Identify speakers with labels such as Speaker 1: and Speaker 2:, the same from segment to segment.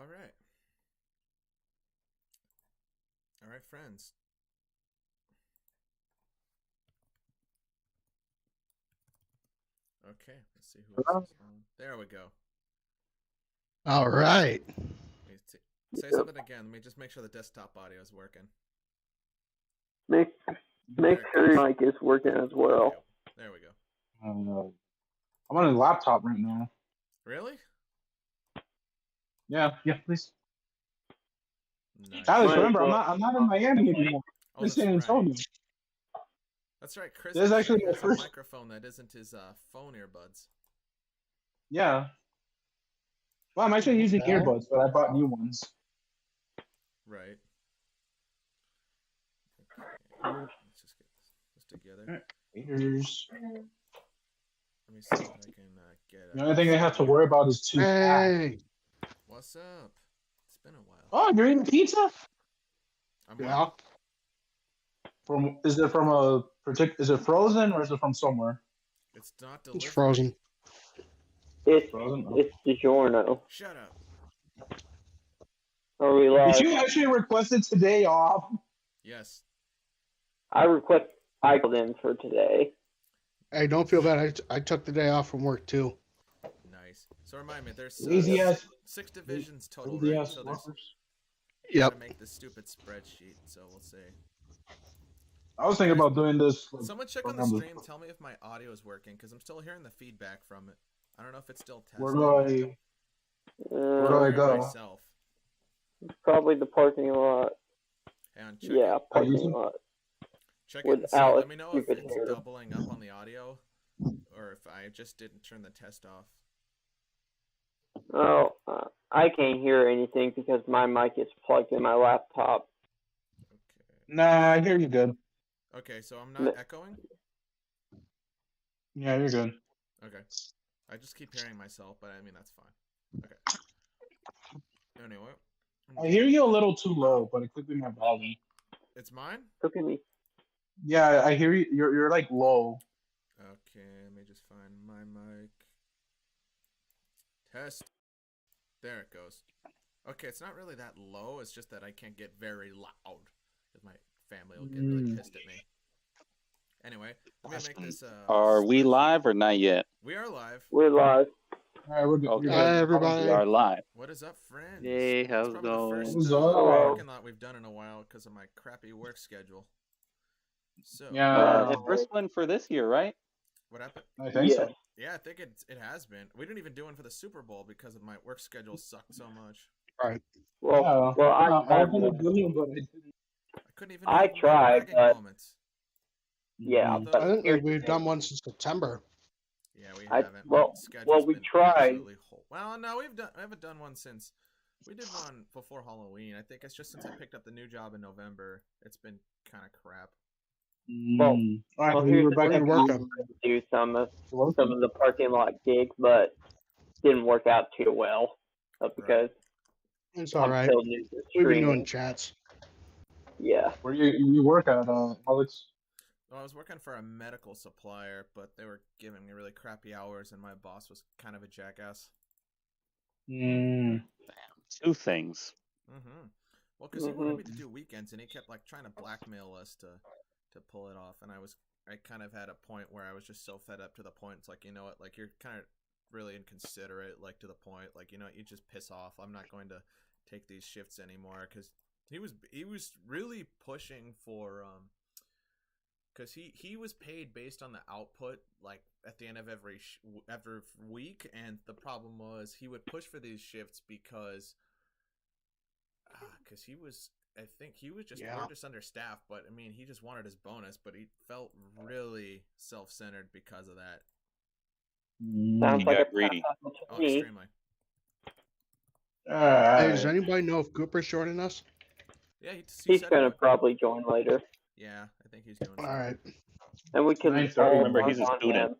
Speaker 1: All right. All right, friends. Okay, let's see who else is on. There we go.
Speaker 2: All right.
Speaker 1: Say something again. Let me just make sure the desktop audio is working.
Speaker 3: Make sure your mic is working as well.
Speaker 1: Okay, there we go.
Speaker 4: I'm on a laptop right now.
Speaker 1: Really?
Speaker 4: Yeah, please.
Speaker 1: Nice.
Speaker 4: Alex, remember, I'm not in Miami anymore.
Speaker 1: Oh,
Speaker 4: I'm in
Speaker 1: that's
Speaker 4: San Antonio.
Speaker 1: right. That's right. Chris
Speaker 4: This is actually my
Speaker 1: has
Speaker 4: first
Speaker 1: a microphone that isn't his phone earbuds.
Speaker 4: Yeah. Well, I'm actually using earbuds, but I bought new ones.
Speaker 1: Right. Okay. Let's just get this together.
Speaker 4: Ears.
Speaker 1: Let me see if I can get.
Speaker 4: The only thing I have to worry about is two.
Speaker 2: Hey.
Speaker 1: What's up? It's been a while.
Speaker 4: Oh, you're eating pizza?
Speaker 2: Yeah.
Speaker 4: Is it from a particular? Is it frozen or is it from somewhere?
Speaker 1: It's not delivered.
Speaker 2: It's frozen.
Speaker 3: It's
Speaker 4: Frozen.
Speaker 3: it's DiGiorno.
Speaker 1: Shut up.
Speaker 3: Are we live?
Speaker 4: Did you actually request it today off?
Speaker 1: Yes.
Speaker 3: I called in for today.
Speaker 2: Hey, don't feel bad. I took the day off from work too.
Speaker 1: Nice. So remind me, there's six divisions total, right? So there's.
Speaker 2: Yep.
Speaker 1: To make this stupid spreadsheet, so we'll see.
Speaker 4: I was thinking about doing this.
Speaker 1: Someone check on the stream. Tell me if my audio is working, because I'm still hearing the feedback from it. I don't know if it's still testing.
Speaker 4: Where do I go?
Speaker 1: Myself.
Speaker 3: Probably the parking lot.
Speaker 1: And check
Speaker 3: parking lot.
Speaker 1: Check it and see. Let me know if it's doubling up on the audio, or if I just didn't turn the test off.
Speaker 3: Oh, I can't hear anything because my mic is plugged in my laptop.
Speaker 1: Okay.
Speaker 4: Nah, I hear you good.
Speaker 1: Okay, so I'm not echoing?
Speaker 4: Yeah, you're good.
Speaker 1: Okay. I just keep hearing myself, but I mean, that's fine. Okay. Anyway.
Speaker 4: I hear you a little too low, but it could be my volume.
Speaker 1: It's mine?
Speaker 3: Look at me.
Speaker 4: Yeah, I hear you. You're like low.
Speaker 1: Okay, let me just find my mic. Test. There it goes. Okay, it's not really that low. It's just that I can't get very loud, because my family will get really pissed at me. Anyway, let me make this.
Speaker 5: Are we live or not yet?
Speaker 1: We are live.
Speaker 3: We're live.
Speaker 4: All right, we're good.
Speaker 5: Okay.
Speaker 2: Hi, everybody.
Speaker 5: We are live.
Speaker 1: What is up, friends?
Speaker 6: Hey, how's it
Speaker 1: it's probably
Speaker 6: going?
Speaker 1: the first parking lot we've done in a while because of my crappy work schedule. So
Speaker 4: yeah,
Speaker 5: the first one for this year, right?
Speaker 1: What happened?
Speaker 4: I think so.
Speaker 1: Yeah, I think it has been. We didn't even do one for the Super Bowl because of my work schedule sucked so much.
Speaker 2: Right.
Speaker 3: Well,
Speaker 4: I couldn't even.
Speaker 1: I couldn't even.
Speaker 3: I tried, but
Speaker 1: moments.
Speaker 3: Yeah,
Speaker 2: I think we've done one since September.
Speaker 1: Yeah, we haven't.
Speaker 3: Well, we tried.
Speaker 1: Well, no, we haven't done one since. We did one before Halloween. I think it's just since I picked up the new job in November. It's been kind of crap.
Speaker 3: Well, here's the thing. Do some of the parking lot gigs, but didn't work out too well because
Speaker 2: it's all right. We've been doing chats.
Speaker 3: Yeah.
Speaker 4: Where you work at, Alex?
Speaker 1: Well, I was working for a medical supplier, but they were giving me really crappy hours, and my boss was kind of a jackass.
Speaker 5: Damn, two things.
Speaker 1: Well, because he wanted me to do weekends, and he kept like trying to blackmail us to pull it off, and I kind of had a point where I was just so fed up to the point. It's like, you know what, like you're kind of really inconsiderate, like to the point, like, you know, you just piss off. I'm not going to take these shifts anymore, because he was really pushing for because he was paid based on the output, like at the end of every week, and the problem was he would push for these shifts because he was, I think he was just we're just understaffed, but I mean he just wanted his bonus, but he felt really self-centered because of that.
Speaker 3: Sounds like
Speaker 5: got greedy.
Speaker 1: Oh, extremely.
Speaker 2: Hey, does anybody know if Cooper's joining us?
Speaker 1: Yeah,
Speaker 3: he's gonna probably join later.
Speaker 1: Yeah, I think he's doing.
Speaker 2: All right.
Speaker 3: And we can
Speaker 5: remember he's a student.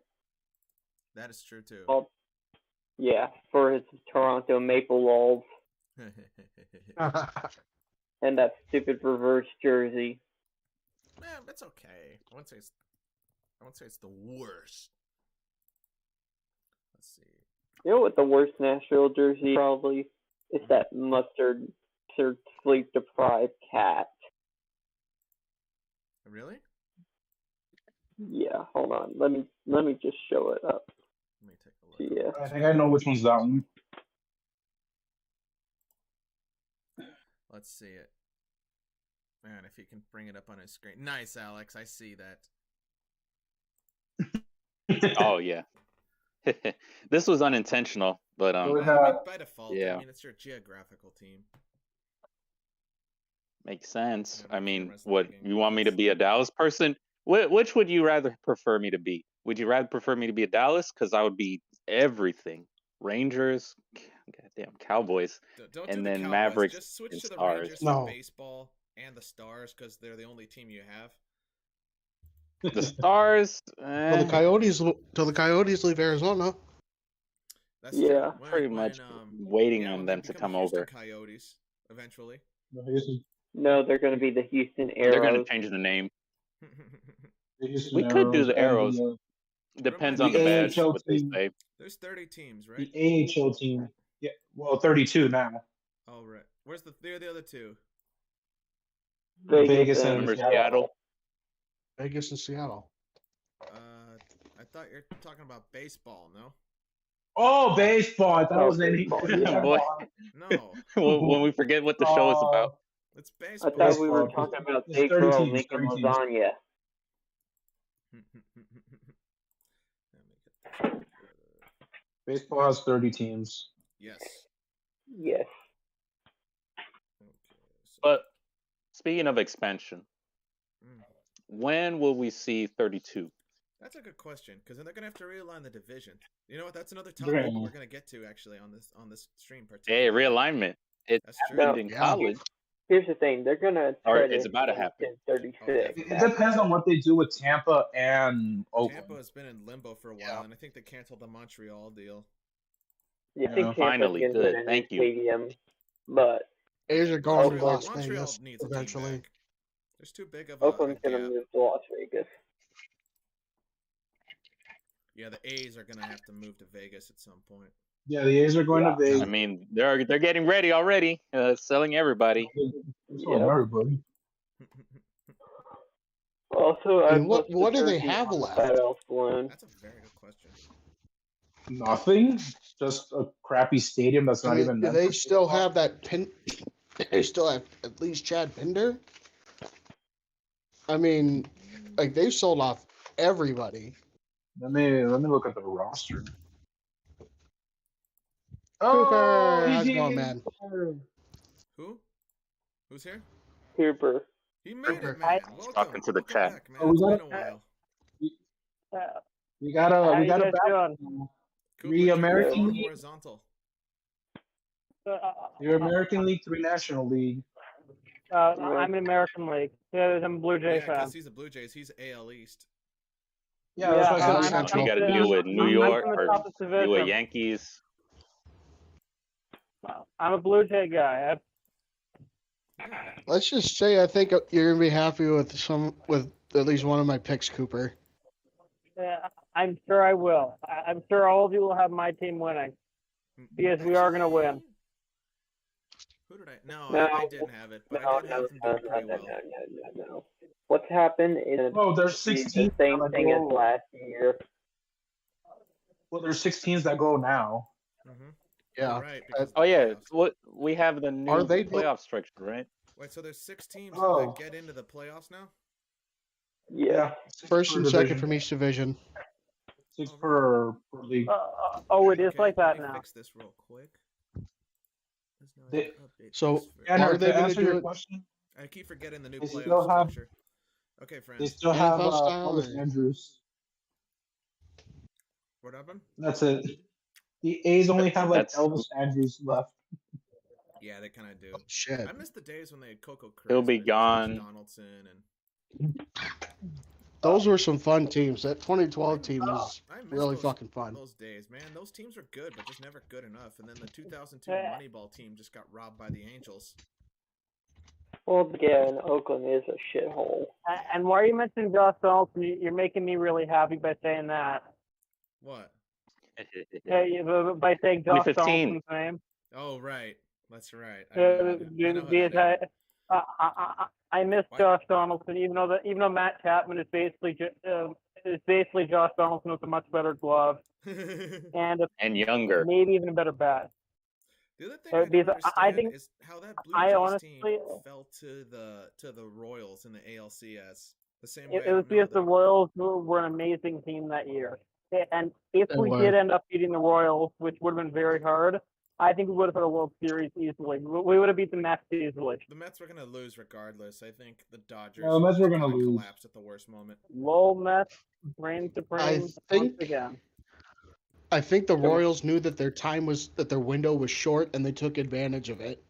Speaker 1: That is true too.
Speaker 3: Well, yeah, for his Toronto Maple Wolves. And that stupid reverse jersey.
Speaker 1: Man, that's okay. I won't say it's the worst. Let's see.
Speaker 3: You know what the worst Nashville jersey probably It's that mustard sleep deprived cat.
Speaker 1: Really?
Speaker 3: Yeah, hold on. Let me just show it up.
Speaker 1: Let me take a look.
Speaker 3: Yeah.
Speaker 4: I think I know which one's that one.
Speaker 1: Let's see it. Man, if he can bring it up on his screen. Nice, Alex. I see that.
Speaker 5: Oh yeah. This was unintentional, but
Speaker 4: So we
Speaker 1: I
Speaker 4: have-
Speaker 1: mean, by default,
Speaker 5: Yeah.
Speaker 1: I mean, it's your geographical team.
Speaker 5: makes sense.
Speaker 1: Yeah, my
Speaker 5: I mean,
Speaker 1: camera's
Speaker 5: what
Speaker 1: lagging.
Speaker 5: you want me to be a Dallas person? Which would you rather prefer me to be? Would you rather prefer me to be a Dallas? Because I would be everything. Rangers, goddamn Cowboys.
Speaker 1: Don't
Speaker 5: And
Speaker 1: do the
Speaker 5: then
Speaker 1: Cowboys.
Speaker 5: Mavericks
Speaker 1: Just switch
Speaker 5: and
Speaker 1: to the
Speaker 5: Stars.
Speaker 1: Rangers
Speaker 2: No.
Speaker 1: for baseball and the Stars because they're the only team you have.
Speaker 5: The Stars,
Speaker 2: Till the Coyotes leave Arizona.
Speaker 1: That's
Speaker 3: Yeah.
Speaker 1: true.
Speaker 5: pretty much waiting
Speaker 1: yeah,
Speaker 5: on
Speaker 1: when
Speaker 5: them
Speaker 1: they
Speaker 5: to
Speaker 1: become
Speaker 5: come
Speaker 1: the Houston
Speaker 5: over.
Speaker 1: Coyotes eventually.
Speaker 3: No, they're going to be the Houston
Speaker 5: They're going
Speaker 3: Arrows.
Speaker 5: to change the name.
Speaker 4: The
Speaker 5: We could do the Arrows.
Speaker 4: and
Speaker 5: Depends
Speaker 1: The
Speaker 5: on the badge,
Speaker 4: AHL
Speaker 5: what they
Speaker 4: team.
Speaker 5: say.
Speaker 1: There's 30 teams,
Speaker 4: the
Speaker 1: right?
Speaker 4: AHL team. Yeah, well, 32 now.
Speaker 1: Oh, right. Where's the other two?
Speaker 4: Vegas and
Speaker 5: Remember Seattle?
Speaker 2: Vegas and Seattle.
Speaker 1: I thought you're talking about baseball, no?
Speaker 4: Oh, baseball! I thought it was
Speaker 3: baseball,
Speaker 4: any.
Speaker 3: yeah.
Speaker 5: Boy.
Speaker 1: No,
Speaker 5: When we forget what the show is about.
Speaker 1: it's
Speaker 3: I
Speaker 1: baseball.
Speaker 3: thought we were
Speaker 4: Baseball.
Speaker 3: talking about
Speaker 4: It's
Speaker 3: Big
Speaker 4: 30
Speaker 3: Girl
Speaker 4: teams,
Speaker 3: making
Speaker 4: 30 teams.
Speaker 3: lasagna.
Speaker 4: Baseball has 30 teams.
Speaker 1: Yes.
Speaker 3: Yes.
Speaker 1: Okay. So,
Speaker 5: But speaking of expansion,
Speaker 1: mm,
Speaker 5: when will we see 32?
Speaker 1: that's a good question because then they're gonna have to realign the division. You know what? That's another
Speaker 4: They're
Speaker 1: topic
Speaker 4: gonna-
Speaker 1: we're gonna get to actually on this stream.
Speaker 5: Hey,
Speaker 1: Particularly.
Speaker 5: realignment. It
Speaker 1: That's true.
Speaker 5: happened in
Speaker 2: Yeah.
Speaker 5: college.
Speaker 3: Here's the thing: they're gonna
Speaker 5: Or
Speaker 3: try
Speaker 5: it's
Speaker 3: to
Speaker 5: about to
Speaker 3: finish
Speaker 5: happen.
Speaker 3: in 36.
Speaker 1: Oh,
Speaker 4: It depends on what they do with Tampa and Oakland.
Speaker 1: Tampa has been in limbo for a while,
Speaker 2: Yeah.
Speaker 1: and I think they canceled the Montreal deal.
Speaker 3: You
Speaker 4: Yeah,
Speaker 3: think Tampa's
Speaker 5: finally,
Speaker 3: gonna
Speaker 5: good,
Speaker 3: get a new
Speaker 5: thank you.
Speaker 3: stadium, but
Speaker 2: A's are going to
Speaker 1: Montreal,
Speaker 2: Las
Speaker 1: Montreal
Speaker 2: Vegas
Speaker 1: needs a team
Speaker 2: eventually.
Speaker 1: back. There's too big of a
Speaker 3: Oakland's gonna
Speaker 1: gap.
Speaker 3: move to Las Vegas.
Speaker 1: Yeah, the A's are gonna have to move to Vegas at some point.
Speaker 4: Yeah, the A's are going
Speaker 3: Yeah.
Speaker 4: to Vegas.
Speaker 5: I mean, they're getting ready already, selling everybody.
Speaker 4: So everybody.
Speaker 3: Also,
Speaker 2: And
Speaker 3: I
Speaker 2: what
Speaker 3: posted
Speaker 2: do they
Speaker 3: Turkey
Speaker 2: have
Speaker 3: on
Speaker 2: left?
Speaker 3: Fat Elf Balloon.
Speaker 1: That's a very good question.
Speaker 4: Nothing. Just a crappy stadium that's
Speaker 2: I
Speaker 4: not
Speaker 2: mean,
Speaker 4: even.
Speaker 2: do
Speaker 4: meant
Speaker 2: they
Speaker 4: for
Speaker 2: still
Speaker 4: baseball.
Speaker 2: have that pin? They still have at least Chad Pinder. I mean, like they've sold off everybody.
Speaker 4: Let me look at the roster.
Speaker 2: Cooper, how's
Speaker 4: easy.
Speaker 2: it going, man?
Speaker 1: Who? Who's here?
Speaker 3: Cooper.
Speaker 1: He made
Speaker 2: Cooper.
Speaker 1: it, man. Welcome.
Speaker 5: Talking to the
Speaker 1: Welcome
Speaker 5: chat.
Speaker 1: back, man.
Speaker 4: Oh, we
Speaker 1: It's
Speaker 4: got
Speaker 1: been a while.
Speaker 4: We got
Speaker 6: How
Speaker 4: a
Speaker 6: you guys
Speaker 4: battle.
Speaker 6: doing?
Speaker 1: Cooper,
Speaker 4: The
Speaker 1: keep your
Speaker 4: American
Speaker 1: phone
Speaker 4: League.
Speaker 1: horizontal.
Speaker 4: The American League, 3 National League.
Speaker 6: I'm in American League. Yeah, I'm a Blue Jay
Speaker 1: Yeah,
Speaker 6: fan.
Speaker 1: because he's a Blue Jays. He's AL East.
Speaker 4: Yeah, that's
Speaker 6: Yeah,
Speaker 4: what I
Speaker 2: I'm
Speaker 4: said.
Speaker 2: Central.
Speaker 5: You got to deal with New York
Speaker 6: I'm from the
Speaker 5: or
Speaker 6: toughest
Speaker 5: deal with
Speaker 6: division.
Speaker 5: Yankees.
Speaker 6: I'm a Blue Jay guy.
Speaker 2: Let's just say I think you're gonna be happy with at least one of my picks, Cooper.
Speaker 6: I'm sure I will. I'm sure all of you will have my team winning. Yes, we are gonna win.
Speaker 1: Who did I? No,
Speaker 3: No.
Speaker 1: I didn't have it, but
Speaker 3: No,
Speaker 1: I did have them doing pretty well.
Speaker 3: no. What's happened is
Speaker 4: Oh, there's
Speaker 3: the
Speaker 4: 16.
Speaker 3: same
Speaker 4: that
Speaker 3: thing as
Speaker 4: go-
Speaker 3: last year.
Speaker 4: Well, there's 16s that go now.
Speaker 1: Mm-hmm.
Speaker 2: Yeah.
Speaker 1: Right. because of
Speaker 5: Oh
Speaker 1: the
Speaker 5: yeah,
Speaker 1: playoffs.
Speaker 5: what we have the new
Speaker 2: Are they-
Speaker 5: playoff structure, right?
Speaker 1: Wait, so there's 6 teams
Speaker 4: Oh.
Speaker 1: that get into the playoffs now?
Speaker 3: Yeah.
Speaker 2: First
Speaker 4: per
Speaker 2: and second
Speaker 4: division.
Speaker 2: from each division.
Speaker 4: 6 per league.
Speaker 6: Oh, it is
Speaker 1: Okay,
Speaker 6: like
Speaker 1: let
Speaker 6: that
Speaker 1: me
Speaker 6: now.
Speaker 1: fix this real quick. Let's know I
Speaker 4: They-
Speaker 1: have to update
Speaker 2: So-
Speaker 1: this first.
Speaker 4: Tanner,
Speaker 2: Are they
Speaker 4: to
Speaker 2: gonna
Speaker 4: answer
Speaker 2: do
Speaker 4: your
Speaker 2: it-
Speaker 4: question,
Speaker 1: I keep forgetting the new
Speaker 4: They
Speaker 1: playoff
Speaker 4: still have-
Speaker 1: structure. Okay,
Speaker 4: they
Speaker 1: friends.
Speaker 4: still have
Speaker 2: NFL style
Speaker 4: Elvis
Speaker 2: or-
Speaker 4: Andrews.
Speaker 1: What happened?
Speaker 4: That's it. The A's only have like
Speaker 5: That's-
Speaker 4: Elvis Andrews left.
Speaker 1: Yeah, they kind of do.
Speaker 2: Oh, shit.
Speaker 1: I miss the days when they had Coco Crisp.
Speaker 5: He'll be
Speaker 1: and Josh
Speaker 5: gone.
Speaker 1: Donaldson and
Speaker 2: Those were some fun teams. That 2012 team was
Speaker 1: I miss
Speaker 2: really
Speaker 1: those,
Speaker 2: fucking fun.
Speaker 1: Those days, man. Those teams were good, but just never good enough. And then the 2002
Speaker 6: Yeah.
Speaker 1: Moneyball team just got robbed by the Angels.
Speaker 3: Well, again, Oakland is a shithole.
Speaker 6: And why are you mentioning Josh Donaldson? You're making me really happy by saying that.
Speaker 1: What?
Speaker 6: By saying Josh
Speaker 5: 2015.
Speaker 6: Donaldson's name.
Speaker 1: Oh, right. That's right.
Speaker 6: I miss Josh Donaldson, even though Matt Chapman is basically Josh Donaldson with a much better glove
Speaker 5: and younger,
Speaker 6: maybe even a better bat.
Speaker 1: The other thing I don't understand is how that Blue Jays team fell to the Royals in the ALCS. The same way.
Speaker 6: It was because the Royals were an amazing team that year, and if we did end up beating the Royals, which would have been very hard, I think we would have had a World Series easily. We would have beat the Mets easily.
Speaker 1: The Mets were going to lose regardless. I think the Dodgers
Speaker 4: Mets were going to lose.
Speaker 1: Collapsed at the worst moment.
Speaker 6: Low Mets, reign supreme once again.
Speaker 2: I think the Royals knew that their window was short, and they took advantage of it.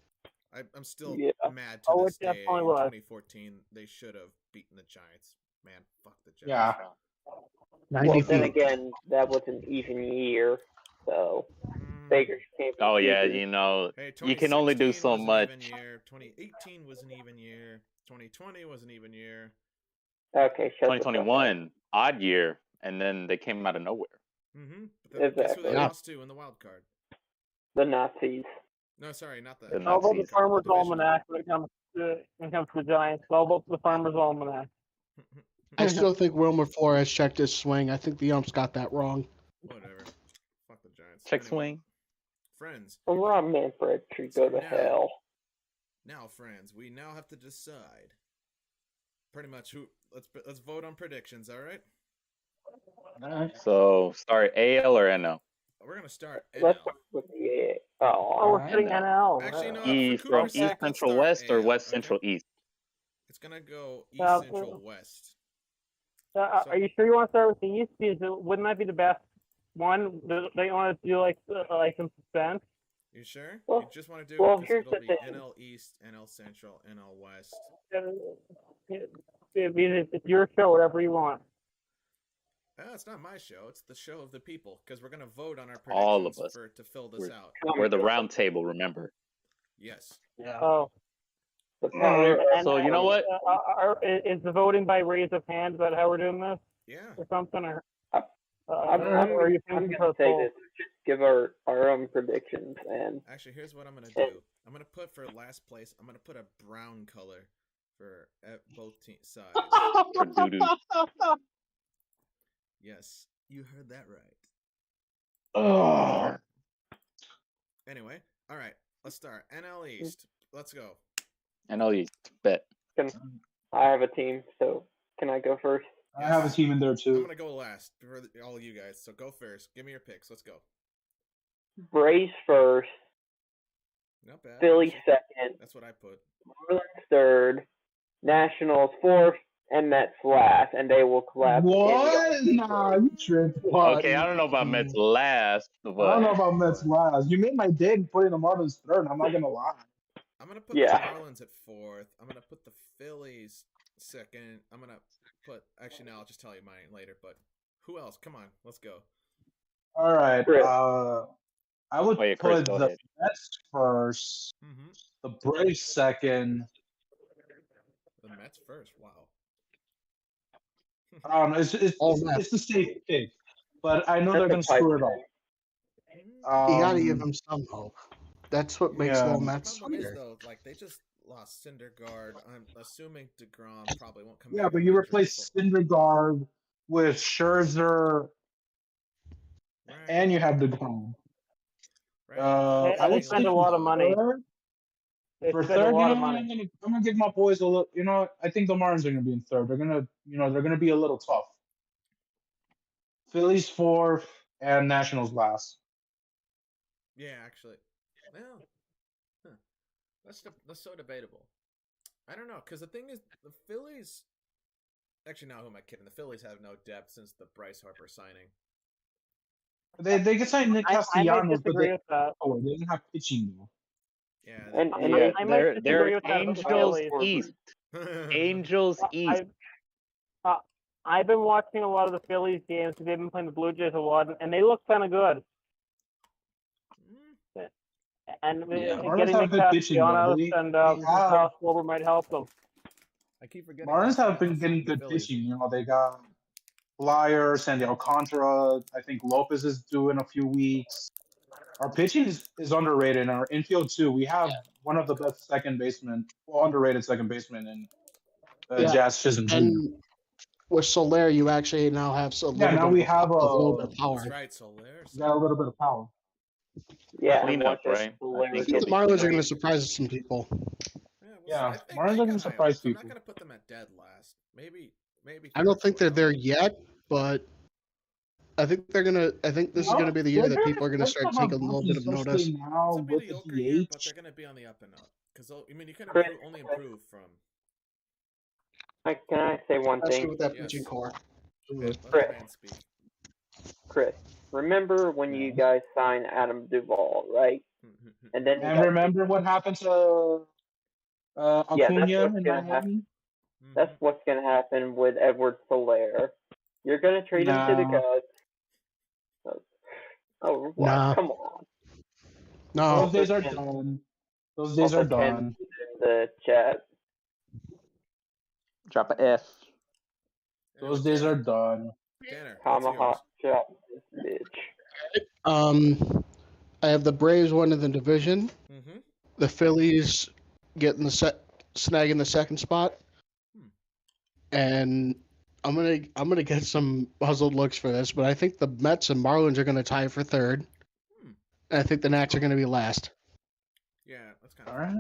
Speaker 1: I'm still mad to this day. In 2014, they should have beaten the Giants. Man, fuck the Giants.
Speaker 4: Yeah.
Speaker 3: Well, then again, that was an even year, so Baker's can't.
Speaker 5: Oh yeah, you can only do so much.
Speaker 1: 2018 was an even year. 2020 was an even year.
Speaker 3: Okay,
Speaker 5: 2021 odd year, and then they came out of nowhere.
Speaker 1: But guess who they lost to in the wild card?
Speaker 3: The Nazis.
Speaker 1: No, sorry, not
Speaker 6: the. How about the Farmer's Almanac when it comes to the Giants? How about the Farmer's Almanac?
Speaker 2: I still think Wilmer Flores checked his swing. I think the umps got that wrong.
Speaker 1: Whatever. Fuck the Giants.
Speaker 5: Check swing.
Speaker 1: Friends.
Speaker 3: Rob Manfred should go to hell.
Speaker 1: Now, friends, we now have to decide. Pretty much who. Let's vote on predictions. All right.
Speaker 5: So start AL or NL.
Speaker 1: We're gonna start NL.
Speaker 3: Let's start with the
Speaker 6: we're starting NL.
Speaker 1: Actually, no.
Speaker 5: From East Central West or West Central East.
Speaker 1: It's gonna go East Central West.
Speaker 6: Are you sure you want to start with the East? Because wouldn't that be the best one? They want to do like some suspense.
Speaker 1: You sure?
Speaker 3: Well,
Speaker 1: you just want to do
Speaker 3: well,
Speaker 1: it
Speaker 3: here's
Speaker 1: it'll
Speaker 3: the
Speaker 1: be
Speaker 3: thing.
Speaker 1: NL East, NL Central, NL West.
Speaker 6: It's your show, whatever you want.
Speaker 1: It's not my show. It's the show of the people because we're gonna vote on our
Speaker 5: All of
Speaker 1: predictions
Speaker 5: us.
Speaker 1: to fill this out.
Speaker 5: We're the round table, remember?
Speaker 1: Yes.
Speaker 2: Yeah.
Speaker 6: Oh.
Speaker 5: So you know what?
Speaker 6: Is the voting by raise of hands? Is that how we're doing this?
Speaker 1: Yeah.
Speaker 6: Or something? Or
Speaker 3: I'm going to say this. Just give our own predictions. And
Speaker 1: actually, here's what I'm going to do. I'm going to put for last place, I'm going to put a brown color for both sides. Yes, you heard that right. Anyway, all right. Let's start. NL East. Let's go.
Speaker 5: NL East. Bet.
Speaker 3: I have a team, so can I go first?
Speaker 4: I have a team in there too.
Speaker 1: I'm gonna go last for all you guys. So go first. Give me your picks. Let's go.
Speaker 3: Braves first.
Speaker 1: Not bad.
Speaker 3: Philly second.
Speaker 1: That's what I put.
Speaker 3: Marlins third. Nationals fourth. And Mets last, and they will collapse.
Speaker 4: What? Nah, you tripped.
Speaker 5: Okay, I don't know about Mets last. But...
Speaker 4: I don't know about Mets last. You made my day putting the Marlins third. I'm not gonna lie.
Speaker 1: I'm gonna put the Marlins at fourth. I'm gonna put the Phillies second. I'm gonna put. Actually, no, I'll just tell you mine later. But who else? Come on, let's go.
Speaker 4: All right. I would put the Mets first. The Braves second.
Speaker 1: The Mets first. Wow.
Speaker 4: It's the safe pick, but I know they're gonna screw it up.
Speaker 2: You gotta give them some hope. That's what makes the Mets
Speaker 1: sweeter. Though, like they just lost Syndergaard. I'm assuming DeGrom probably won't come back.
Speaker 4: Yeah, but you replace Syndergaard with Scherzer, and you have DeGrom.
Speaker 6: I would spend a lot of money.
Speaker 4: For third, I'm gonna give my boys a little. I think the Marlins are gonna be in third. They're gonna be a little tough. Phillies fourth and Nationals last.
Speaker 1: Yeah, actually, well, that's so debatable. I don't know, because the thing is, the Phillies. Actually, no, who am I kidding? The Phillies have no depth since the Bryce Harper signing.
Speaker 4: They can sign Nick Castellanos, but they don't have pitching though.
Speaker 5: Yeah, they're Angels East. Angels East.
Speaker 6: I've been watching a lot of the Phillies games because they've been playing the Blue Jays a lot, and they look kind of good. And getting Nick Castellanos and Kyle Schwarber might help them.
Speaker 1: I keep forgetting.
Speaker 4: Marlins have been getting good pitching. They got Flyer, Sandy Alcantara. I think Lopez is due in a few weeks. Our pitching is underrated, and our infield too. We have one of the best underrated second baseman in Jazz Chisholm Jr.
Speaker 2: And with Soler, you actually now have a little bit of power.
Speaker 1: That's right, Soler.
Speaker 4: Got a little bit of power.
Speaker 3: Yeah,
Speaker 5: cleanup, right?
Speaker 2: I think the Marlins are going to surprise some people.
Speaker 4: Yeah, Marlins are going to surprise people.
Speaker 1: I'm not going to put them at dead last. Maybe.
Speaker 2: I don't think they're there yet, but I think they're gonna. I think this is gonna be the year that people are gonna start taking a little bit of notice.
Speaker 4: Now
Speaker 1: it's a
Speaker 4: with
Speaker 1: mediocre
Speaker 4: the
Speaker 1: year,
Speaker 4: DH.
Speaker 1: but they're gonna be on the up and up. Because you can only improve from.
Speaker 3: Can I say one
Speaker 2: Especially
Speaker 3: thing?
Speaker 2: with that pitching core.
Speaker 1: Let the man speak.
Speaker 3: Chris, remember when you guys signed Adam Duvall, right? And then
Speaker 4: remember what happened to Acuna in Miami?
Speaker 3: That's what's going to happen with Edward Soler. You're going to trade him to the Cubs. Oh, wow. Come on.
Speaker 2: No.
Speaker 4: Those days are done. Those days are done.
Speaker 3: In the chat.
Speaker 5: Drop a F.
Speaker 4: Those days are done.
Speaker 1: Tanner,
Speaker 3: Tomahawk chop this bitch.
Speaker 2: I have the Braves winning the division.
Speaker 1: Mm-hmm.
Speaker 2: The Phillies getting snagging the second spot. And I'm gonna get some puzzled looks for this, but I think the Mets and Marlins are gonna tie for third. And I think the Nats are gonna be last.
Speaker 1: Yeah, that's kind of
Speaker 4: all right.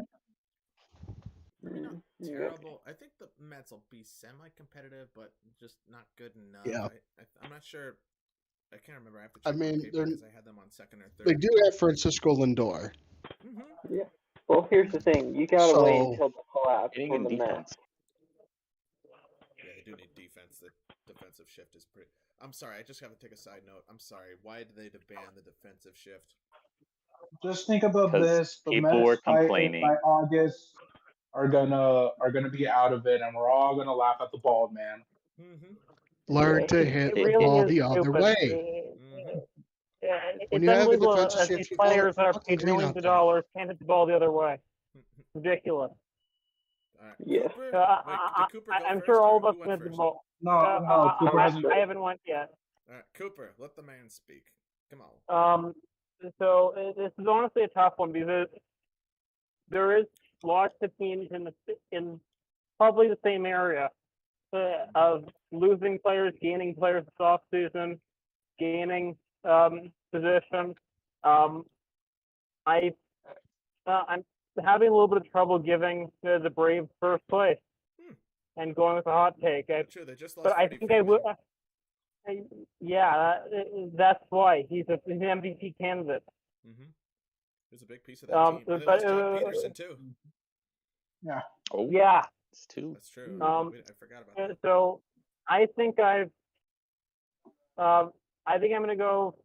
Speaker 1: I mean, not terrible. I think the Mets will be semi-competitive, but just not good enough.
Speaker 2: Yeah.
Speaker 1: I'm not sure. I can't remember. I have to check
Speaker 2: I mean,
Speaker 1: because I had them on second or third.
Speaker 2: They do have Francisco Lindor.
Speaker 1: Mm-hmm.
Speaker 3: Yeah. Well, here's the thing. You gotta wait until the collapse for the Mets.
Speaker 1: Yeah, they do need defense. The defensive shift is pretty. I'm sorry. I just have to take a side note. I'm sorry. Why did they ban the defensive shift?
Speaker 4: Just think about this. The
Speaker 5: people
Speaker 4: Mets
Speaker 5: were complaining.
Speaker 4: by August are gonna be out of it, and we're all gonna laugh at the bald man.
Speaker 1: Mm-hmm.
Speaker 2: Learn to hit the ball the other way.
Speaker 6: It's unbelievable that these players that are paid millions of dollars can't hit the ball the other way. Ridiculous.
Speaker 3: Yeah.
Speaker 6: I'm sure all of us can hit the ball.
Speaker 4: No, Cooper hasn't.
Speaker 6: I haven't went yet.
Speaker 1: All right, Cooper, let the man speak. Come
Speaker 6: on. So this is honestly a tough one because there is lots of teams in probably the same area of losing players, gaining players this offseason, gaining position. I'm having a little bit of trouble giving the Braves first place and going with a hot take.
Speaker 1: True, they just lost.
Speaker 6: But I think I will. Yeah, that's why he's an MVP candidate.
Speaker 1: Mm-hmm. He's a big piece of that team. But John Peterson too.
Speaker 4: Yeah.
Speaker 5: Oh.
Speaker 6: Yeah.
Speaker 5: It's two.
Speaker 1: That's true. I forgot about that.
Speaker 6: So I think I'm gonna go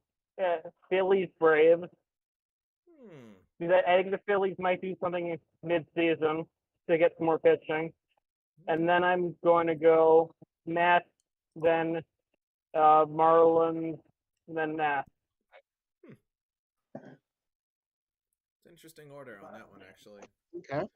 Speaker 6: Phillies Braves. Because I think the Phillies might do something mid-season to get some more pitching, and then I'm going to go Mets, then Marlins, then Nats.
Speaker 1: It's an interesting order on that one, actually.
Speaker 2: Okay.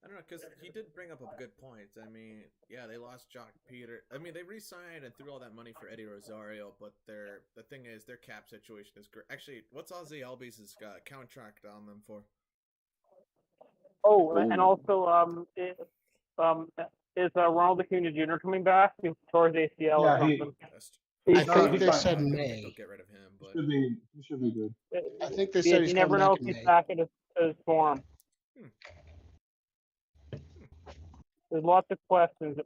Speaker 1: I don't know, because he did bring up a good point. I mean, yeah, they lost Jock Peter. I mean, they re-signed and threw all that money for Eddie Rosario, but the thing is, their cap situation is great. Actually, what's Ozzy Albies' contract on them for?
Speaker 6: Oh, and also, is Ronald Acuna Jr. coming back? He tore his ACL or something.
Speaker 2: I think they said May.
Speaker 1: They'll get rid of him, but
Speaker 4: He should be good.
Speaker 2: I think they said he's
Speaker 6: never
Speaker 2: coming
Speaker 6: know
Speaker 2: back
Speaker 6: if
Speaker 2: in
Speaker 6: he's
Speaker 2: May.
Speaker 6: back in his form. There's lots of questions,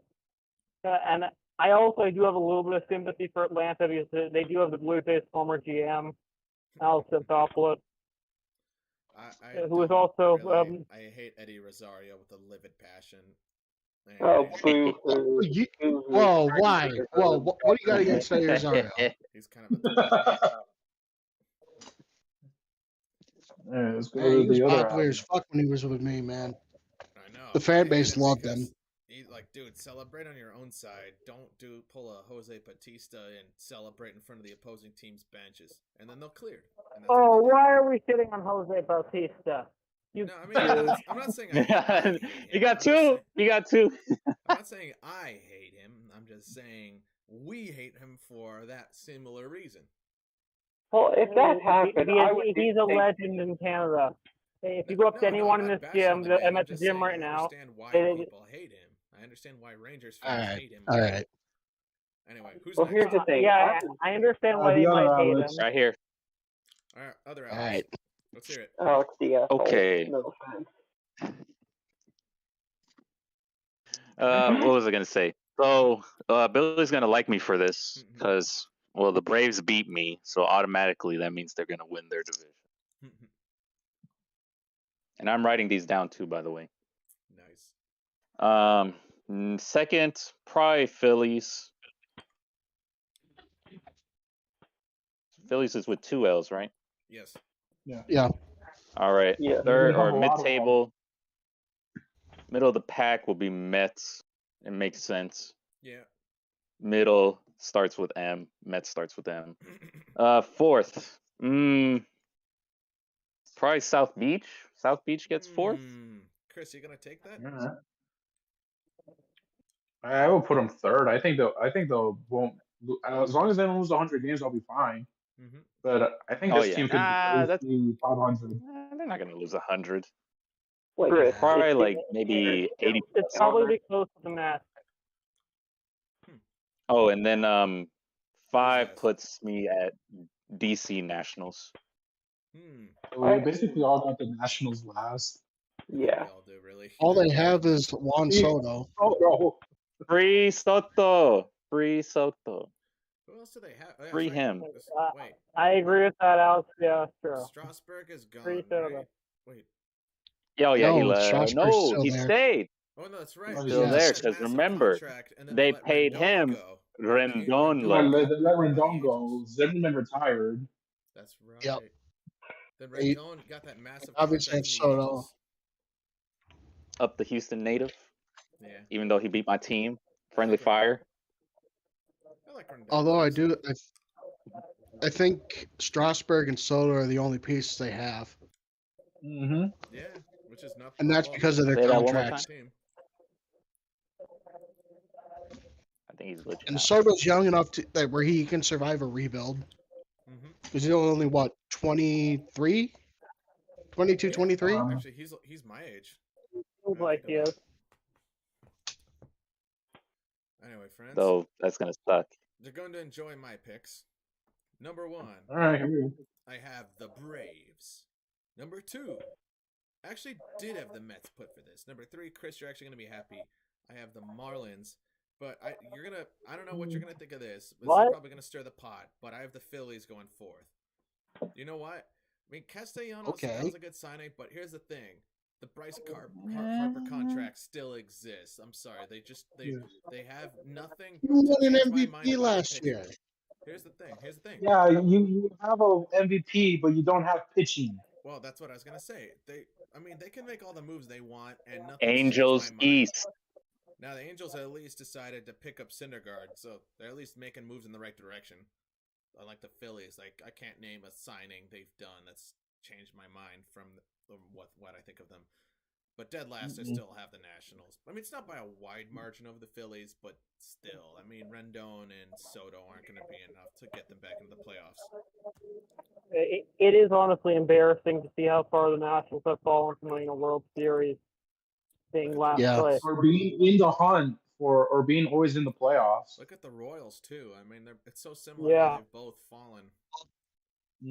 Speaker 6: and I do have a little bit of sympathy for Atlanta because they do have the Blue Jays former GM, Al Santopoulos, who is also.
Speaker 1: Really, I hate Eddie Rosario with a livid passion.
Speaker 2: Whoa, why? Whoa, what do you got against Eddie Rosario?
Speaker 1: He's kind of
Speaker 2: He was popular as fuck when he was with me, man.
Speaker 1: I know.
Speaker 2: The fan base loved him.
Speaker 1: He's like, dude, celebrate on your own side. Don't pull a Jose Batista and celebrate in front of the opposing team's benches, and then they'll clear.
Speaker 6: Oh, why are we sitting on Jose Bautista?
Speaker 1: No, I mean, I'm not saying I hate him.
Speaker 5: You got two.
Speaker 1: I'm not saying I hate him. I'm just saying we hate him for that similar reason.
Speaker 3: Well, if that happened,
Speaker 6: he's a legend in Canada. If you go up to anyone in this gym, I'm at the gym right now.
Speaker 1: I understand why people hate him. I understand why Rangers fans hate him.
Speaker 2: All right.
Speaker 1: Anyway, who's
Speaker 3: well,
Speaker 1: next?
Speaker 3: here's the thing.
Speaker 6: Yeah, I understand why they might hate him.
Speaker 5: Right here.
Speaker 1: All right, other
Speaker 2: All
Speaker 1: Alex.
Speaker 2: right.
Speaker 1: Let's hear it.
Speaker 3: Alex the asshole.
Speaker 5: Okay.
Speaker 3: No offense.
Speaker 5: What was I gonna say? So Billy's gonna like me for this because the Braves beat me, so automatically that means they're gonna win their division. And I'm writing these down too, by the way.
Speaker 1: Nice.
Speaker 5: Second, probably Phillies. Phillies is with 2 L's, right?
Speaker 1: Yes.
Speaker 2: Yeah.
Speaker 5: All right.
Speaker 3: Yeah.
Speaker 5: Third
Speaker 4: We have
Speaker 5: or
Speaker 4: a lot of
Speaker 5: mid-table. Middle of the pack will be Mets. It makes sense.
Speaker 1: Yeah.
Speaker 5: Middle starts with M. Mets starts with M. Fourth. Probably South Beach. South Beach gets fourth.
Speaker 1: Chris, you gonna take that?
Speaker 4: Yeah. I will put them third. I think they'll won't. As long as they don't lose 100 games, I'll be fine. But I think this team could be 500.
Speaker 5: They're not gonna lose 100.
Speaker 3: Chris,
Speaker 5: Probably like maybe 80.
Speaker 6: It's probably close to the Mets.
Speaker 5: Oh, and then 5 puts me at DC Nationals.
Speaker 4: We basically all got the Nationals last.
Speaker 3: Yeah.
Speaker 1: We all do, really.
Speaker 2: All they have is Juan Soto.
Speaker 4: Oh no.
Speaker 5: Free Soto. Free Soto.
Speaker 1: Who else do they have? Oh, yeah,
Speaker 5: Free him.
Speaker 1: Wait.
Speaker 6: I agree with that, Alex. Yeah, sure.
Speaker 1: Strasburg is gone.
Speaker 6: Free
Speaker 1: Right?
Speaker 6: Soto.
Speaker 1: Wait.
Speaker 5: Oh yeah, he
Speaker 2: No,
Speaker 5: left.
Speaker 2: Strasburg's
Speaker 5: No,
Speaker 2: still
Speaker 5: he
Speaker 2: there.
Speaker 5: stayed.
Speaker 1: Oh no, that's right.
Speaker 4: He's
Speaker 5: Still
Speaker 2: Yes.
Speaker 5: there
Speaker 1: Massive
Speaker 5: because remember
Speaker 1: contract, and then
Speaker 5: they
Speaker 1: let
Speaker 5: paid
Speaker 1: Rendon
Speaker 5: him.
Speaker 1: go.
Speaker 5: Rendon
Speaker 4: They
Speaker 5: left.
Speaker 4: let Rendon go. Zimmerman retired.
Speaker 1: That's right.
Speaker 2: Yep.
Speaker 1: Then Rendon got that massive
Speaker 2: Obviously,
Speaker 1: contract
Speaker 2: it's
Speaker 1: from the
Speaker 2: Soto.
Speaker 1: Angels.
Speaker 5: Up the Houston native.
Speaker 1: Yeah.
Speaker 5: Even though he beat my team. Friendly fire.
Speaker 1: I like Rendon.
Speaker 2: Although I think Strasburg and Soto are the only pieces they have,
Speaker 4: Mm-hmm.
Speaker 1: Yeah, which is not.
Speaker 2: and that's because of their
Speaker 5: Say that one more
Speaker 2: contracts.
Speaker 1: Team.
Speaker 5: I think he's legit.
Speaker 2: And Soto's young enough where he can survive a rebuild. Because he's only, what, 23? 22, 23?
Speaker 1: Actually, he's my age.
Speaker 6: Seems like he is.
Speaker 1: Anyway, friends.
Speaker 5: Though that's gonna suck.
Speaker 1: You're going to enjoy my picks. Number 1.
Speaker 4: All right.
Speaker 1: I have the Braves. Number 2. I actually did have the Mets put for this. Number 3, Chris, you're actually gonna be happy. I have the Marlins. But I don't know what you're gonna think of this. This is probably gonna stir the pot. But I have the Phillies going 4th. You know what? I mean, Castellanos was a good signing, but here's the thing: the Bryce Harper contract still exists. I'm sorry, they have nothing.
Speaker 2: You won an MVP last year.
Speaker 1: Here's the thing.
Speaker 4: Yeah, you have a MVP, but you don't have pitching.
Speaker 1: Well, that's what I was gonna say. They can make all the moves they want, and nothing.
Speaker 5: Angels East.
Speaker 1: Now the Angels at least decided to pick up Syndergaard, so they're at least making moves in the right direction. Unlike the Phillies, like I can't name a signing they've done that's changed my mind from what I think of them. But dead last, I still have the Nationals. I mean, it's not by a wide margin over the Phillies, but still, I mean, Rendon and Soto aren't going to be enough to get them back into the playoffs.
Speaker 6: It is honestly embarrassing to see how far the Nationals have fallen from winning a World Series, being last place.
Speaker 4: Or being in the hunt or being always in the playoffs.
Speaker 1: Look at the Royals too. I mean, it's so similar.
Speaker 6: Yeah.
Speaker 1: How they've both fallen.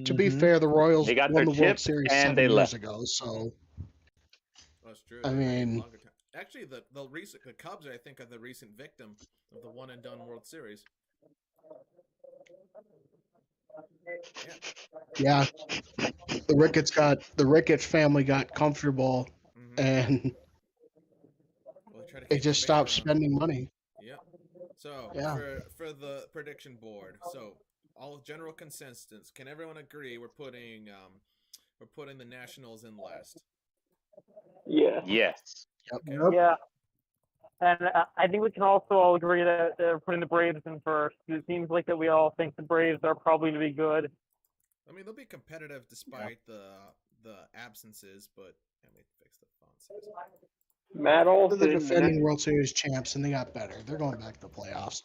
Speaker 2: To be fair, the Royals
Speaker 5: They got
Speaker 2: won
Speaker 5: their
Speaker 2: the World
Speaker 5: chip
Speaker 2: Series
Speaker 5: and
Speaker 2: 7
Speaker 5: they
Speaker 2: years
Speaker 5: left.
Speaker 2: ago, so
Speaker 1: That's true.
Speaker 2: I mean,
Speaker 1: actually, the Cubs, I think, are the recent victim of the one and done World Series.
Speaker 2: Yeah, the Ricketts family got comfortable, and they just stopped spending money.
Speaker 1: Yep. So for the prediction board, so all general consensus, can everyone agree we're putting the Nationals in last?
Speaker 3: Yeah.
Speaker 5: Yes.
Speaker 2: Yep.
Speaker 6: Yeah. And I think we can also all agree that they're putting the Braves in first. It seems like that we all think the Braves are probably to be good.
Speaker 1: I mean, they'll be competitive despite the absences, but let me fix the font size.
Speaker 3: Matt
Speaker 2: They're
Speaker 3: Olson.
Speaker 2: the defending World Series champs, and they got better. They're going back to the playoffs.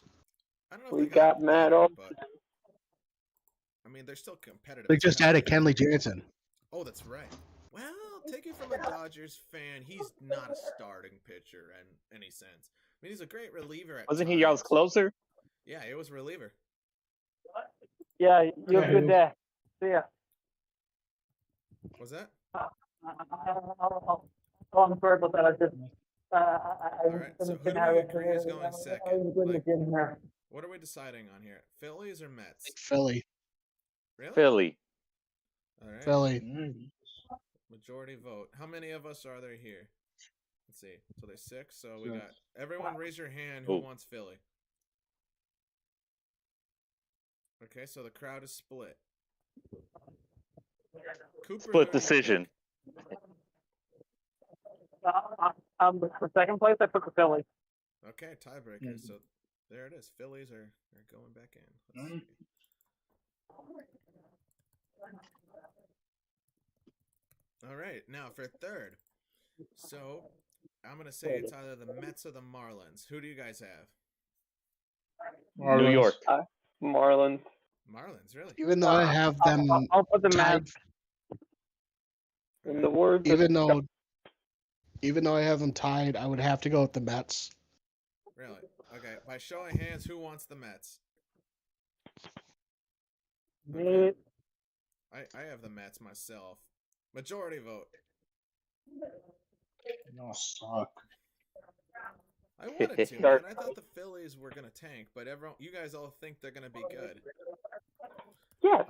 Speaker 1: I don't know if
Speaker 3: We
Speaker 1: they
Speaker 3: got Matt
Speaker 1: better,
Speaker 3: Olson.
Speaker 1: but I mean, they're still competitive.
Speaker 2: They just added Kenley Jansen.
Speaker 1: Oh, that's right. Well, take it from a Dodgers fan, he's not a starting pitcher in any sense. I mean, he's a great reliever at
Speaker 5: Wasn't
Speaker 1: times.
Speaker 5: he y'all's closer?
Speaker 1: Yeah, it was reliever.
Speaker 6: Yeah, you have a good day. See ya.
Speaker 1: Was that?
Speaker 6: Oh, I'm sorry about that. I just.
Speaker 1: All right. So who do we agree is going second? Like, what are we deciding on here? Phillies or Mets?
Speaker 2: Philly.
Speaker 1: Really?
Speaker 5: Philly.
Speaker 1: All right.
Speaker 2: Philly.
Speaker 1: Majority vote. How many of us are there here? Let's see. So there's 6. So we got everyone. Raise your hand. Who wants Philly? Okay, so the crowd is split. Cooper,
Speaker 5: Split decision.
Speaker 6: For second place, I put the Phillies.
Speaker 1: Okay, tiebreaker. So there it is. Phillies are going back in. Let's see. All right, now for third. So I'm gonna say it's either the Mets or the Marlins. Who do you guys have?
Speaker 5: New York.
Speaker 3: Marlins.
Speaker 1: Marlins, really?
Speaker 2: Even though I have them
Speaker 6: I'll put the
Speaker 2: tied,
Speaker 6: Mets.
Speaker 3: In the words
Speaker 2: even though I have them tied, I would have to go with the Mets.
Speaker 1: Really? Okay. By show of hands, who wants the Mets? Okay. I have the Mets myself. Majority vote.
Speaker 4: No, suck.
Speaker 1: I wanted to, man. I thought the Phillies were gonna tank, but you guys all think they're gonna be good.
Speaker 3: Yeah.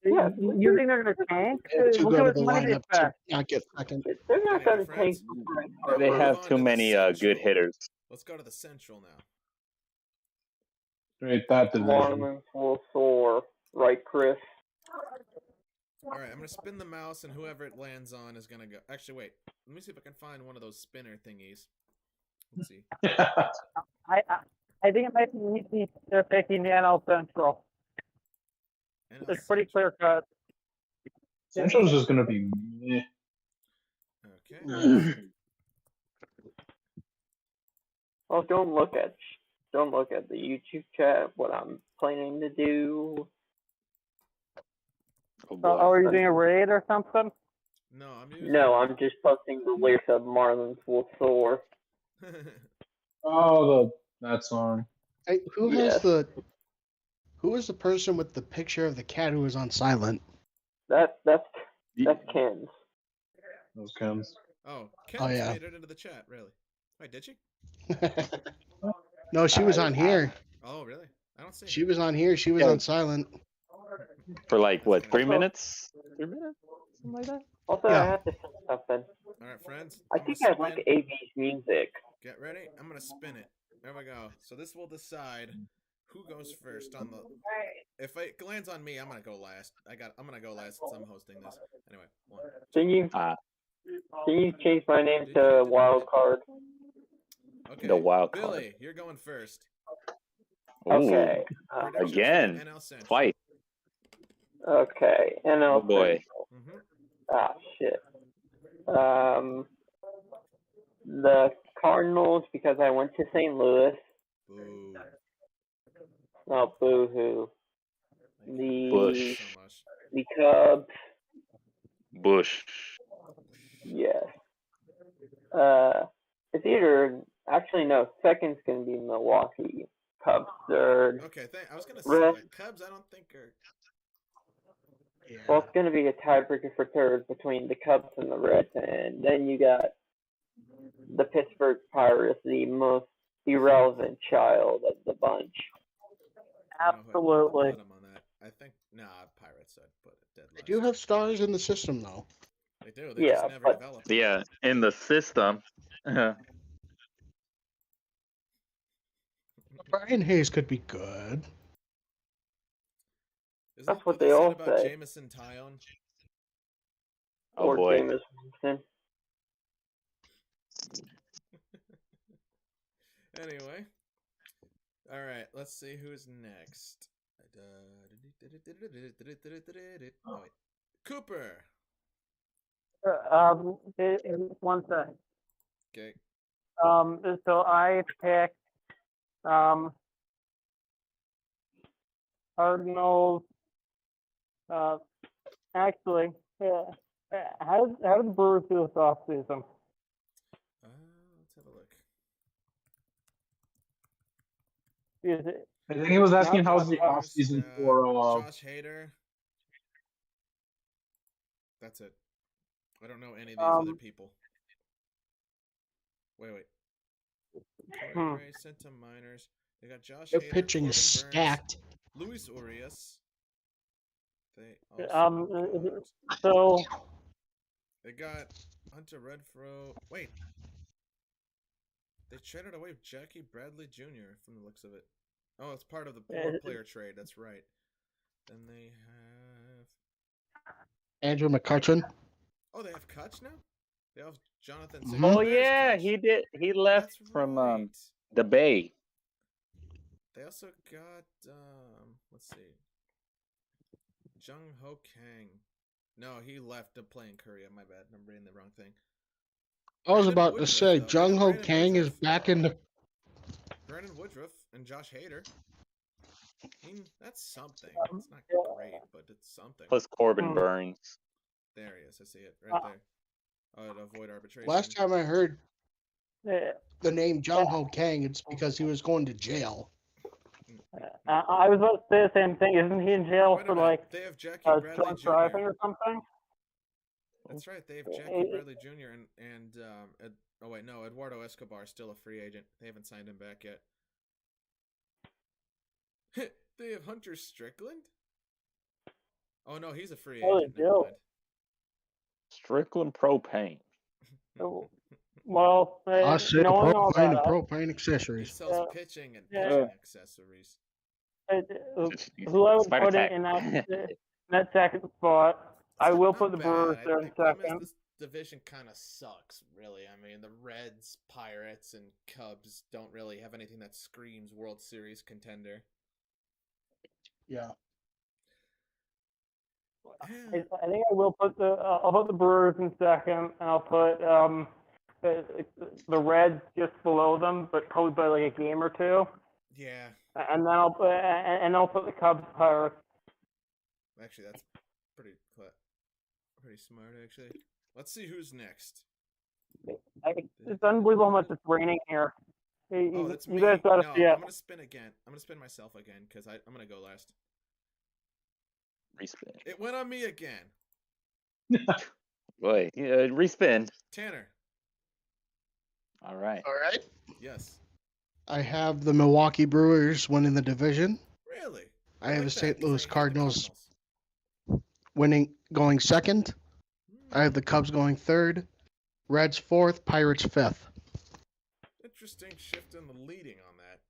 Speaker 3: Yeah.
Speaker 6: You think they're going to tank?
Speaker 2: To
Speaker 6: Look
Speaker 2: go to
Speaker 6: at
Speaker 2: the
Speaker 6: what money
Speaker 2: lineup
Speaker 6: they
Speaker 2: to
Speaker 6: spent.
Speaker 2: not get second.
Speaker 3: They're not going to
Speaker 1: Friends.
Speaker 3: tank.
Speaker 5: They
Speaker 1: Move
Speaker 5: have
Speaker 1: on
Speaker 5: too
Speaker 1: to the
Speaker 5: many good
Speaker 1: Central.
Speaker 5: hitters.
Speaker 1: Let's go to the Central now.
Speaker 4: Straight that division.
Speaker 3: Marlins will soar. Right, Chris?
Speaker 1: All right, I'm gonna spin the mouse, and whoever it lands on is gonna go. Actually, wait. Let me see if I can find one of those spinner thingies. Let's see.
Speaker 6: I think it might be easy. They're picking the NL Central. It's pretty clear cut.
Speaker 4: Central's just gonna be meh.
Speaker 1: Okay.
Speaker 3: Well, don't look at the YouTube chat. What I'm planning to do.
Speaker 5: Oh boy.
Speaker 6: Are you doing a raid or something?
Speaker 1: No,
Speaker 3: I'm just posting the lyrics of Marlins will soar.
Speaker 4: Oh, that song.
Speaker 2: Hey, who is the person with the picture of the cat who was on silent?
Speaker 3: That's Ken's.
Speaker 4: Those Kens.
Speaker 1: Oh, Ken's
Speaker 2: yeah.
Speaker 1: made it into the chat. Really? Wait, did she?
Speaker 2: No, she was on here.
Speaker 1: Oh, really? I don't see.
Speaker 2: She was on here. She was on silent.
Speaker 5: For like what, 3 minutes? 3 minutes? Something like that?
Speaker 3: Also, I have to say something.
Speaker 1: All right, friends.
Speaker 3: I think I like AB's music.
Speaker 1: Get ready. I'm gonna spin it. There we go. So this will decide who goes first on the. If it lands on me, I'm gonna go last. I'm gonna go last since I'm hosting this. Anyway, 1.
Speaker 3: Can you change my name to Wild Card?
Speaker 1: Okay.
Speaker 5: The wild card.
Speaker 1: Billy, you're going first.
Speaker 3: Okay.
Speaker 5: Again. Twice.
Speaker 3: Okay. NL
Speaker 5: Oh boy.
Speaker 3: Ah, shit. The Cardinals, because I went to St. Louis.
Speaker 1: Boo.
Speaker 3: Oh, boo-hoo.
Speaker 5: Bush.
Speaker 3: The Cubs.
Speaker 5: Bush.
Speaker 3: Yes. It's either... Actually, no. Second's going to be Milwaukee. Cubs third.
Speaker 1: Okay, I was going to say, Cubs I don't think are...
Speaker 2: Yeah.
Speaker 3: Well, it's going to be a tiebreaker for third between the Cubs and the Reds, and then you got the Pittsburgh Pirates, the most irrelevant child of the bunch.
Speaker 6: Absolutely.
Speaker 1: I think Pirates. I'd put it dead last.
Speaker 2: They do have stars in the system, though.
Speaker 1: They do. They just never develop.
Speaker 5: Yeah, in the system.
Speaker 2: Brian Hayes could be good.
Speaker 3: That's what they all
Speaker 1: about
Speaker 3: say.
Speaker 1: Jameson Tyone?
Speaker 5: Oh boy.
Speaker 3: Jameson.
Speaker 1: Anyway. All right, let's see who's next. Oh, wait. Cooper.
Speaker 6: One sec.
Speaker 1: Okay.
Speaker 6: So I picked Cardinals, Actually, how did the Brewers do this offseason?
Speaker 1: Let's have a look.
Speaker 4: I think he was asking how's the offseason for
Speaker 1: Josh Hader. That's it. I don't know any of these other people. Wait. Corey Ray sent to minors. They got Josh
Speaker 2: Their
Speaker 1: Hader,
Speaker 2: pitching
Speaker 1: Corbin
Speaker 2: is
Speaker 1: Burns,
Speaker 2: stacked.
Speaker 1: Luis Urias.
Speaker 6: So
Speaker 1: they got Hunter Renfroe. Wait. They traded away Jackie Bradley Jr. from the looks of it. Oh, it's part of the player trade. That's right. Then they have
Speaker 2: Andrew McCutcheon.
Speaker 1: Oh, they have Kutch now? They have Jonathan
Speaker 2: Mhm.
Speaker 5: Oh yeah, he did. He left from the Bay.
Speaker 1: They also got let's see, Jung Ho Kang. No, he left to play in Korea. My bad. I'm reading the wrong thing.
Speaker 2: I was about to say, Jung Ho Kang is back in the.
Speaker 1: Brandon Woodruff and Josh Hader. I mean, that's something. It's not great, but it's something.
Speaker 5: Plus Corbin Burns.
Speaker 1: There he is. I see it right there. To avoid arbitration.
Speaker 2: Last time I heard the name Jung Ho Kang, it's because he was going to jail.
Speaker 6: I was about to say the same thing. Isn't he in jail for like
Speaker 1: they have Jackie Bradley
Speaker 6: drunk
Speaker 1: Jr.
Speaker 6: driving or something?
Speaker 1: That's right. They have Jackie Bradley Jr. and Eduardo Escobar is still a free agent. They haven't signed him back yet. They have Hunter Strickland. Oh no, he's a free agent.
Speaker 5: Strickland Propane.
Speaker 6: Well,
Speaker 2: I said propane and propane accessories.
Speaker 1: He sells pitching and pitching accessories.
Speaker 6: Who I would put in that second spot? I will put the Brewers there in second.
Speaker 1: This division kind of sucks, really. I mean, the Reds, Pirates, and Cubs don't really have anything that screams World Series contender.
Speaker 2: Yeah.
Speaker 6: I think I will put I'll put the Brewers in second, and I'll put the Reds just below them, but probably by like a game or two.
Speaker 1: Yeah.
Speaker 6: And then I'll put the Cubs, Pirates.
Speaker 1: Actually, that's pretty smart. Actually, let's see who's next.
Speaker 6: It's unbelievable how much it's raining here.
Speaker 1: That's
Speaker 6: you
Speaker 1: me.
Speaker 6: guys gotta see it.
Speaker 1: I'm gonna spin again. I'm gonna spin myself again because I'm gonna go last.
Speaker 5: Respin.
Speaker 1: It went on me again.
Speaker 5: Boy, respin.
Speaker 1: Tanner.
Speaker 5: All right.
Speaker 1: Yes.
Speaker 2: I have the Milwaukee Brewers winning the division.
Speaker 1: Really?
Speaker 2: I have the St. Louis Cardinals going second. I have the Cubs going third. Reds fourth. Pirates fifth.
Speaker 1: Interesting shift in the leading on that.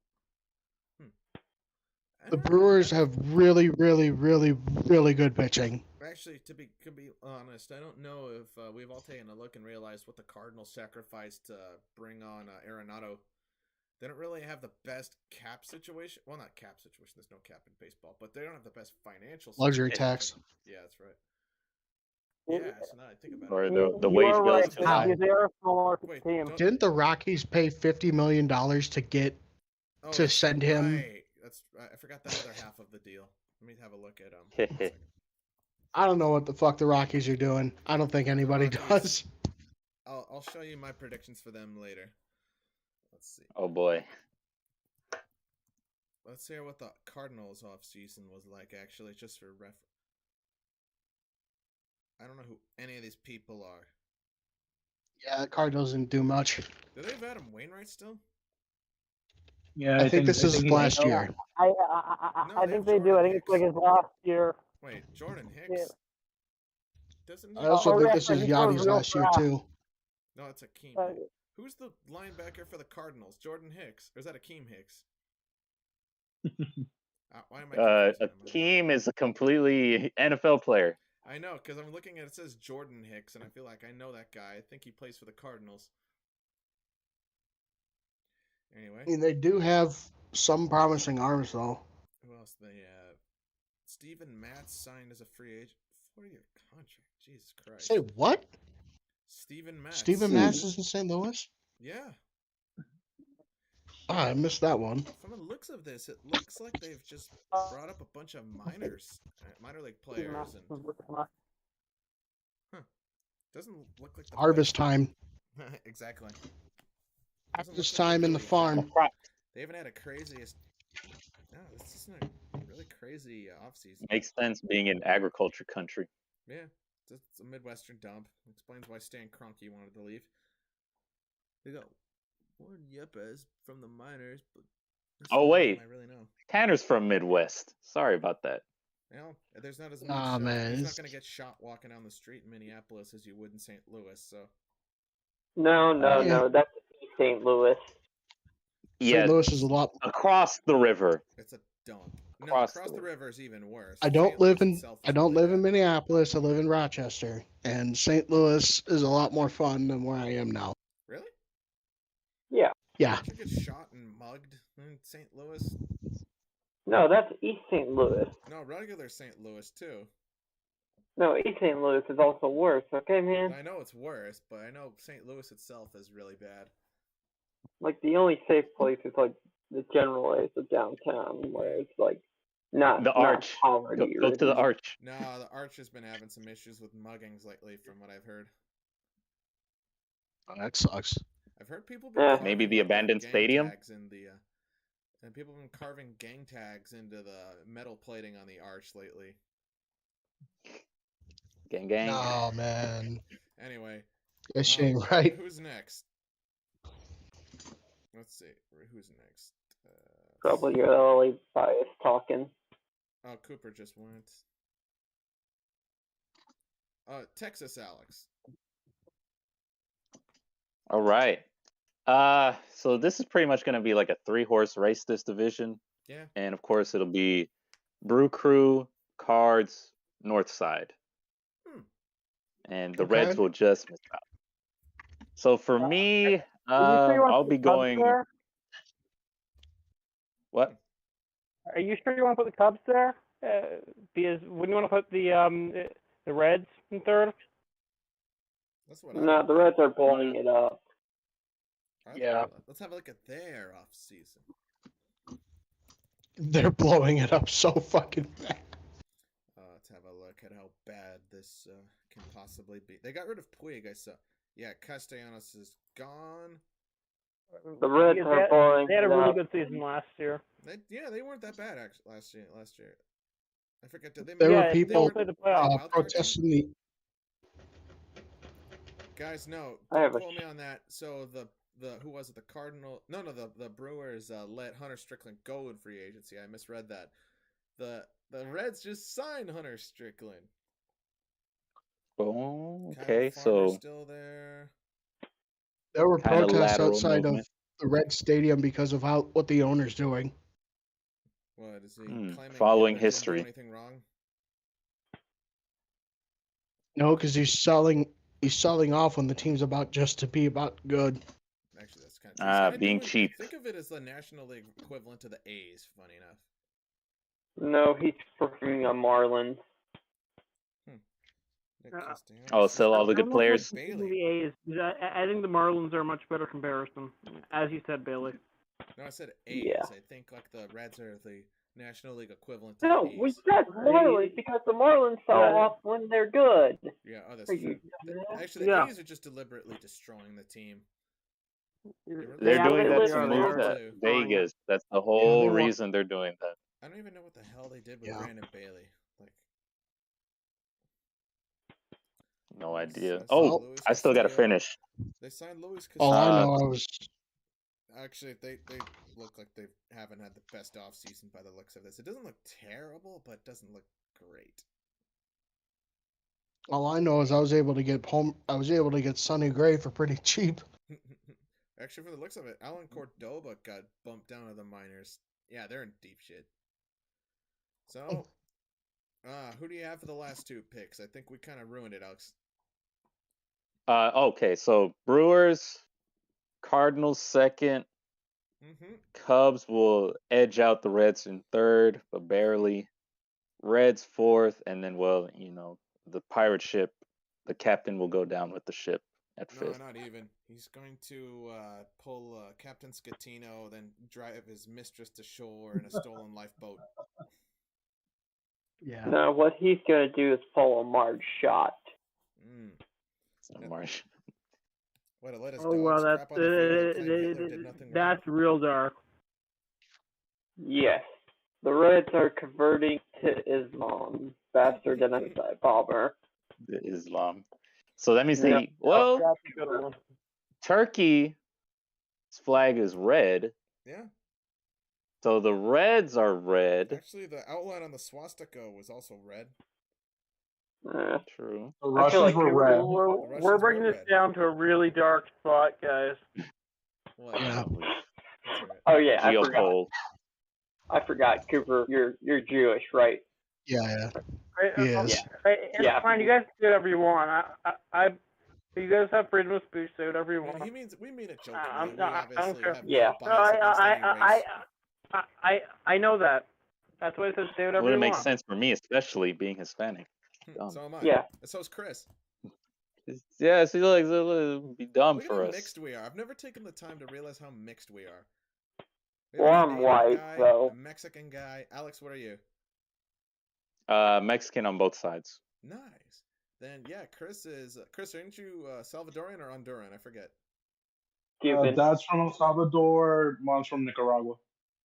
Speaker 2: The Brewers have really, really, really, really good pitching.
Speaker 1: Actually, to be honest, I don't know if we've all taken a look and realized what the Cardinals sacrificed to bring on Arenado. They don't really have the best cap situation. Well, not cap situation. There's no cap in baseball, but they don't have the best financial situation.
Speaker 2: Luxury tax.
Speaker 1: Yeah, that's right. Yeah, so now I think about
Speaker 5: or
Speaker 1: it.
Speaker 5: the wage bill is too high.
Speaker 2: Didn't the Rockies pay $50 million to get to send him?
Speaker 1: Right. I forgot that other half of the deal. Let me have a look at
Speaker 2: I don't know what the fuck the Rockies are doing. I don't think anybody does.
Speaker 1: I'll show you my predictions for them later. Let's see.
Speaker 5: Oh boy.
Speaker 1: Let's hear what the Cardinals offseason was like, actually, just for reference. I don't know who any of these people are.
Speaker 2: Yeah, the Cardinals didn't do much.
Speaker 1: Do they have Adam Wainwright still?
Speaker 2: Yeah, I think this is last year.
Speaker 6: I think they do. I think it's like his last year.
Speaker 1: Wait, Jordan Hicks? Doesn't
Speaker 2: I also think this is Yachty's last year, too.
Speaker 1: No, it's Akeem. Who's the linebacker for the Cardinals? Jordan Hicks? Or is that Akeem Hicks? Why am I
Speaker 5: Akeem is a completely NFL player.
Speaker 1: I know, because I'm looking at it says Jordan Hicks, and I feel like I know that guy. I think he plays for the Cardinals. Anyway.
Speaker 2: I mean, they do have some promising arms, though.
Speaker 1: Who else? They have Steven Matz signed as a free agent. 4-year contract. Jesus Christ.
Speaker 2: Say what?
Speaker 1: Steven Matz.
Speaker 2: Steven Matz is in St. Louis?
Speaker 1: Yeah.
Speaker 2: I missed that one.
Speaker 1: From the looks of this, it looks like they've just brought up a bunch of minor league players, and doesn't look like the
Speaker 2: Harvest time.
Speaker 1: Exactly.
Speaker 2: Harvest time in the farm.
Speaker 1: They haven't had a craziest. No, this isn't a really crazy offseason.
Speaker 5: Makes sense being in agriculture country.
Speaker 1: Yeah, it's a Midwestern dump. Explains why Stan Kroenke wanted to leave. They got one Yepes from the minors, but
Speaker 5: oh wait,
Speaker 1: I really know.
Speaker 5: Tanner's from Midwest. Sorry about that.
Speaker 1: Well, there's not as much.
Speaker 2: Man,
Speaker 1: he's not going to get shot walking down the street in Minneapolis as you would in St. Louis. So.
Speaker 3: No, that's St. Louis.
Speaker 2: St. Louis is a lot
Speaker 5: across the river.
Speaker 1: It's a dump. Across the river is even worse.
Speaker 2: I don't live in Minneapolis. I live in Rochester, and St. Louis is a lot more fun than where I am now.
Speaker 1: Really?
Speaker 3: Yeah.
Speaker 2: Yeah.
Speaker 1: Did you get shot and mugged in St. Louis?
Speaker 3: No, that's East St. Louis.
Speaker 1: No, regular St. Louis too.
Speaker 3: No, East St. Louis is also worse. Okay, man.
Speaker 1: I know it's worse, but I know St. Louis itself is really bad.
Speaker 3: Like the only safe place is like the general areas of downtown, where it's like not
Speaker 5: the Arch.
Speaker 3: Go
Speaker 5: to the Arch.
Speaker 1: No, the Arch has been having some issues with muggings lately, from what I've heard.
Speaker 2: Oh, that sucks.
Speaker 1: I've heard people
Speaker 5: maybe the abandoned stadium.
Speaker 1: And people have been carving gang tags into the metal plating on the Arch lately.
Speaker 5: Gang.
Speaker 2: Oh man.
Speaker 1: Anyway.
Speaker 2: Fishing, right?
Speaker 1: Who's next? Let's see. Who's next?
Speaker 3: Probably your LA bias talking.
Speaker 1: Oh, Cooper just went. Texas, Alex.
Speaker 5: All right. So this is pretty much going to be like a 3-horse race, this division.
Speaker 1: Yeah.
Speaker 5: And of course, it'll be Brew Crew, Cards, North Side. And the Reds will just miss out. So for me, I'll be going. What?
Speaker 6: Are you sure you want to put the Cubs there? Because wouldn't you want to put the Reds in third?
Speaker 1: That's what.
Speaker 3: No, the Reds are blowing it up.
Speaker 2: Yeah.
Speaker 1: Let's have a look at their off season.
Speaker 2: They're blowing it up so fucking fast.
Speaker 1: Let's have a look at how bad this can possibly be. They got rid of Puig, I saw. Yeah, Castellanos is gone.
Speaker 3: The Reds are blowing.
Speaker 6: They had a really good season last year.
Speaker 1: They weren't that bad actually last year. I forget. Did they?
Speaker 2: There were people
Speaker 1: protesting
Speaker 2: the.
Speaker 1: Guys, no, don't quote me on that. So the who was it? The Cardinal? No, the Brewers let Hunter Strickland go in free agency. I misread that. The Reds just signed Hunter Strickland.
Speaker 5: Oh, okay. So
Speaker 1: still there.
Speaker 2: There were protests outside of the Red Stadium because of what the owner's doing.
Speaker 1: What is he claiming?
Speaker 5: Following
Speaker 1: he
Speaker 5: history.
Speaker 1: Didn't do anything wrong?
Speaker 2: No, because he's selling off when the team's about just to be about good.
Speaker 1: Actually, that's kind of
Speaker 5: being cheap.
Speaker 1: Think of it as the National League equivalent to the A's. Funny enough.
Speaker 3: No, he's working on Marlins.
Speaker 5: Sell all the good players.
Speaker 6: The A's. I think the Marlins are a much better comparison, as you said, Bailey.
Speaker 1: No, I said A's.
Speaker 3: Yeah.
Speaker 1: I think like the Reds are the National League equivalent to
Speaker 3: No,
Speaker 1: the A's.
Speaker 3: we said Marlins because the Marlins sell off when they're good.
Speaker 1: Yeah, that's true. Actually, the A's are just deliberately destroying the team.
Speaker 5: They're doing that to move Vegas. That's the whole reason they're doing that.
Speaker 1: I don't even know what the hell they did with Brandon Bailey.
Speaker 5: No idea. I still got to finish.
Speaker 1: They signed Luis Castillo.
Speaker 2: All I know was.
Speaker 1: Actually, they look like they haven't had the best offseason by the looks of this. It doesn't look terrible, but it doesn't look great.
Speaker 2: All I know is I was able to get Sonny Gray for pretty cheap.
Speaker 1: Actually, for the looks of it, Alan Cordoba got bumped down to the minors. Yeah, they're in deep shit. So, who do you have for the last 2 picks? I think we kind of ruined it, Alex.
Speaker 5: Okay, so Brewers, Cardinals second. Cubs will edge out the Reds in third, but barely. Reds fourth, and then the pirate ship, the captain will go down with the ship at
Speaker 1: No,
Speaker 5: fifth.
Speaker 1: not even. He's going to pull Captain Scatino, then drive his mistress to shore in a stolen lifeboat.
Speaker 2: Yeah.
Speaker 3: No, what he's gonna do is pull a Marge shot.
Speaker 5: So Marsh.
Speaker 1: What, let his
Speaker 6: Oh
Speaker 1: dog
Speaker 6: well,
Speaker 1: scrap on the field like Hitler did nothing wrong?
Speaker 6: that's real dark.
Speaker 3: Yes. The Reds are converting to Islam faster than a suicide bomber.
Speaker 5: The Islam. So that means
Speaker 3: Yeah.
Speaker 6: That's a good one.
Speaker 5: Turkey's flag is red.
Speaker 1: Yeah.
Speaker 5: So the Reds are red.
Speaker 1: Actually, the outline on the swastika was also red.
Speaker 5: True.
Speaker 4: The Russians were red.
Speaker 6: We're bringing this down to a really dark spot, guys.
Speaker 1: What?
Speaker 2: Yeah.
Speaker 3: Oh yeah,
Speaker 5: Geopole.
Speaker 3: I forgot, Cooper. You're Jewish, right?
Speaker 2: Yeah.
Speaker 6: Yes.
Speaker 3: Yeah.
Speaker 6: Fine, you guys do whatever you want. You guys have freedom of speech, say whatever you want.
Speaker 1: We mean it jokingly.
Speaker 6: I
Speaker 1: We
Speaker 6: don't
Speaker 1: obviously
Speaker 6: care.
Speaker 1: have
Speaker 3: Yeah.
Speaker 1: no bias against any race.
Speaker 6: I know that. That's why I said say
Speaker 5: It
Speaker 6: whatever you
Speaker 5: wouldn't make
Speaker 6: want.
Speaker 5: sense for me, especially being Hispanic.
Speaker 1: So am I.
Speaker 3: Yeah.
Speaker 1: And so's Chris.
Speaker 5: Yeah, see, like, it'll be dumb
Speaker 1: Look at
Speaker 5: for
Speaker 1: how
Speaker 5: us.
Speaker 1: mixed we are. I've never taken the time to realize how mixed we are.
Speaker 3: Well, I'm white,
Speaker 1: guy,
Speaker 3: so.
Speaker 1: a Mexican guy. Alex, what are you?
Speaker 5: Mexican on both sides.
Speaker 1: Nice. Then yeah, Chris is. Chris, aren't you Salvadorian or Honduran? I forget.
Speaker 3: Cuban.
Speaker 4: Dad's from El Salvador. Mom's from Nicaragua.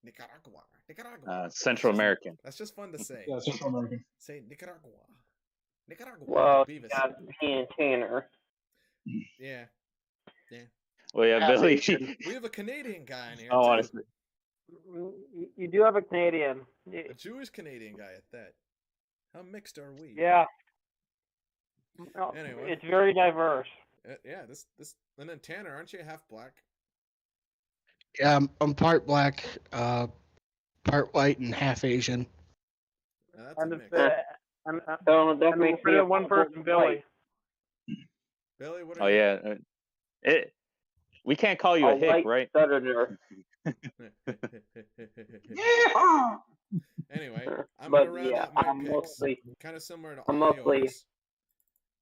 Speaker 1: Nicaragua.
Speaker 5: Central American.
Speaker 1: That's just fun to say.
Speaker 4: Yeah, Central American.
Speaker 1: Say Nicaragua. Nicaragua.
Speaker 3: Well,
Speaker 1: like
Speaker 3: you
Speaker 1: Beavis.
Speaker 3: got me and Tanner.
Speaker 1: Yeah.
Speaker 5: Well, yeah, Billy.
Speaker 1: We have a Canadian guy in here.
Speaker 5: Oh,
Speaker 1: too.
Speaker 5: honestly.
Speaker 6: You do have a Canadian.
Speaker 1: A Jewish Canadian guy at that. How mixed are we?
Speaker 6: Yeah.
Speaker 1: Anyway.
Speaker 6: It's very diverse.
Speaker 1: Yeah, this, and then Tanner, aren't you half black?
Speaker 2: Yeah, I'm part black, part white, and half Asian.
Speaker 1: That's a mix.
Speaker 3: That makes me
Speaker 6: one person, Billy.
Speaker 1: Billy, what
Speaker 5: Oh
Speaker 1: are you?
Speaker 5: yeah. We can't call you a hick,
Speaker 3: white
Speaker 5: right?
Speaker 3: Southerner.
Speaker 1: Anyway, I'm
Speaker 3: But
Speaker 1: gonna round
Speaker 3: yeah,
Speaker 1: out my
Speaker 3: I'm
Speaker 1: picks.
Speaker 3: mostly.
Speaker 1: Kind of similar to
Speaker 3: I'm
Speaker 1: all
Speaker 3: mostly-
Speaker 1: yours.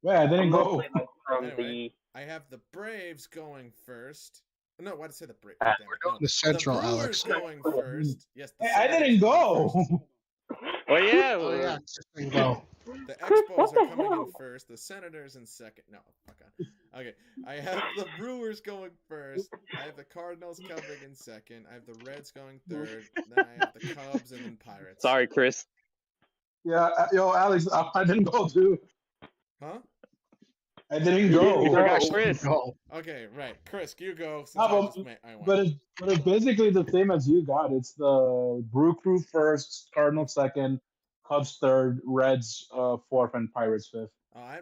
Speaker 4: Wait, I didn't go.
Speaker 3: Mostly from
Speaker 1: Anyway, I have the Braves going first. No, why did I say the Braves?
Speaker 3: Ah,
Speaker 1: Damn
Speaker 2: We're
Speaker 1: it,
Speaker 2: going
Speaker 1: no.
Speaker 2: to Central,
Speaker 1: the Brewers
Speaker 2: Alex.
Speaker 1: going first. Yes, the
Speaker 4: Hey, I
Speaker 1: Senators
Speaker 4: didn't
Speaker 1: going
Speaker 4: go.
Speaker 1: first.
Speaker 5: Well, yeah.
Speaker 2: Oh yeah, Tristan, go.
Speaker 1: The
Speaker 3: Chris,
Speaker 1: Expos
Speaker 3: what the
Speaker 1: are coming in
Speaker 3: hell?
Speaker 1: first. The Senators in second. No, fuck on. Okay, I have the Brewers going first. I have the Cardinals covering in second. I have the Reds going third. Then I have the Cubs and then Pirates.
Speaker 5: Sorry, Chris.
Speaker 4: Yeah, yo, Alex, I didn't go too.
Speaker 1: Huh?
Speaker 4: I didn't
Speaker 3: You
Speaker 4: go.
Speaker 3: didn't
Speaker 5: Forgot
Speaker 3: go.
Speaker 5: Chris.
Speaker 2: Go.
Speaker 1: Okay, right. Chris, you go. Since
Speaker 4: No,
Speaker 1: I won.
Speaker 4: but it's basically the same as you got. It's the Brew Crew first, Cardinals second, Cubs third, Reds fourth, and Pirates fifth.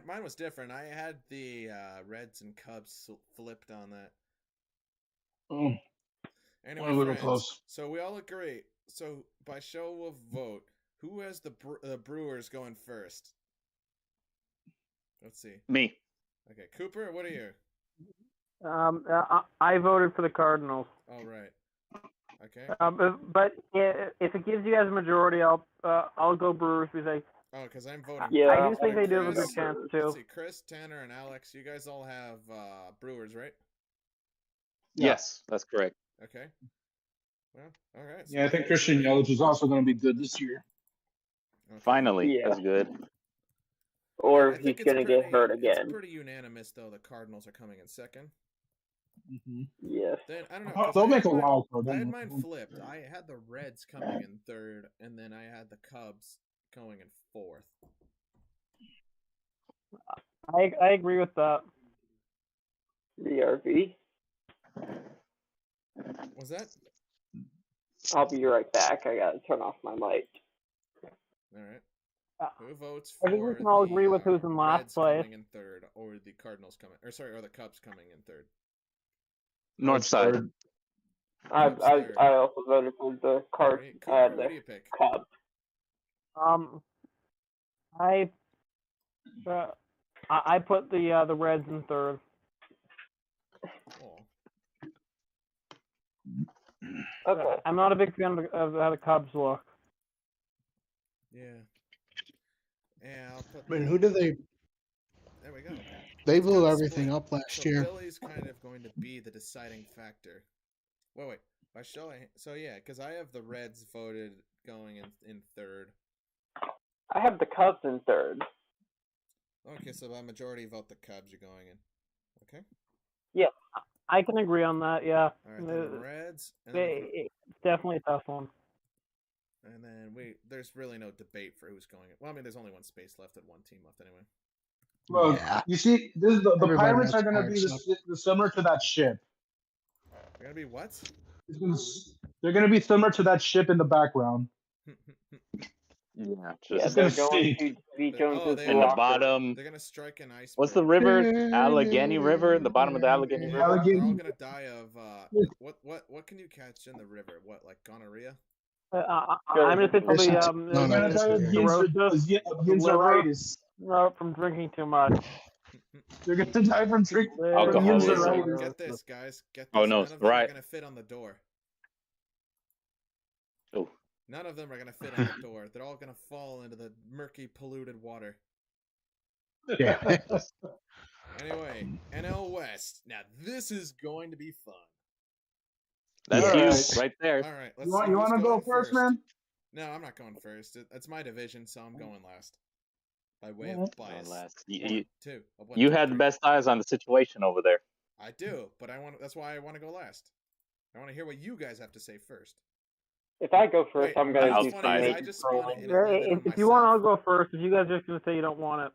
Speaker 1: Mine was different. I had the Reds and Cubs flipped on that.
Speaker 4: Mm,
Speaker 1: Anyway,
Speaker 4: a little
Speaker 1: friends,
Speaker 4: close.
Speaker 1: so we all agree. So by show of vote, who has the Brewers going first? Let's see.
Speaker 5: Me.
Speaker 1: Okay, Cooper, what are you?
Speaker 6: I voted for the Cardinals.
Speaker 1: All right. Okay.
Speaker 6: But if it gives you guys a majority, I'll go Brewers because
Speaker 1: Oh, because I'm voting.
Speaker 3: Yeah,
Speaker 6: I do think they do have a
Speaker 1: Chris,
Speaker 6: good chance
Speaker 1: Let's
Speaker 6: too.
Speaker 1: see, Chris, Tanner, and Alex, you guys all have Brewers, right?
Speaker 4: Yeah.
Speaker 5: Yes, that's correct.
Speaker 1: Okay. Well, all right.
Speaker 4: Yeah, I think Christian Yelich is also going to be good this year.
Speaker 1: Okay.
Speaker 5: Finally,
Speaker 3: Yeah.
Speaker 5: that's good.
Speaker 3: Or
Speaker 1: I
Speaker 3: he's
Speaker 1: think it's
Speaker 3: gonna get
Speaker 1: pretty-
Speaker 3: hurt
Speaker 1: It's
Speaker 3: again.
Speaker 1: pretty unanimous, though. The Cardinals are coming in second.
Speaker 4: Mm-hmm.
Speaker 3: Yes.
Speaker 1: Then I don't know. 'cause
Speaker 4: They'll
Speaker 1: I
Speaker 4: make
Speaker 1: had
Speaker 4: a
Speaker 1: mine-
Speaker 4: wild card.
Speaker 1: I had mine flipped. I had the Reds coming in third, and then I had the Cubs going in fourth.
Speaker 6: I agree with that.
Speaker 3: BRV.
Speaker 1: Was that?
Speaker 3: I'll be right back. I gotta turn off my mic.
Speaker 1: All right.
Speaker 6: Uh,
Speaker 1: Who votes for
Speaker 6: I think we can all agree with who's in last
Speaker 1: Reds
Speaker 6: place.
Speaker 1: coming in third, or the Cardinals coming, or the Cubs coming in third?
Speaker 5: North side.
Speaker 3: I
Speaker 1: Third.
Speaker 3: also voted for the
Speaker 1: Hey, Cooper, what do
Speaker 3: the
Speaker 1: you pick?
Speaker 3: Cubs.
Speaker 6: I put the Reds in third.
Speaker 1: Oh.
Speaker 3: Okay.
Speaker 6: I'm not a big fan of how the Cubs look.
Speaker 1: Yeah. Yeah, I'll put.
Speaker 2: I mean, who do they?
Speaker 1: There we go.
Speaker 2: They blew everything up last year.
Speaker 1: Billy's kind of going to be the deciding factor. Wait. So yeah, because I have the Reds voted going in third.
Speaker 3: I have the Cubs in third.
Speaker 1: Okay, so by majority vote the Cubs, you're going in. Okay.
Speaker 6: Yeah, I can agree on that. Yeah.
Speaker 1: All right, then the Reds.
Speaker 6: It's definitely a tough one.
Speaker 1: And then there's really no debate for who's going in. Well, I mean, there's only one space left and one team left anyway.
Speaker 4: Look, you see, the Pirates are going to be similar to that ship.
Speaker 1: They're going to be what?
Speaker 4: They're going to be similar to that ship in the background.
Speaker 5: Yeah,
Speaker 3: they're going to be Jones's
Speaker 5: in the bottom.
Speaker 1: They're going to strike an ice.
Speaker 5: What's the river? Allegheny River? The bottom of the Allegheny River?
Speaker 1: They're all going to die of, what can you catch in the river? What, like gonorrhea?
Speaker 6: I'm going to say probably, cirrhosis. No, from drinking too much.
Speaker 4: They're going to die from drinking
Speaker 5: alcoholism.
Speaker 1: Get this, guys. Get this.
Speaker 5: Oh, no,
Speaker 1: None of them
Speaker 5: right.
Speaker 1: are going to fit on the door.
Speaker 5: Oh.
Speaker 1: None of them are going to fit on the door. They're all going to fall into the murky, polluted water.
Speaker 2: Yeah.
Speaker 1: Anyway, NL West. Now, this is going to be fun.
Speaker 5: That's you right there.
Speaker 1: All right.
Speaker 4: You want to go first, man?
Speaker 1: No, I'm not going first. It's my division, so I'm going last. By way of bias.
Speaker 5: You had the best eyes on the situation over there.
Speaker 1: I do, but that's why I want to go last. I want to hear what you guys have to say first.
Speaker 3: If I go first, I'm going to do some
Speaker 6: If you want, I'll go first. If you guys are just going to say you don't want it.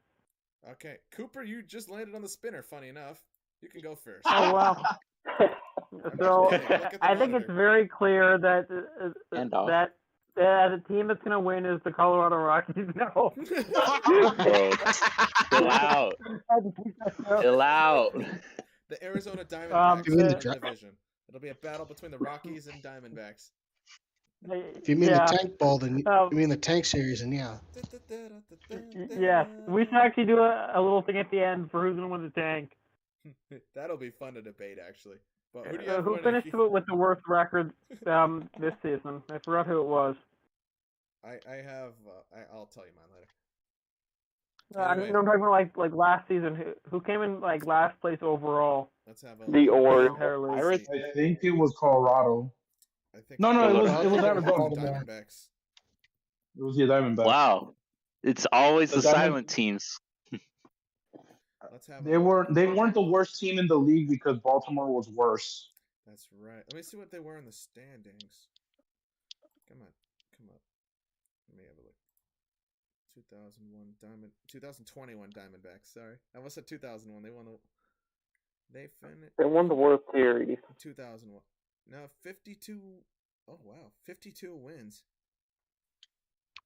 Speaker 1: Okay. Cooper, you just landed on the spinner, funny enough. You can go first.
Speaker 6: Oh, wow. So, I think it's very clear that the team that's going to win is the Colorado Rockies. No.
Speaker 5: Chill out. Chill out.
Speaker 1: The Arizona Diamondbacks in the division. It'll be a battle between the Rockies and Diamondbacks.
Speaker 2: If you mean the tank ball, then you mean the tank series, and yeah.
Speaker 6: Yeah, we should actually do a little thing at the end for who's going to win the tank.
Speaker 1: That'll be fun to debate, actually. But
Speaker 6: who finished with the worst record this season? I forgot who it was.
Speaker 1: I'll tell you mine later.
Speaker 6: Anyway. I'm talking about like last season. Who came in like last place overall?
Speaker 1: Let's have
Speaker 3: the Orioles.
Speaker 4: I think it was Colorado. No, it was Arizona.
Speaker 1: Diamondbacks.
Speaker 4: It was the Diamondbacks.
Speaker 5: Wow, it's always the silent teams.
Speaker 4: They weren't the worst team in the league because Baltimore was worse.
Speaker 1: That's right. Let me see what they were in the standings. Come on. Let me have a look. 2021 Diamondbacks. Sorry, I almost said 2001. They
Speaker 3: won the World Series.
Speaker 1: 2001. No, 52. Oh wow, 52 wins.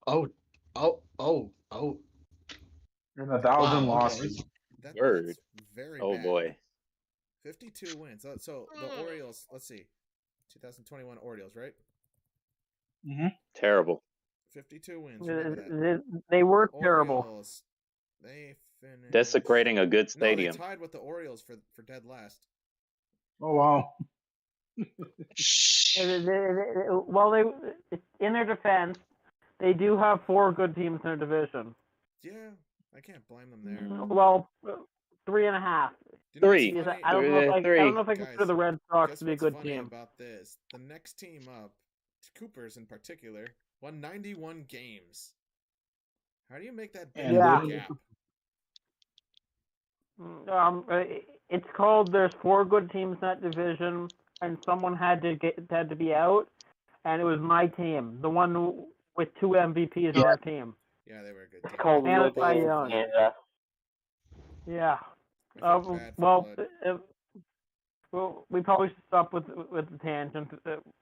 Speaker 2: Oh.
Speaker 4: And 1,000 losses.
Speaker 1: That's very
Speaker 5: bad. Boy.
Speaker 1: 52 wins. So the Orioles. Let's see. 2021 Orioles, right?
Speaker 4: Mm-hmm.
Speaker 5: Terrible.
Speaker 1: 52 wins.
Speaker 6: They were terrible.
Speaker 1: Orioles, they finished
Speaker 5: desecrating a good stadium.
Speaker 1: No, they tied with the Orioles for dead last.
Speaker 4: Oh wow.
Speaker 6: Well, in their defense, they do have 4 good teams in their division.
Speaker 1: Yeah, I can't blame them there.
Speaker 6: Well, 3.5.
Speaker 5: 3.
Speaker 6: I don't know if I consider the Red Sox to be a good team.
Speaker 1: About this, the next team up, Cooper's in particular, won 91 games. How do you make that big gap?
Speaker 6: It's called there's 4 good teams in that division, and someone had to be out, and it was my team, the one with 2 MVPs on our team.
Speaker 1: Yeah, they were a good team.
Speaker 3: It's called
Speaker 6: Canada. Yeah. Well, we probably should stop with the tangent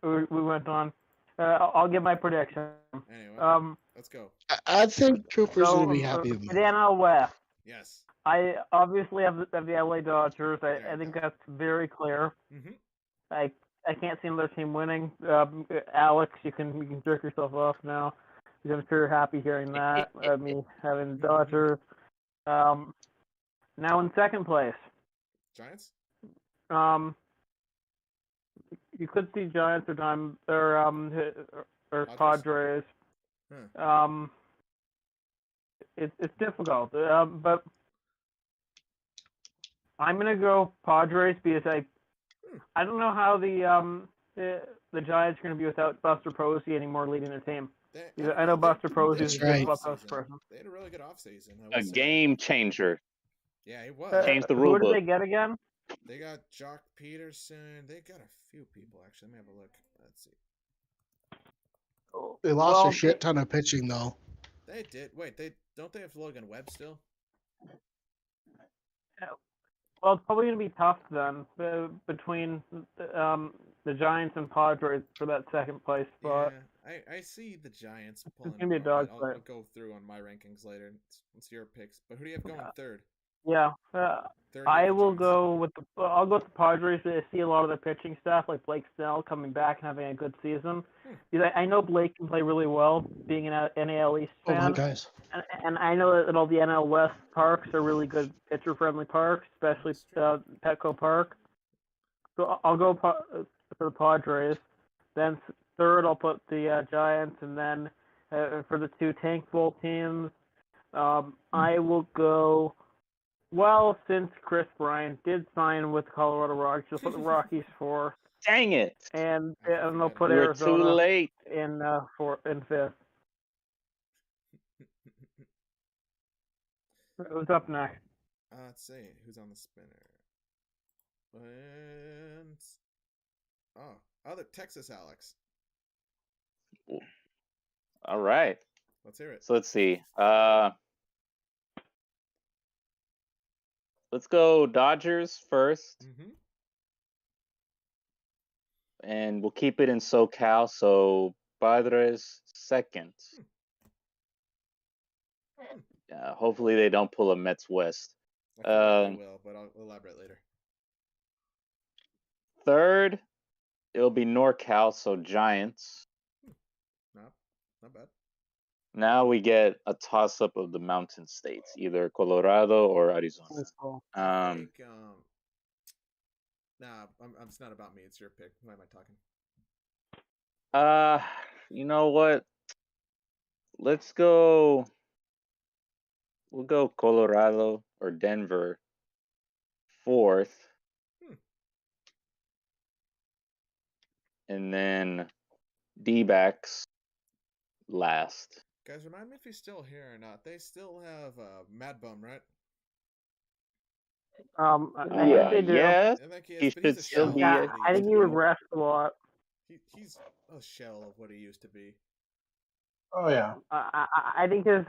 Speaker 6: we went on. I'll give my prediction.
Speaker 1: Anyway, let's go.
Speaker 2: I think Cooper's going to be happy with
Speaker 6: the NL West.
Speaker 1: Yes.
Speaker 6: I obviously have the LA Dodgers. I think that's very clear.
Speaker 1: Mm-hmm.
Speaker 6: I can't see another team winning. Alex, you can jerk yourself off now. I'm sure you're happy hearing that. Me having the Dodgers. Now in second place.
Speaker 1: Giants?
Speaker 6: You could see Giants or Padres. It's difficult. But I'm gonna go Padres because I don't know how the Giants are gonna be without Buster Posey anymore leading their team. I know Buster Posey is a good clubhouse person.
Speaker 1: They had a really good offseason.
Speaker 5: A game changer.
Speaker 1: Yeah, he was.
Speaker 5: Changed the rule book.
Speaker 6: Who did they get again?
Speaker 1: They got Jock Peterson. They got a few people, actually. Let me have a look. Let's see.
Speaker 2: They lost a shit ton of pitching, though.
Speaker 1: They did. Wait, don't they have Logan Webb still?
Speaker 6: Well, it's probably going to be tough then between the Giants and Padres for that second place spot.
Speaker 1: Yeah, I see the Giants pulling.
Speaker 6: It's going to be a dog fight.
Speaker 1: I'll go through on my rankings later. It's your picks. But who do you have going third?
Speaker 6: Yeah, I will go with I'll go with the Padres. I see a lot of the pitching staff, like Blake Snell, coming back and having a good season. I know Blake can play really well, being an NAL East fan.
Speaker 2: Hold on, guys.
Speaker 6: And I know that all the NL West parks are really good pitcher-friendly parks, especially Petco Park. So I'll go for the Padres. Then third, I'll put the Giants, and then for the two Tank Bowl teams, I will go. Well, since Chris Bryant did sign with Colorado Rockies, I'll put the Rockies for.
Speaker 5: Dang it!
Speaker 6: And they'll put
Speaker 5: You're
Speaker 6: Arizona
Speaker 5: too late.
Speaker 6: in fifth. Who's up next?
Speaker 1: Let's see who's on the spinner. And other Texas Alex.
Speaker 5: All right.
Speaker 1: Let's hear it.
Speaker 5: So let's see. Let's go Dodgers first.
Speaker 1: Mm-hmm.
Speaker 5: And we'll keep it in SoCal, so Padres second. Hopefully they don't pull a Mets West.
Speaker 1: I will, but I'll elaborate later.
Speaker 5: Third, it'll be NorCal, so Giants.
Speaker 1: Not bad.
Speaker 5: Now we get a toss-up of the Mountain States, either Colorado or Arizona.
Speaker 1: I think, it's not about me. It's your pick. Why am I talking?
Speaker 5: You know what? Let's go. We'll go Colorado or Denver fourth. And then D-backs last.
Speaker 1: Guys, remind me if he's still here or not. They still have Mad Bum, right?
Speaker 6: I think they do.
Speaker 5: Yes.
Speaker 1: He should
Speaker 5: still be.
Speaker 6: Yeah, I think he regressed a lot.
Speaker 1: He's a shell of what he used to be.
Speaker 4: Oh yeah.
Speaker 6: I think his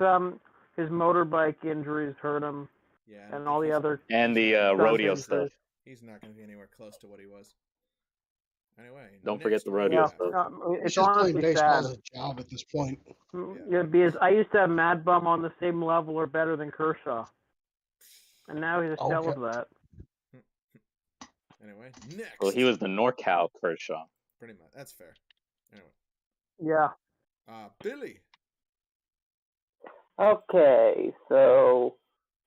Speaker 6: motorbike injuries hurt him.
Speaker 1: Yeah.
Speaker 6: And all the other
Speaker 5: rodeo stuff.
Speaker 1: He's not going to be anywhere close to what he was. Anyway,
Speaker 5: don't forget the rodeo stuff.
Speaker 6: It's honestly sad.
Speaker 2: As a job at this point.
Speaker 6: Yeah, because I used to have Mad Bum on the same level or better than Kershaw, and now he's a shell of that.
Speaker 1: Anyway, next.
Speaker 5: Well, he was the NorCal Kershaw.
Speaker 1: Pretty much. That's fair. Anyway.
Speaker 6: Yeah.
Speaker 1: Billy.
Speaker 3: Okay, so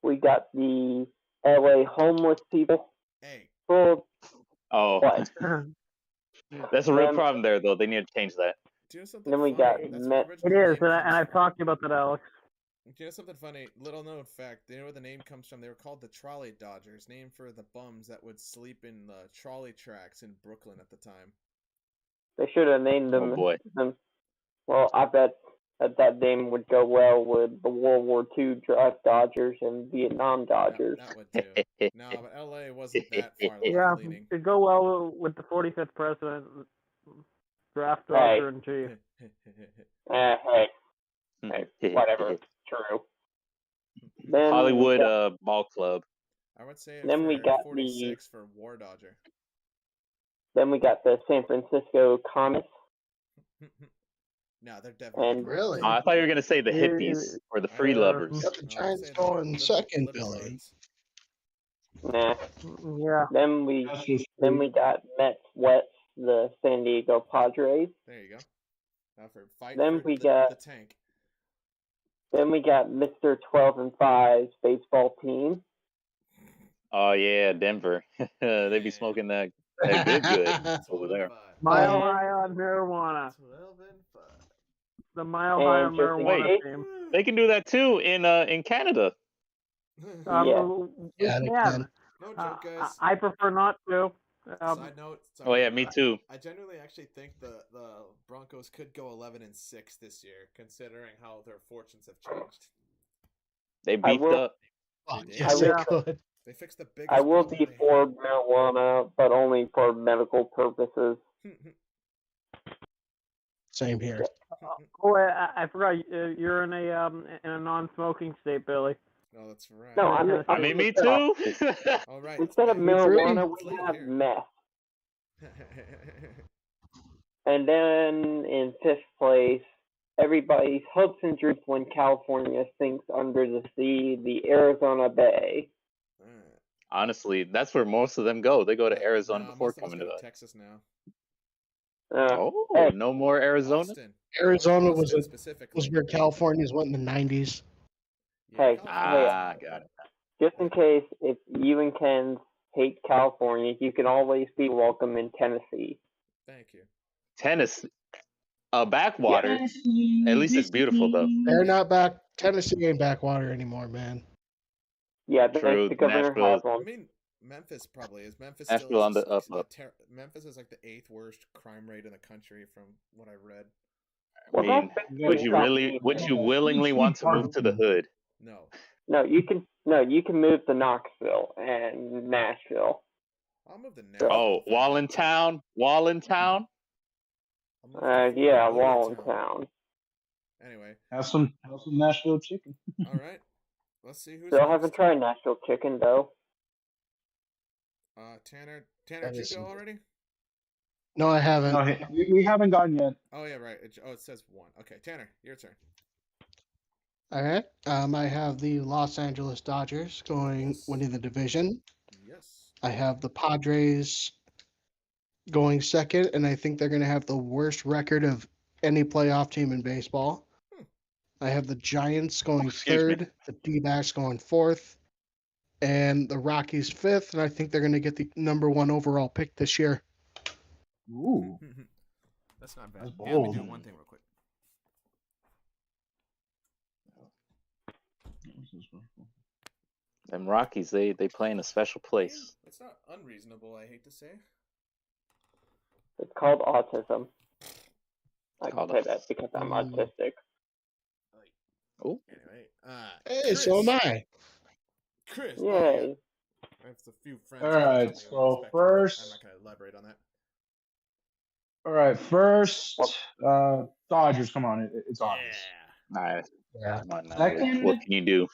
Speaker 3: we got the LA homeless people.
Speaker 1: Hey.
Speaker 3: Oh.
Speaker 1: What?
Speaker 5: That's a real problem there, though. They need to change that.
Speaker 1: Do you know something
Speaker 3: then we
Speaker 1: funny?
Speaker 3: got
Speaker 6: It is, and I've talked about that, Alex.
Speaker 1: Do you know something funny? Little known fact. Do you know where the name comes from? They were called the Trolley Dodgers, named for the bums that would sleep in the trolley tracks in Brooklyn at the time.
Speaker 3: They should have named them.
Speaker 5: Oh boy.
Speaker 3: Well, I bet that name would go well with the World War II draft Dodgers and Vietnam Dodgers.
Speaker 1: That would too. No, but LA wasn't that far
Speaker 6: Yeah,
Speaker 1: leaning.
Speaker 6: it'd go well with the 45th president, draft Dodger in chief.
Speaker 3: Hey, whatever. True. Then
Speaker 5: Hollywood Ball Club.
Speaker 1: I would say
Speaker 3: then we got
Speaker 1: 46 for War Dodger.
Speaker 3: Then we got the San Francisco Comets.
Speaker 1: No, they're definitely.
Speaker 2: Really?
Speaker 5: I thought you were gonna say the hippies or the free lovers.
Speaker 2: Got the Giants going second, Billy.
Speaker 3: Nah.
Speaker 6: Yeah.
Speaker 3: Then we got Mets West, the San Diego Padres.
Speaker 1: There you go. Now for fight
Speaker 3: then
Speaker 1: for
Speaker 3: we
Speaker 1: the
Speaker 3: got
Speaker 1: tank.
Speaker 3: Then we got Mr. 12-5 baseball team.
Speaker 5: Oh yeah, Denver. They be smoking that good over there.
Speaker 6: Mile high on marijuana.
Speaker 1: 12-5.
Speaker 6: The mile high on marijuana team.
Speaker 5: They can do that too in Canada.
Speaker 3: Yeah,
Speaker 6: they can.
Speaker 1: No joke, guys.
Speaker 6: I prefer not to.
Speaker 1: Side note. Sorry,
Speaker 5: oh yeah, me too.
Speaker 1: I genuinely actually think the Broncos could go 11-6 this year, considering how their fortunes have changed.
Speaker 5: They beefed up.
Speaker 2: Oh,
Speaker 1: They did.
Speaker 2: yes, they could.
Speaker 1: They fixed the biggest.
Speaker 3: I will
Speaker 1: problem
Speaker 3: be
Speaker 1: they
Speaker 3: for marijuana, but only for medical purposes.
Speaker 2: Same here.
Speaker 6: Oh, I forgot. You're in a non-smoking state, Billy.
Speaker 1: No, that's right.
Speaker 3: No,
Speaker 5: I mean, me too.
Speaker 1: All right.
Speaker 3: Instead of marijuana, we have meth. And then in 5th place, everybody's hopes and dreams when California sinks under the sea, the Arizona Bay.
Speaker 5: Honestly, that's where most of them go. They go to Arizona before coming to us.
Speaker 1: Texas now.
Speaker 5: Hey. No more Arizona.
Speaker 1: Austin.
Speaker 2: Arizona
Speaker 1: Austin
Speaker 2: was where California's went in the 90s.
Speaker 3: Hey,
Speaker 5: got it.
Speaker 3: Just in case, if you and Ken hate California, you can always be welcome in Tennessee.
Speaker 1: Thank you.
Speaker 5: Tennessee, backwater. Yeah. At least it's beautiful though.
Speaker 2: They're not back. Tennessee ain't backwater anymore, man.
Speaker 3: Yeah,
Speaker 5: true.
Speaker 3: The governor has one.
Speaker 1: I mean, Memphis probably is. Memphis
Speaker 5: Nashville
Speaker 1: still is
Speaker 5: on the up.
Speaker 1: Memphis is like the 8th worst crime rate in the country, from what I read.
Speaker 5: I mean, would you willingly want to move to the hood?
Speaker 1: No.
Speaker 3: No, you can move to Knoxville and Nashville.
Speaker 1: I'll move to Nashville.
Speaker 5: Oh, Wallentown.
Speaker 3: Yeah, Wallentown.
Speaker 1: Anyway,
Speaker 4: have some Nashville chicken.
Speaker 1: All right, let's see who's.
Speaker 3: Still haven't tried Nashville chicken though.
Speaker 1: Tanner, did you go already?
Speaker 2: No, I haven't.
Speaker 4: No, we haven't gotten yet.
Speaker 1: Oh yeah, right. It says 1. Okay, Tanner, your turn.
Speaker 2: All right. I have the Los Angeles Dodgers winning the division.
Speaker 1: Yes.
Speaker 2: I have the Padres going second, and I think they're going to have the worst record of any playoff team in baseball. I have the Giants going third, the D-backs going fourth, and the Rockies fifth, and I think they're going to get the number 1 overall pick this year.
Speaker 4: Ooh.
Speaker 1: That's not bad.
Speaker 4: That's
Speaker 1: Yeah, let me
Speaker 4: bold.
Speaker 1: do one thing real quick.
Speaker 5: Them Rockies, they play in a special place.
Speaker 1: It's not unreasonable, I hate to say.
Speaker 3: It's called autism. I can say that because I'm autistic.
Speaker 5: Oh.
Speaker 1: Anyway,
Speaker 2: Hey,
Speaker 1: Chris.
Speaker 2: so am I.
Speaker 1: Chris.
Speaker 3: Yay.
Speaker 1: I have a few friends.
Speaker 4: All right, so first,
Speaker 1: I'm not going to elaborate on that.
Speaker 4: All right, first, Dodgers. Come on, it's obvious.
Speaker 5: Nice.
Speaker 2: Yeah.
Speaker 5: Come on now.
Speaker 4: Second,
Speaker 5: What can you do?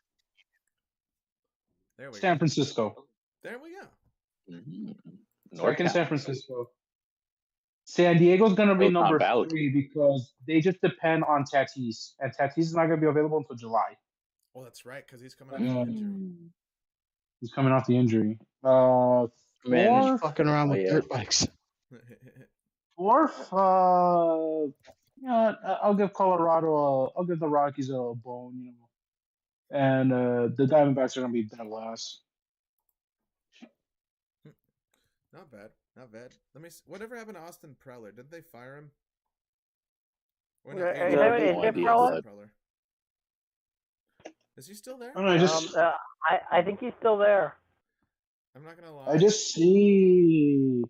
Speaker 1: There we
Speaker 4: San
Speaker 1: go.
Speaker 4: Francisco.
Speaker 1: There we go.
Speaker 5: Mm-hmm.
Speaker 4: Second, San Francisco. San Diego's going to be number 3 because they just depend on Tatis, and Tatis is not going to be available until July.
Speaker 1: Oh, that's right, because he's coming off the injury.
Speaker 4: He's coming off the injury.
Speaker 2: Man, he's fucking around with dirt bikes.
Speaker 4: Fourth, yeah, I'll give Colorado. I'll give the Rockies a bone, you know, and the Diamondbacks are gonna be dead last.
Speaker 1: Not bad, not bad. Let me see. Whatever happened to Austin Preller? Did they fire him? Or not, Preller. Is he still there?
Speaker 6: I think he's still there.
Speaker 1: I'm not gonna lie.
Speaker 4: I just see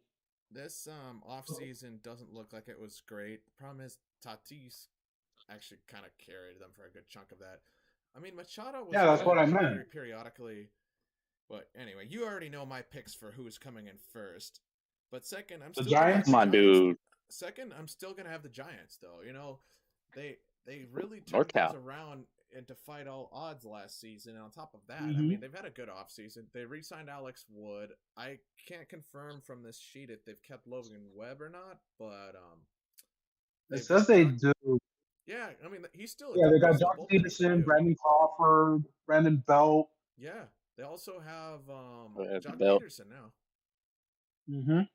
Speaker 1: this off season doesn't look like it was great. The problem is Tatis actually kind of carried them for a good chunk of that. I mean, Machado was
Speaker 4: that's what I meant.
Speaker 1: Periodically. But anyway, you already know my picks for who's coming in first. But second, I'm still
Speaker 4: the Giants.
Speaker 5: Come on, dude.
Speaker 1: Second, I'm still gonna have the Giants though. You know, they really turned things around and to fight all odds last season. And on top of that, I mean, they've had a good offseason. They re-signed Alex Wood. I can't confirm from this sheet if they've kept Logan Webb or not, but
Speaker 4: it says they do.
Speaker 1: Yeah, I mean, he's still
Speaker 4: they got John Stevenson, Brandon Crawford, Brandon Belt.
Speaker 1: Yeah, they also have Jock Peterson now.
Speaker 2: Mm-hmm.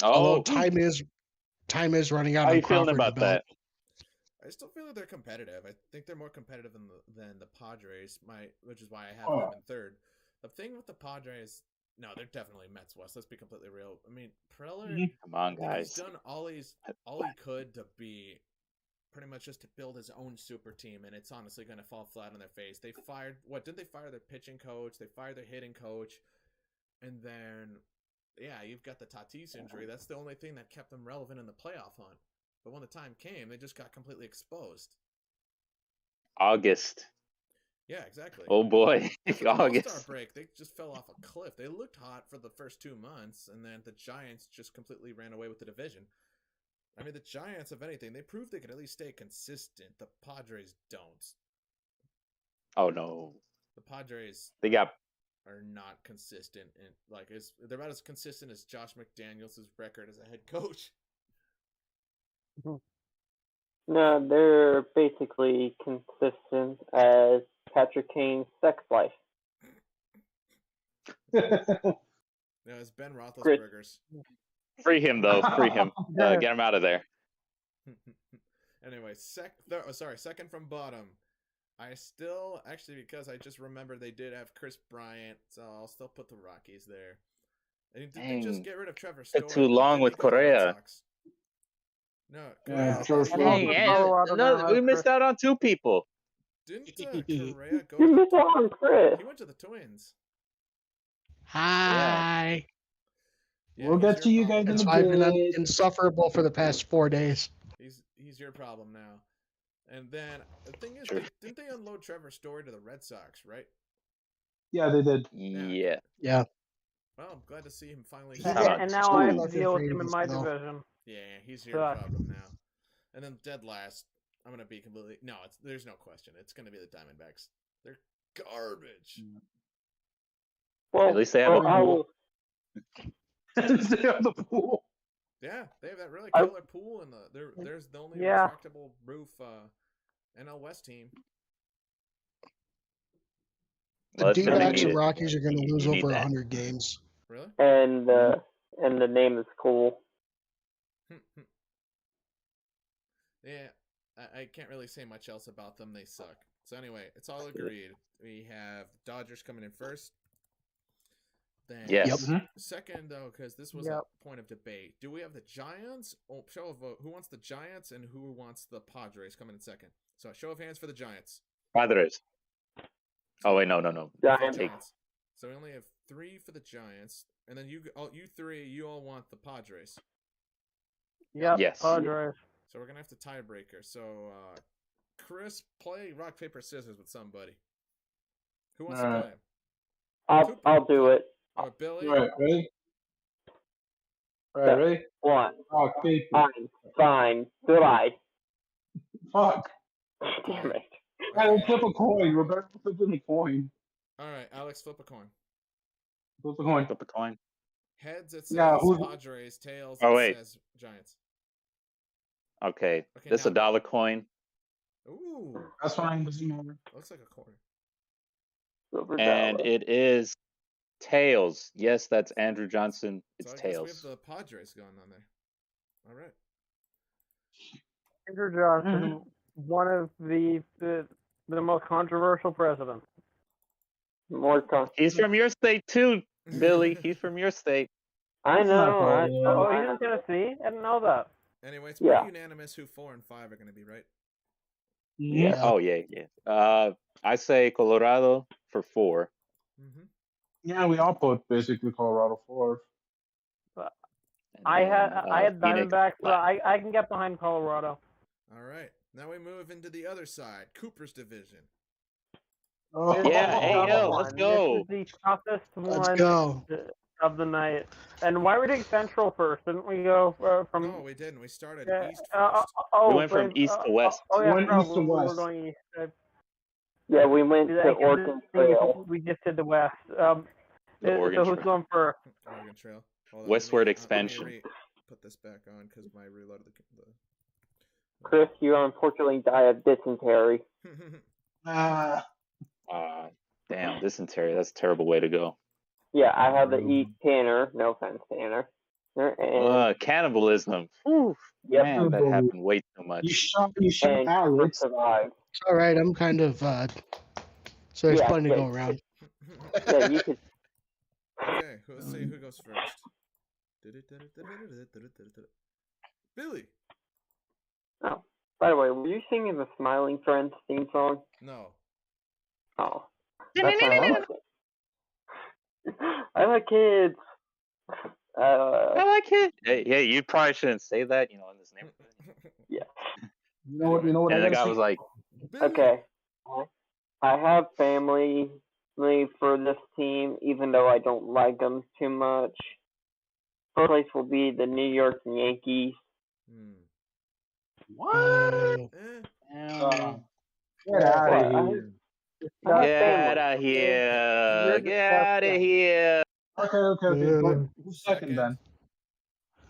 Speaker 2: Although time is running out.
Speaker 5: How are you feeling about that?
Speaker 1: I still feel that they're competitive. I think they're more competitive than the Padres, which is why I have them in third. The thing with the Padres, no, they're definitely Mets West. Let's be completely real. I mean, Preller,
Speaker 5: come on, guys,
Speaker 1: he's done all he could to be pretty much just to build his own super team, and it's honestly going to fall flat on their face. They fired they fire their pitching coach? They fired their hitting coach. And then, yeah, you've got the Tatis injury. That's the only thing that kept them relevant in the playoff hunt. But when the time came, they just got completely exposed.
Speaker 5: August.
Speaker 1: Yeah, exactly.
Speaker 5: Oh boy,
Speaker 1: After the
Speaker 5: August.
Speaker 1: All-Star break, they just fell off a cliff. They looked hot for the first 2 months, and then the Giants just completely ran away with the division. I mean, the Giants, if anything, they proved they could at least stay consistent. The Padres don't.
Speaker 5: Oh no.
Speaker 1: The Padres are not consistent, and they're about as consistent as Josh McDaniels' record as a head coach.
Speaker 3: No, they're basically consistent as Patrick Kane's sex life.
Speaker 1: No, it's Ben Roethlisberger's.
Speaker 5: Free him though. Free him. Get him out of there.
Speaker 1: Anyway, second from bottom. I still because I just remember they did have Chris Bryant, so I'll still put the Rockies there. And did they just get rid of Trevor Story?
Speaker 5: Too long with Correa.
Speaker 1: No,
Speaker 5: we missed out on 2 people.
Speaker 1: Didn't Correa go?
Speaker 3: You missed out on Chris.
Speaker 1: He went to the Twins.
Speaker 2: Hi.
Speaker 4: Yeah, we'll get to you guys in
Speaker 2: That's
Speaker 4: a
Speaker 2: why I've been
Speaker 4: bit.
Speaker 2: insufferable for the past 4 days.
Speaker 1: He's your problem now. And then the thing is, didn't they unload Trevor Story to the Red Sox, right?
Speaker 4: Yeah, they did.
Speaker 2: Yeah.
Speaker 1: Well, I'm glad to see him finally.
Speaker 6: And now I have to deal with him in my division.
Speaker 1: Yeah, he's your problem now. And then dead last, I'm gonna be completely there's no question. It's gonna be the Diamondbacks. They're garbage.
Speaker 3: Well,
Speaker 5: at least they have a pool.
Speaker 4: They have the pool.
Speaker 1: Yeah, they have that really killer pool, and there's the only retractable roof NL West team.
Speaker 2: The D-backs and Rockies are going to lose over 100 games.
Speaker 1: Really?
Speaker 3: And the name is cool.
Speaker 1: Yeah, I can't really say much else about them. They suck. So anyway, it's all agreed. We have Dodgers coming in first. Then second, though, because this was a point of debate. Do we have the Giants? Oh, show of vote. Who wants the Giants and who wants the Padres coming in second? So show of hands for the Giants.
Speaker 5: Padres. Oh wait, no.
Speaker 3: Giants.
Speaker 1: So we only have 3 for the Giants, and then you 3, you all want the Padres.
Speaker 6: Yep.
Speaker 5: Yes.
Speaker 6: Padres.
Speaker 1: So we're gonna have to tiebreaker. So Chris, play rock paper scissors with somebody. Who wants to play?
Speaker 3: I'll do it.
Speaker 1: Billy.
Speaker 4: All right, ready? All right, ready?
Speaker 3: 1.
Speaker 4: Rock, paper.
Speaker 3: Fine. Goodbye.
Speaker 4: Fuck.
Speaker 3: Damn it.
Speaker 4: Gotta flip a coin. Roberto flipping a coin.
Speaker 1: All right, Alex, flip a coin.
Speaker 4: Flip a coin.
Speaker 5: Flip a coin.
Speaker 1: Heads, it says Padres. Tails, it says Giants.
Speaker 5: Okay, this is a $1 coin.
Speaker 1: Ooh.
Speaker 4: That's fine. Doesn't matter.
Speaker 1: Looks like a quarter.
Speaker 5: And it is tails. Yes, that's Andrew Johnson. It's tails.
Speaker 1: We have the Padres going on there. All right.
Speaker 6: Andrew Johnson, one of the most controversial presidents.
Speaker 5: He's from your state too, Billy. He's from your state.
Speaker 3: I know.
Speaker 6: He's in Tennessee. I didn't know that.
Speaker 1: Anyway, it's pretty unanimous who 4 and 5 are going to be, right?
Speaker 5: Yeah. Oh yeah. I say Colorado for 4.
Speaker 1: Mm-hmm.
Speaker 4: Yeah, we all put basically Colorado 4.
Speaker 6: I had Diamondbacks, so I can get behind Colorado.
Speaker 1: All right. Now we move into the other side, Cooper's division.
Speaker 5: Oh yeah, let's go.
Speaker 6: This is the toughest
Speaker 2: Let's
Speaker 6: one
Speaker 2: go.
Speaker 6: of the night. And why are we doing Central first? Didn't we go from?
Speaker 1: No, we didn't. We started East first.
Speaker 5: We went from East to West.
Speaker 6: Oh yeah,
Speaker 4: East to West.
Speaker 6: We're going East.
Speaker 3: Yeah, we went to Oregon Trail.
Speaker 6: We just did the West.
Speaker 5: The Oregon
Speaker 6: who's
Speaker 5: Trail.
Speaker 6: going first?
Speaker 1: Oregon Trail.
Speaker 5: Westward expansion.
Speaker 1: Let me put this back on because my reload of the.
Speaker 3: Chris, you unfortunately die of dysentery.
Speaker 5: Damn, dysentery. That's a terrible way to go.
Speaker 3: Yeah, I had to eat Tanner. No offense, Tanner. And
Speaker 5: cannibalism. Whew, man, that happened way too much.
Speaker 4: You shot Alex.
Speaker 3: Survived.
Speaker 2: It's all right. I'm kind of so there's plenty to go around.
Speaker 3: Yeah, you could.
Speaker 1: Okay, let's see who goes first. Billy.
Speaker 3: Oh, by the way, were you singing the Smiling Friends theme song?
Speaker 1: No.
Speaker 3: Oh. That's not I like kids.
Speaker 5: I like kids. Hey, you probably shouldn't say that, in this neighborhood.
Speaker 3: Yeah.
Speaker 4: You know what?
Speaker 5: And the guy was like,
Speaker 3: okay, I have family for this team, even though I don't like them too much. First place will be the New York Yankees.
Speaker 4: What? Get out of here.
Speaker 5: Get out of here. Get out of here.
Speaker 4: Okay. Who's second then?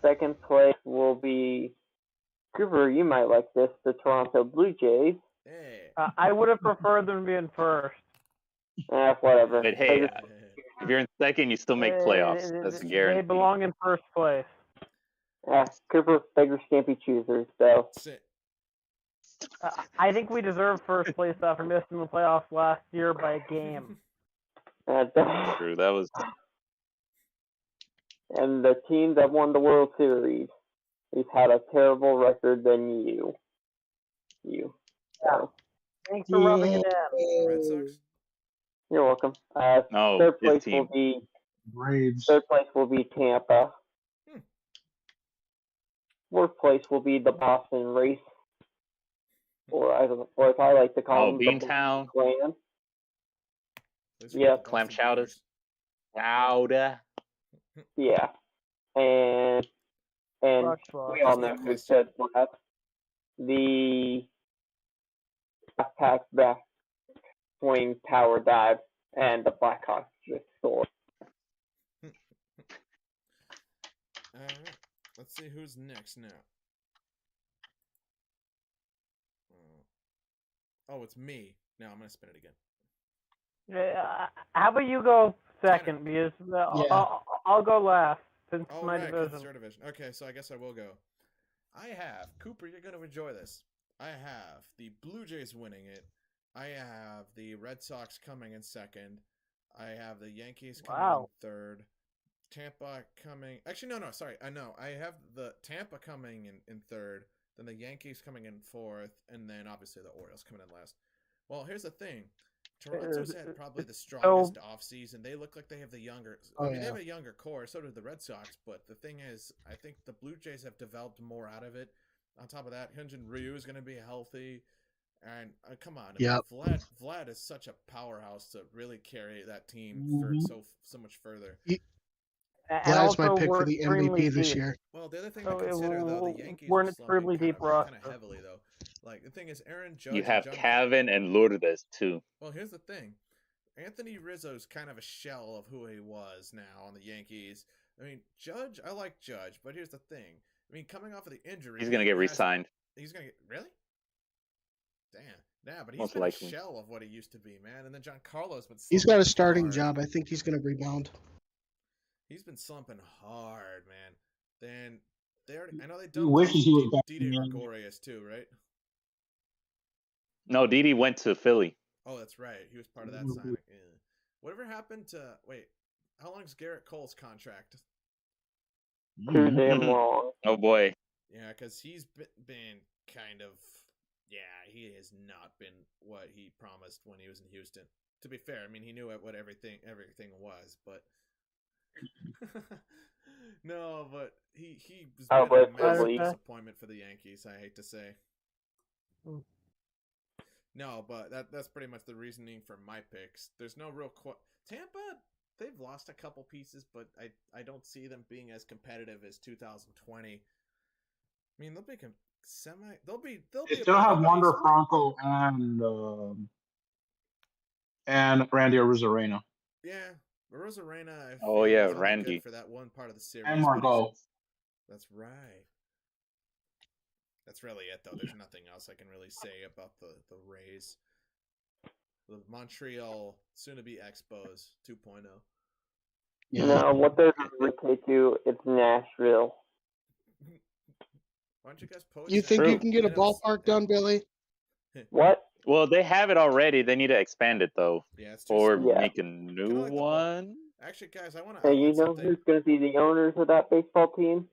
Speaker 3: Second place will be Cooper. You might like this. The Toronto Blue Jays.
Speaker 1: Hey.
Speaker 6: I would have preferred them being first.
Speaker 3: Whatever.
Speaker 5: But hey, if you're in second, you still make playoffs. That's a guarantee.
Speaker 6: They belong in first place.
Speaker 3: Cooper, beggars can't be choosers, though.
Speaker 6: I think we deserve first place after missing the playoffs last year by a game.
Speaker 5: True, that was.
Speaker 3: And the team that won the World Series has had a terrible record than you. So.
Speaker 6: Thanks for rubbing it in.
Speaker 1: Red Sox?
Speaker 3: You're welcome.
Speaker 5: No,
Speaker 3: third place
Speaker 5: team.
Speaker 3: will be
Speaker 4: Braves.
Speaker 3: Third place will be Tampa. Fourth place will be the Boston Race, or as I like to call them,
Speaker 5: Beantown.
Speaker 3: Clan. Yeah,
Speaker 5: Clam chowders. Chowder.
Speaker 3: Yeah, and we all know who said that. The backpack back swing power dive and the Blackhawks just scored.
Speaker 1: Alright, let's see who's next now. Oh, it's me. Now I'm going to spin it again.
Speaker 6: How about you go second? Because I'll go last since my division.
Speaker 1: It's your division. Okay, so I guess I will go. I have, Cooper, you're going to enjoy this. I have the Blue Jays winning it. I have the Red Sox coming in second. I have the Yankees coming in third. Tampa coming... Actually, no, sorry. I have the Tampa coming in third, then the Yankees coming in fourth, and then obviously the Orioles coming in last. Well, here's the thing. Toronto's had probably the strongest offseason. They look like they have the younger... they have a younger core, so do the Red Sox, but the thing is, I think the Blue Jays have developed more out of it. On top of that, Hyunjin Ryu is going to be healthy. And come on, Vlad is such a powerhouse to really carry that team for so much further.
Speaker 2: Vlad's my pick for the MVP this year.
Speaker 1: Well, the other thing to consider, though, the Yankees
Speaker 6: we're an extremely deep roster.
Speaker 1: Kind of heavily, though. Like, the thing is, Aaron Judge...
Speaker 5: You have Cavan and Lourdes, too.
Speaker 1: Well, here's the thing. Anthony Rizzo's kind of a shell of who he was now on the Yankees. I mean, Judge, I like Judge, but here's the thing. I mean, coming off of the injury...
Speaker 5: He's going to get re-signed.
Speaker 1: He's going to get... Really? Damn. Yeah, but he's been a shell of what he used to be, man. And then Giancarlo's been...
Speaker 2: He's got a starting job. I think he's going to rebound.
Speaker 1: He's been slumping hard, man. Then I know they dumped Didi Gregorius too, right?
Speaker 5: No, Didi went to Philly.
Speaker 1: Oh, that's right. He was part of that signing. Yeah. Whatever happened to... Wait, how long is Garrett Cole's contract?
Speaker 3: Too damn long.
Speaker 5: Oh, boy.
Speaker 1: Yeah, because he's been kind of... Yeah, he has not been what he promised when he was in Houston. To be fair, I mean, he knew what everything was, but... No, but he was a massive disappointment for the Yankees, I hate to say. No, but that's pretty much the reasoning for my picks. There's no real... Tampa, they've lost a couple pieces, but I don't see them being as competitive as 2020. I mean, they'll be
Speaker 4: They still have Wander Franco and Randy Arozarena.
Speaker 1: Yeah, Arozarena.
Speaker 5: Randy
Speaker 1: for that one part of the series.
Speaker 4: And Margot.
Speaker 1: That's right. That's really it, though. There's nothing else I can really say about the Rays. The Montreal, soon-to-be Expos 2.0.
Speaker 3: Yeah. No, what they're going to it's Nashville.
Speaker 1: Why don't you guys post?
Speaker 2: You think you can get a ballpark done, Billy?
Speaker 3: What?
Speaker 5: Well, they have it already. They need to expand it, though.
Speaker 1: Yeah, it's
Speaker 5: or make a new one.
Speaker 1: Actually, guys, I want to...
Speaker 3: Hey, you know who's going to be the owners of that baseball team?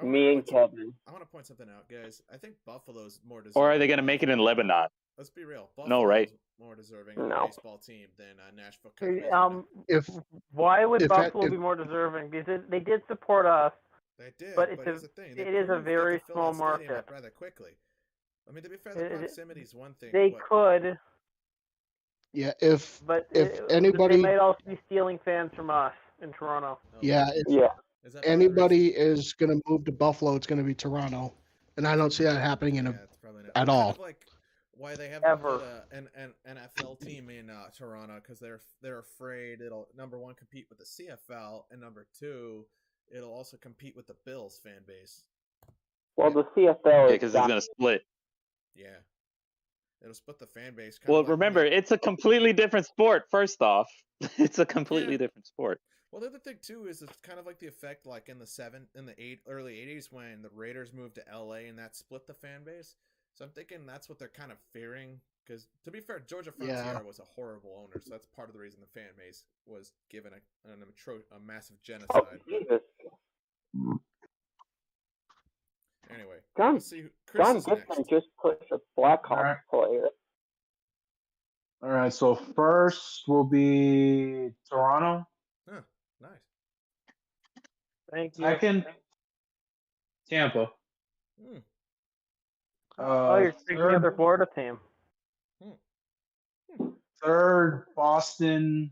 Speaker 3: Me and Kevin.
Speaker 1: I want to point something out, guys. I think Buffalo's more deserving.
Speaker 5: Or are they going to make it in Lebanon?
Speaker 1: Let's be real.
Speaker 5: No, right?
Speaker 1: More deserving of a baseball team than Nashville.
Speaker 6: Why would Buffalo be more deserving? Because they did support us.
Speaker 1: They did,
Speaker 6: but
Speaker 1: here's the thing.
Speaker 6: It is a very small market.
Speaker 1: Rather quickly. I mean, to be fair, the proximity is one thing.
Speaker 6: They could.
Speaker 2: Yeah, if anybody,
Speaker 6: they might also be stealing fans from us in Toronto.
Speaker 2: Yeah, if anybody is going to move to Buffalo, it's going to be Toronto, and I don't see that happening at all.
Speaker 1: Kind of like why they haven't put an NFL team in Toronto, because they're afraid it'll, number one, compete with the CFL, and number two, it'll also compete with the Bills fan base.
Speaker 3: Well, the CFL
Speaker 5: because it's gonna split.
Speaker 1: Yeah, it'll split the fan base.
Speaker 5: Well, remember, it's a completely different sport. First off, it's a completely different sport.
Speaker 1: Well, the other thing too is it's kind of like the effect like in the early '80s when the Raiders moved to LA and that split the fan base. So I'm thinking that's what they're kind of fearing. Because to be fair, Georgia Frontier was a horrible owner, so that's part of the reason the fan base was given a massive genocide. Anyway,
Speaker 3: John Gibson just pushed a Blackhawks player.
Speaker 4: All right, so first will be Toronto.
Speaker 1: Huh, nice.
Speaker 6: Thank you.
Speaker 4: Second, Tampa.
Speaker 6: You're speaking of their Florida team.
Speaker 4: Third, Boston.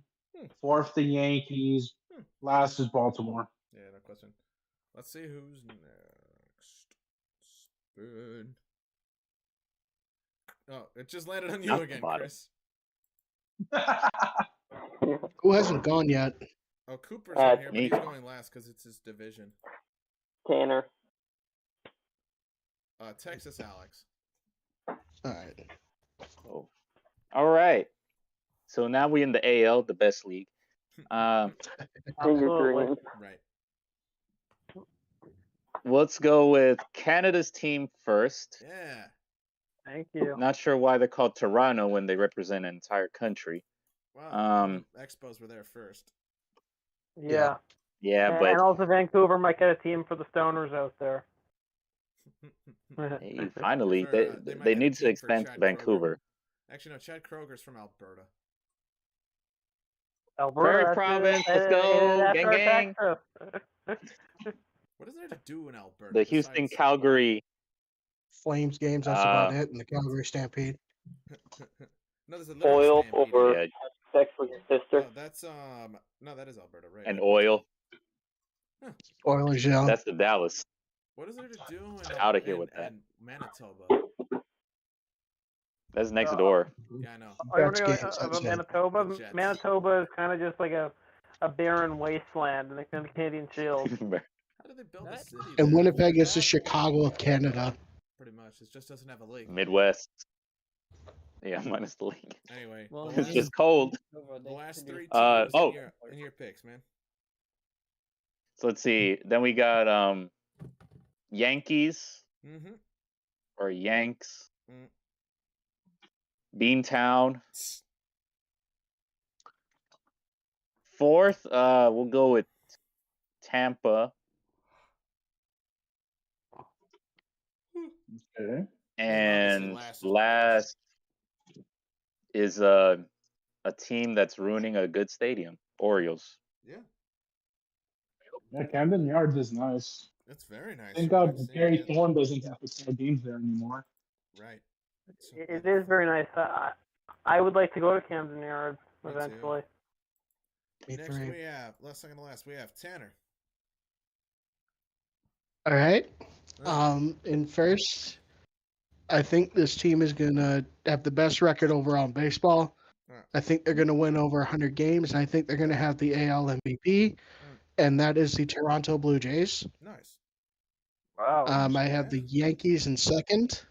Speaker 4: Fourth, the Yankees. Last is Baltimore.
Speaker 1: Yeah, no question. Let's see who's next. Spoon. Oh, it just landed on you again, Chris.
Speaker 2: Who hasn't gone yet?
Speaker 1: Oh, Cooper's in here, but he's going last because it's his division.
Speaker 3: Tanner.
Speaker 1: Texas, Alex.
Speaker 2: All right.
Speaker 5: Oh. All right. So now we're in the AL, the best league.
Speaker 1: Right.
Speaker 5: Let's go with Canada's team first.
Speaker 1: Yeah.
Speaker 6: Thank you.
Speaker 5: Not sure why they're called Toronto when they represent an entire country.
Speaker 1: Wow. Expos were there first.
Speaker 6: Yeah.
Speaker 5: Yeah, but
Speaker 6: and also Vancouver might get a team for the stoners out there.
Speaker 5: Hey, finally, they need to expand to Vancouver.
Speaker 1: Actually, no, Chad Kroger's from Alberta.
Speaker 5: Prairie Province, let's go, gang.
Speaker 1: What is there to do in Alberta?
Speaker 5: The Houston, Calgary
Speaker 2: Flames games, that's about it, and the Calgary Stampede.
Speaker 1: No, there's a
Speaker 3: oil
Speaker 1: Stampede.
Speaker 3: over sex with your sister.
Speaker 1: Oh, that's no, that is Alberta, right?
Speaker 5: And oil.
Speaker 1: Huh.
Speaker 2: Oilers, yeah.
Speaker 5: That's the Dallas.
Speaker 1: What is there to do
Speaker 5: out of here with that?
Speaker 1: Manitoba?
Speaker 5: That's next door.
Speaker 1: Yeah, I know.
Speaker 6: About Manitoba? Manitoba is kind of just like a barren wasteland in the Canadian Shield.
Speaker 1: How did they build the city?
Speaker 2: And Winnipeg is the Chicago of Canada.
Speaker 1: Pretty much. It just doesn't have a league.
Speaker 5: Midwest. Yeah, minus the league.
Speaker 1: Anyway.
Speaker 5: It's just cold.
Speaker 1: The last three teams in your picks, man.
Speaker 5: So let's see. Then we got Yankees.
Speaker 1: Mm-hmm.
Speaker 5: Or Yanks. Beantown. Fourth, we'll go with Tampa.
Speaker 4: Okay.
Speaker 5: And last is a team that's ruining a good stadium, Orioles.
Speaker 1: Yeah,
Speaker 4: Camden Yards is nice.
Speaker 1: It's very nice.
Speaker 4: Thank God Gary Thorne doesn't have to play games there anymore.
Speaker 1: Right.
Speaker 6: It is very nice. I would like to go to Camden Yards eventually.
Speaker 1: Next we have, second to last, we have Tanner.
Speaker 2: All right. In first, I think this team is going to have the best record overall in baseball. I think they're going to win over 100 games, and I think they're going to have the AL MVP, and that is the Toronto Blue Jays.
Speaker 1: Nice.
Speaker 6: Wow.
Speaker 2: I have the Yankees in second.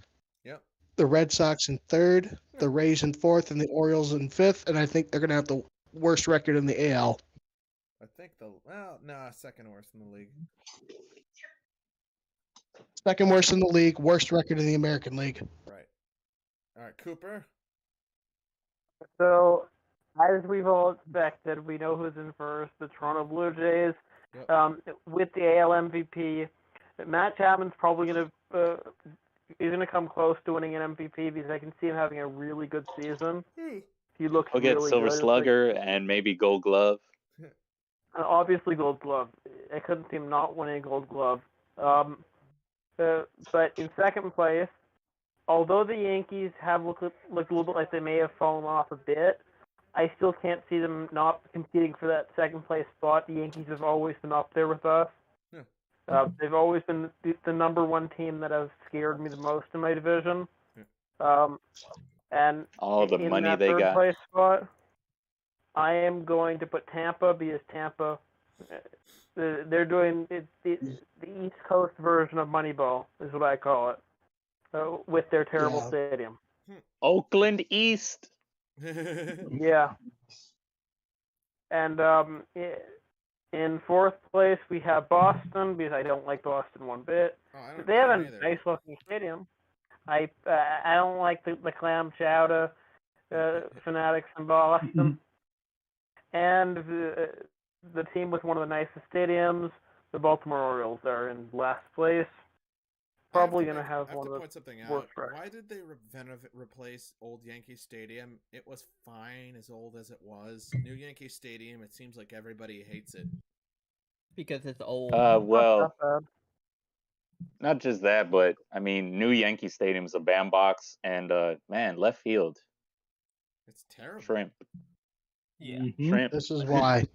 Speaker 1: Yep.
Speaker 2: The Red Sox in third, the Rays in fourth, and the Orioles in fifth, and I think they're going to have the worst record in the AL.
Speaker 1: I think second worst in the league.
Speaker 2: Second worst in the league, worst record in the American League.
Speaker 1: Right. All right, Cooper.
Speaker 6: So, as we've all expected, we know who's in first, the Toronto Blue Jays.
Speaker 1: Yep.
Speaker 6: With the AL MVP, Matt Chapman's probably going to he's going to come close to winning an MVP because I can see him having a really good season. He looks
Speaker 5: He'll get
Speaker 6: really
Speaker 5: Silver
Speaker 6: good.
Speaker 5: Slugger and maybe Gold Glove.
Speaker 6: Obviously, Gold Glove. I couldn't see him not winning a Gold Glove. But in second place, although the Yankees have looked a little bit like they may have fallen off a bit, I still can't see them not competing for that second place spot. The Yankees have always been up there with us. They've always been the number one team that has scared me the most in my division. And
Speaker 5: all the
Speaker 6: in
Speaker 5: money
Speaker 6: that
Speaker 5: they
Speaker 6: third
Speaker 5: got.
Speaker 6: place spot, I am going to put Tampa because Tampa, they're doing the East Coast version of Moneyball is what I call it, with their terrible stadium.
Speaker 5: Oakland East.
Speaker 6: Yeah. And in fourth place, we have Boston, because I don't like Boston one bit. They have a nice-looking stadium. I don't like the clam chowder fanatics in Boston. And the team with one of the nicest stadiums, the Baltimore Orioles, are in last place. Probably going to have one of the worst records.
Speaker 1: Why did they replace old Yankee Stadium? It was fine as old as it was. New Yankee Stadium, it seems like everybody hates it.
Speaker 7: Because it's old.
Speaker 5: Well, not just that, but I mean, new Yankee Stadium's a bandbox, and man, left field.
Speaker 1: It's terrible.
Speaker 5: Shrimp.
Speaker 7: Yeah.
Speaker 5: Shrimp.
Speaker 2: This is why.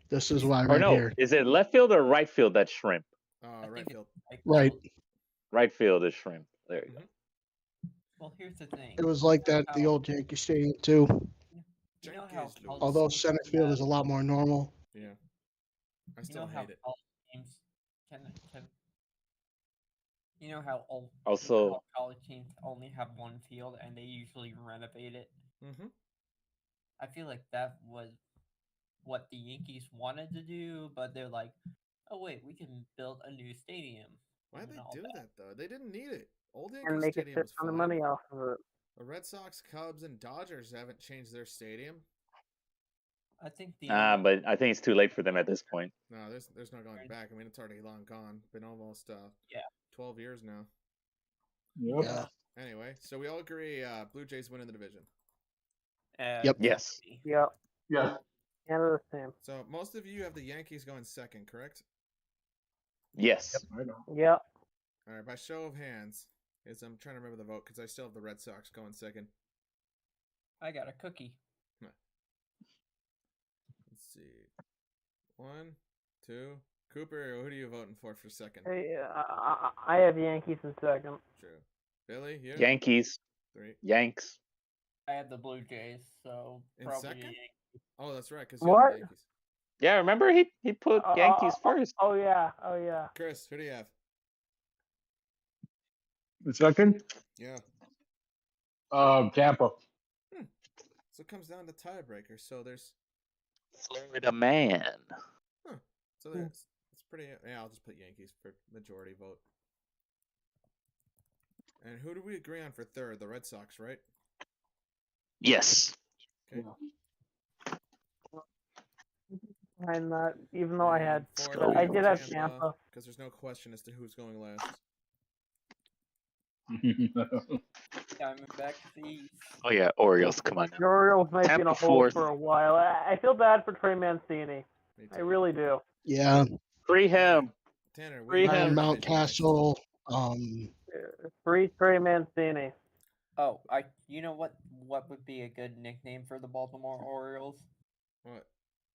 Speaker 2: Here.
Speaker 5: Is it left field or right field that's shrimp?
Speaker 1: Right field.
Speaker 2: Right.
Speaker 5: Right field is shrimp. There you go.
Speaker 7: Well, here's the thing.
Speaker 2: It was like that at the old Yankee Stadium too.
Speaker 7: You know how
Speaker 2: although center field is a lot more normal.
Speaker 1: Yeah. I still hate it.
Speaker 7: Teams you know how college teams only have one field and they usually renovate it? I feel like that was what the Yankees wanted to do, but they're like, oh wait, we can build a new stadium.
Speaker 1: Why'd they do that though? They didn't need it. Old
Speaker 6: and
Speaker 1: Yankee
Speaker 6: make
Speaker 1: Stadium
Speaker 6: a
Speaker 1: was
Speaker 6: ton
Speaker 1: fine.
Speaker 6: of money off of it.
Speaker 1: The Red Sox, Cubs, and Dodgers haven't changed their stadium.
Speaker 7: I think
Speaker 5: but I think it's too late for them at this point.
Speaker 1: No, there's no going back. I mean, it's already long gone. Been almost 12 years now.
Speaker 4: Yep.
Speaker 2: Yeah.
Speaker 1: Anyway, so we all agree Blue Jays winning the division.
Speaker 2: Yep.
Speaker 5: Yes.
Speaker 6: Yep.
Speaker 4: Yeah.
Speaker 6: Canada's team.
Speaker 1: So most of you have the Yankees going second, correct?
Speaker 5: Yes.
Speaker 4: Yep, I know.
Speaker 6: Yep.
Speaker 1: All right, by show of hands, I'm trying to remember the vote because I still have the Red Sox going second.
Speaker 7: I got a cookie.
Speaker 1: Let's see. 1, 2. Cooper, who are you voting for second?
Speaker 6: Hey, I have Yankees in second.
Speaker 1: True. Billy, you?
Speaker 5: Yankees.
Speaker 1: 3.
Speaker 5: Yanks.
Speaker 7: I have the Blue Jays, so
Speaker 1: In
Speaker 7: probably
Speaker 1: second?
Speaker 7: Yankees.
Speaker 1: Oh, that's right. Because
Speaker 6: What?
Speaker 1: Yankees.
Speaker 5: Yeah, remember he put Yankees first.
Speaker 6: Oh yeah.
Speaker 1: Chris, who do you have?
Speaker 4: The second?
Speaker 1: Yeah.
Speaker 4: Tampa.
Speaker 1: So it comes down to tiebreaker. So there's
Speaker 5: Florida man.
Speaker 1: So there's it's pretty. Yeah, I'll just put Yankees for majority vote. And who do we agree on for third? The Red Sox, right?
Speaker 5: Yes.
Speaker 1: Okay.
Speaker 6: I'm not, even though I had,
Speaker 1: Fourth,
Speaker 6: I did have Tampa.
Speaker 1: because there's no question as to who's going last.
Speaker 7: Diamondbacks East.
Speaker 5: Oh yeah, Orioles. Come on.
Speaker 6: The Orioles might be in a
Speaker 5: Tampa
Speaker 6: hole
Speaker 5: fourth.
Speaker 6: for a while. I feel bad for Trey Mancini. I really do.
Speaker 2: Yeah.
Speaker 5: Free him.
Speaker 1: Tanner,
Speaker 6: Free him.
Speaker 2: Ryan Mountcastle.
Speaker 6: Free Trey Mancini.
Speaker 7: Oh, you know what would be a good nickname for the Baltimore Orioles?
Speaker 1: What?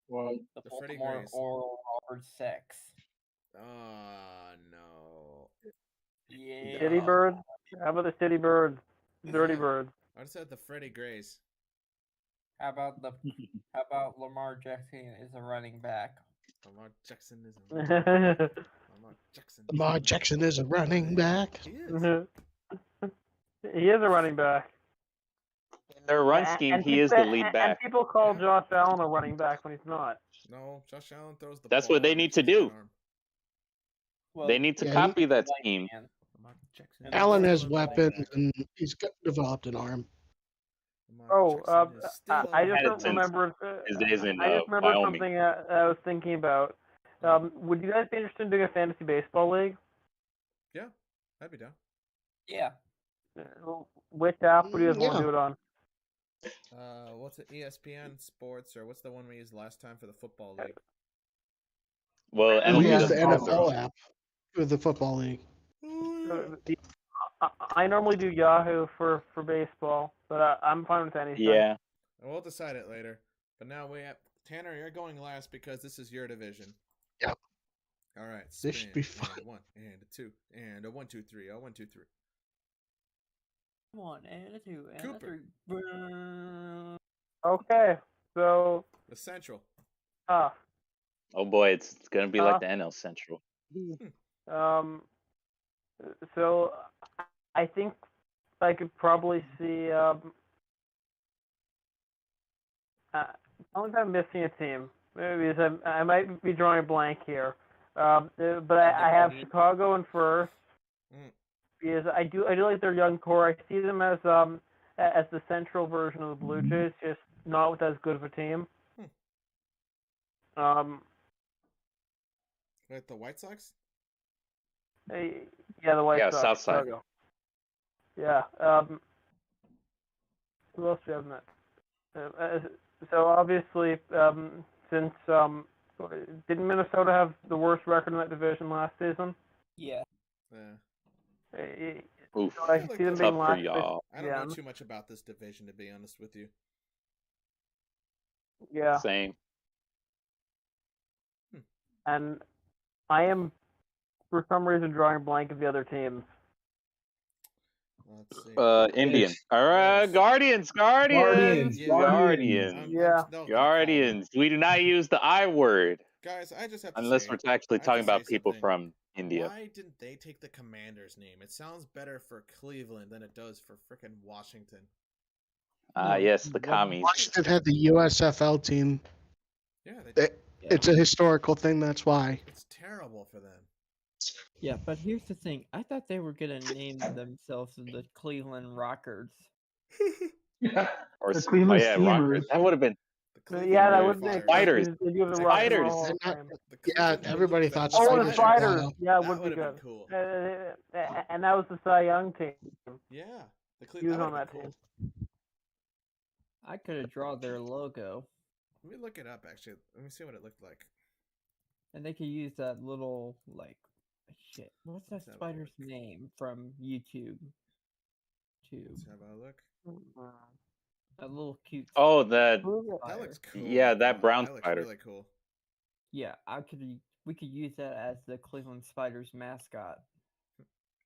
Speaker 4: Well,
Speaker 7: The
Speaker 1: Freddie
Speaker 7: Baltimore
Speaker 1: Grays.
Speaker 7: Oriole Robert Sex.
Speaker 1: No.
Speaker 7: Yeah.
Speaker 6: City Birds. How about the City Birds? Dirty Birds.
Speaker 1: I just had the Freddie Grays.
Speaker 7: How about Lamar Jackson is a running back?
Speaker 1: Lamar Jackson is a
Speaker 2: Lamar Jackson is a running back.
Speaker 1: He is.
Speaker 6: He is a running back.
Speaker 5: In their run scheme, he is the lead back.
Speaker 6: And people call Josh Allen a running back when he's not.
Speaker 1: No, Josh Allen throws the
Speaker 5: That's
Speaker 1: ball
Speaker 5: what they
Speaker 1: and
Speaker 5: need to
Speaker 1: it's his
Speaker 5: do.
Speaker 1: arm.
Speaker 7: Well,
Speaker 5: They need to
Speaker 2: Yeah,
Speaker 5: copy that scheme.
Speaker 1: Lamar Jackson
Speaker 2: Allen
Speaker 1: is
Speaker 2: has
Speaker 1: still a running
Speaker 2: weapons
Speaker 1: back.
Speaker 2: and he's developed an arm.
Speaker 1: Lamar Jackson is still
Speaker 6: I
Speaker 1: a
Speaker 6: just
Speaker 1: running back.
Speaker 6: remembered.
Speaker 5: His days in
Speaker 6: I just remembered
Speaker 5: Wyoming.
Speaker 6: something I was thinking about. Would you guys be interested in doing a fantasy baseball league?
Speaker 1: Yeah, I'd be down.
Speaker 7: Yeah.
Speaker 6: Which app would you guys want to do it on?
Speaker 1: What's it? ESPN Sports, or what's the one we used last time for the football league?
Speaker 5: Well,
Speaker 2: we use
Speaker 5: MLB
Speaker 2: the
Speaker 5: doesn't
Speaker 2: NFL app for the football league.
Speaker 6: I normally do Yahoo for baseball, but I'm fine with anything.
Speaker 5: Yeah.
Speaker 1: We'll decide it later. But now we have Tanner. You're going last because this is your division.
Speaker 2: Yep.
Speaker 1: All right.
Speaker 2: This should be fun.
Speaker 1: And a 1 and a 2 and a 1, 2, 3. Oh, 1, 2, 3.
Speaker 7: 1 and a 2 and
Speaker 1: Cooper.
Speaker 7: a 3.
Speaker 6: Okay, so
Speaker 1: The Central.
Speaker 6: Oh
Speaker 5: boy, it's gonna be like the NL Central.
Speaker 6: So I think I could probably see. Only if I'm missing a team, maybe I might be drawing a blank here. But I have Chicago in first because I do like their young core. I see them as the Central version of the Blue Jays, just not with as good of a team.
Speaker 1: With the White Sox?
Speaker 6: Yeah, the White Sox.
Speaker 5: Yeah, South side.
Speaker 6: Chicago. Yeah. Who else do you have in that? So obviously, since didn't Minnesota have the worst record in that division last season?
Speaker 7: Yeah.
Speaker 5: Oof.
Speaker 6: So I see them being
Speaker 5: Tough for
Speaker 6: last.
Speaker 5: y'all.
Speaker 1: I don't know too much about this division, to be honest with you.
Speaker 6: Yeah.
Speaker 5: Same.
Speaker 6: And I am, for some reason, drawing a blank of the other teams.
Speaker 1: Let's see.
Speaker 5: Indian. All right, Guardians.
Speaker 4: Guardians.
Speaker 6: Yeah.
Speaker 5: Guardians. We do not use the I word.
Speaker 1: Guys, I just have to
Speaker 5: unless
Speaker 1: say,
Speaker 5: we're actually talking about people
Speaker 1: something.
Speaker 5: from India.
Speaker 1: Why didn't they take the Commander's name? It sounds better for Cleveland than it does for frickin' Washington.
Speaker 5: Yes, the commies.
Speaker 2: Washington had the USFL team.
Speaker 1: Yeah,
Speaker 2: it's a historical thing. That's why.
Speaker 1: It's terrible for them.
Speaker 7: Yeah, but here's the thing. I thought they were gonna name themselves the Cleveland Rockers.
Speaker 5: Or
Speaker 4: the Cleveland Steamers.
Speaker 5: Rockers. That would have been.
Speaker 6: Yeah, that would be
Speaker 5: Spiders.
Speaker 6: Spiders.
Speaker 2: Yeah, everybody thought
Speaker 6: the Spiders.
Speaker 2: Wild.
Speaker 6: Yeah, it would be good.
Speaker 1: Cool.
Speaker 6: And that was the Cy Young team.
Speaker 1: Yeah,
Speaker 6: he was on that team.
Speaker 7: I could have drawn their logo.
Speaker 1: Let me look it up. Actually, let me see what it looked like.
Speaker 7: And they could use that little shit. What's that spider's name from YouTube?
Speaker 1: Let's have a look.
Speaker 7: A little cute.
Speaker 5: Oh, that
Speaker 1: looks cool.
Speaker 5: Yeah, that brown
Speaker 1: that
Speaker 5: spider.
Speaker 1: Looks really cool.
Speaker 7: Yeah, we could use that as the Cleveland Spiders mascot.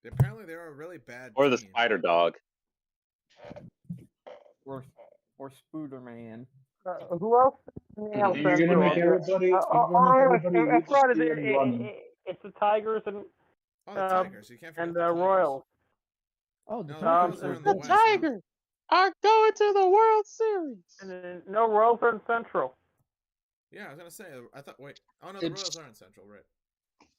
Speaker 1: Apparently, they're a really bad.
Speaker 5: Or
Speaker 1: team.
Speaker 5: the spider dog.
Speaker 7: Or Spooderman.
Speaker 6: Who else?
Speaker 4: You're gonna make everybody.
Speaker 6: It's the Tigers and.
Speaker 1: Oh, the Tigers. You can't forget
Speaker 6: and
Speaker 1: the
Speaker 6: Royals.
Speaker 7: Oh,
Speaker 1: the
Speaker 7: Tigers
Speaker 1: are in the West,
Speaker 5: Tigers are going to the World Series.
Speaker 6: And no, Royals are in Central.
Speaker 1: Yeah, I was gonna say. I thought. Wait. Oh no, the Royals are in Central, right?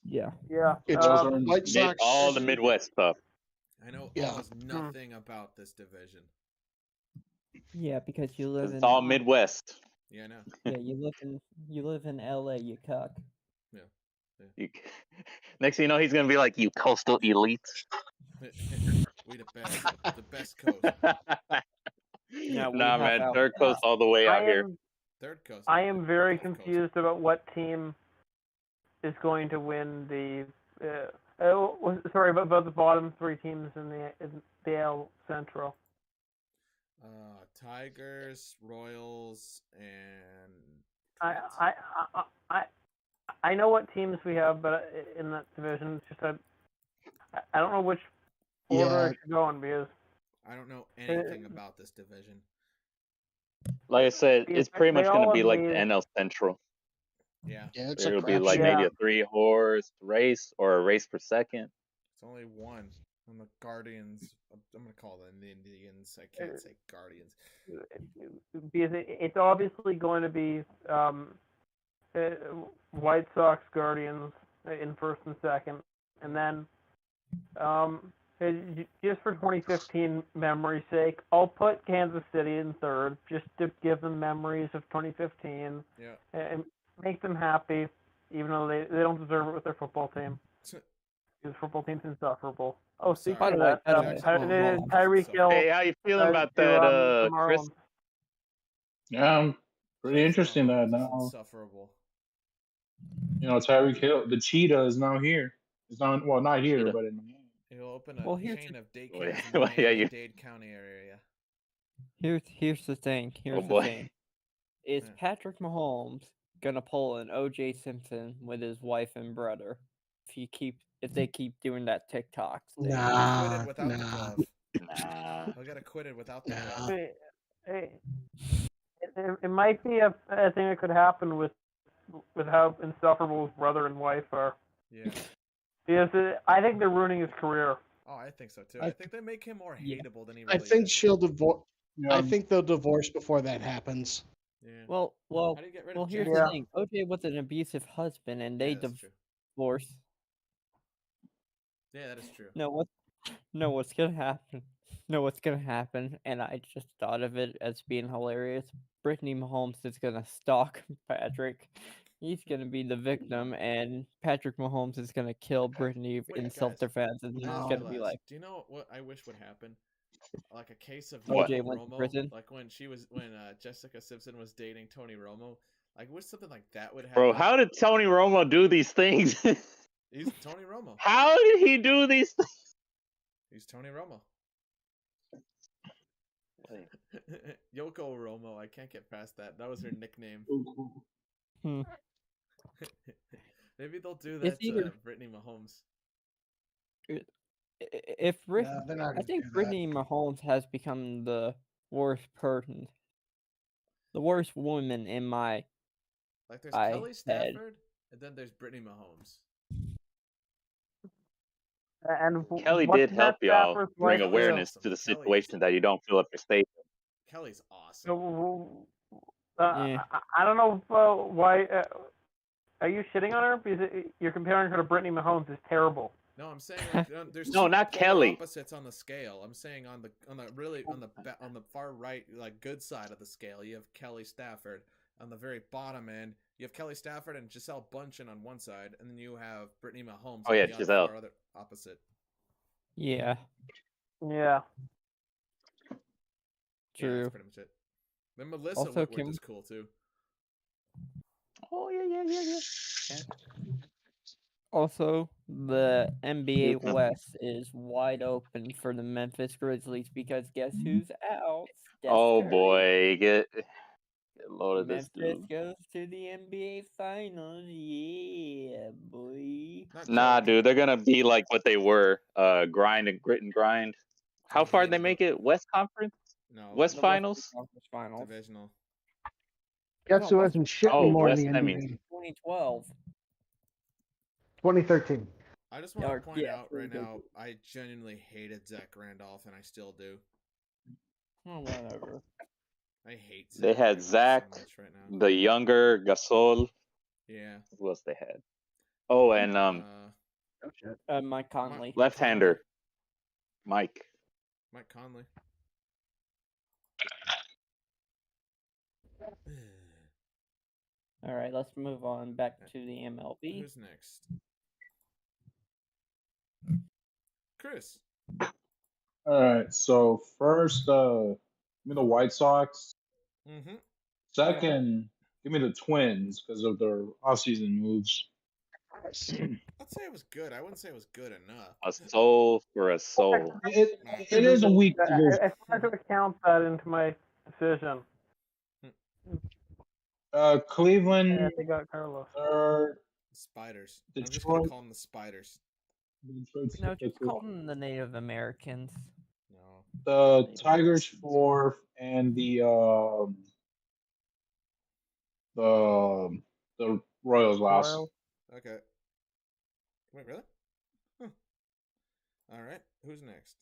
Speaker 7: Yeah.
Speaker 6: Yeah.
Speaker 2: It's White Sox.
Speaker 5: All the Midwest stuff.
Speaker 1: I know almost nothing about this division.
Speaker 7: Yeah, because you live in.
Speaker 5: It's all Midwest.
Speaker 1: Yeah, I know.
Speaker 7: Yeah, you live in LA, you cuck.
Speaker 1: Yeah.
Speaker 5: Next thing you know, he's gonna be like, "You coastal elites."
Speaker 1: We the best coast.
Speaker 5: Nah, man, third coast all the way out here.
Speaker 1: Third coast.
Speaker 6: I am very confused about what team is going to win the. Sorry, about the bottom three teams in the AL Central.
Speaker 1: Tigers, Royals, and.
Speaker 6: I know what teams we have, but in that division, it's just I don't know which order I should go in because
Speaker 1: I don't know anything about this division.
Speaker 5: Like I said, it's pretty much going to be like the NL Central.
Speaker 1: Yeah.
Speaker 5: It'll be like maybe a 3-horse race or a race per second.
Speaker 1: It's only one. I'm the Guardians. I'm going to call them the Indians. I can't say Guardians.
Speaker 6: Because it's obviously going to be White Sox, Guardians in first and second. And then just for 2015 memory's sake, I'll put Kansas City in third just to give them memories of 2015 and make them happy, even though they don't deserve it with their football team. His football team's insufferable. Oh,
Speaker 1: Sorry.
Speaker 6: speaking of that, Tyreek Hill.
Speaker 5: Hey, how you feeling about that, Chris?
Speaker 4: Yeah, I'm pretty interested in that now.
Speaker 1: Insufferable.
Speaker 4: You know, Tyreek Hill, the cheetah, is now here. It's not here, cheetah. But in Miami.
Speaker 1: He'll open a chain of daycares in the Dade County area.
Speaker 7: Here's the thing. Here's the thing. Is Patrick Mahomes gonna pull an O.J. Simpson with his wife and brother if they keep doing that TikTok thing?
Speaker 2: Nah,
Speaker 1: He'll get acquitted without the glove. He'll get acquitted without the glove.
Speaker 6: It might be a thing that could happen with how insufferable his brother and wife are.
Speaker 1: Yeah.
Speaker 6: Because I think they're ruining his career.
Speaker 1: Oh, I think so too. I think they make him more hateable than he
Speaker 2: I
Speaker 1: really
Speaker 2: think
Speaker 1: is.
Speaker 2: she'll divorce. I think they'll divorce before that happens.
Speaker 1: Yeah.
Speaker 7: Well. Here's the thing. OJ was an abusive husband, and they divorced.
Speaker 1: Yeah, that is true.
Speaker 7: What's gonna happen? And I just thought of it as being hilarious. Brittany Mahomes is gonna stalk Patrick. He's gonna be the victim, and Patrick Mahomes is gonna kill Brittany in self-defense, and he's gonna be like,
Speaker 1: "Do you know what I wish would happen? Like a case of
Speaker 7: OJ went to prison.
Speaker 1: Like when Jessica Simpson was dating Tony Romo. Like, wish something like that would happen."
Speaker 5: Bro, how did Tony Romo do these things?
Speaker 1: He's Tony Romo.
Speaker 5: How did he do these things?
Speaker 1: He's Tony Romo. Yoko Romo. I can't get past that. That was her nickname. Maybe they'll do that to Brittany Mahomes.
Speaker 7: I think Brittany Mahomes has become the worst person, the worst woman in my.
Speaker 1: Like there's Kelly Stafford, and then there's Brittany Mahomes.
Speaker 6: And
Speaker 5: Kelly did help y'all bring awareness to the situation that you don't fill up your stadium.
Speaker 1: Kelly's awesome.
Speaker 6: I don't know why. Are you shitting on her? Because you're comparing her to Brittany Mahomes is terrible.
Speaker 1: No, I'm saying like, there's
Speaker 5: not Kelly.
Speaker 1: Opposites on the scale. I'm saying on the far right, like good side of the scale, you have Kelly Stafford. On the very bottom end, you have Kelly Stafford and Gisele Bündchen on one side, and then you have Brittany Mahomes.
Speaker 5: Oh yeah, Gisele.
Speaker 1: On the other opposite.
Speaker 7: Yeah.
Speaker 6: Yeah.
Speaker 7: True.
Speaker 1: Yeah, that's pretty much it. Then Melissa Whitworth is cool too.
Speaker 5: Oh yeah. Okay.
Speaker 7: Also, the NBA West is wide open for the Memphis Grizzlies because guess who's out?
Speaker 5: Boy, get load of
Speaker 7: Memphis
Speaker 5: this dude.
Speaker 7: goes to the NBA Finals. Yeah, boy.
Speaker 5: Nah, dude, they're gonna be like what they were. Grind and grit and grind. How far did they make it? West Conference?
Speaker 1: No.
Speaker 5: West Finals?
Speaker 7: Finals.
Speaker 1: Divisional.
Speaker 2: Guess who hasn't shit anymore in the NBA?
Speaker 5: I mean,
Speaker 7: 2012.
Speaker 2: 2013.
Speaker 1: I just want to point out right now, I genuinely hated Zach Randolph, and I still do.
Speaker 7: Oh, whatever.
Speaker 1: I hate Zach.
Speaker 5: They had Zach, so much right now. The younger Gasol.
Speaker 1: Yeah.
Speaker 5: Who else they had? Oh, and
Speaker 7: Mike Conley.
Speaker 5: Left-hander. Mike
Speaker 1: Conley.
Speaker 7: All right, let's move on back to the MLB.
Speaker 1: Who's next? Chris.
Speaker 4: All right. So first, give me the White Sox.
Speaker 1: Mm-hmm.
Speaker 4: Second, give me the Twins because of their offseason moves.
Speaker 1: I'd say it was good. I wouldn't say it was good enough.
Speaker 5: A soul for a soul.
Speaker 4: It is a weak division.
Speaker 6: It's hard to account that into my decision.
Speaker 4: Cleveland.
Speaker 6: Yeah, they got Carlos.
Speaker 1: Spiders. I'm just gonna call them the Spiders.
Speaker 7: No, just call them the Native Americans.
Speaker 1: No.
Speaker 4: The Tigers fourth, and the Royals last.
Speaker 1: Okay. Wait, really? Huh. All right. Who's next?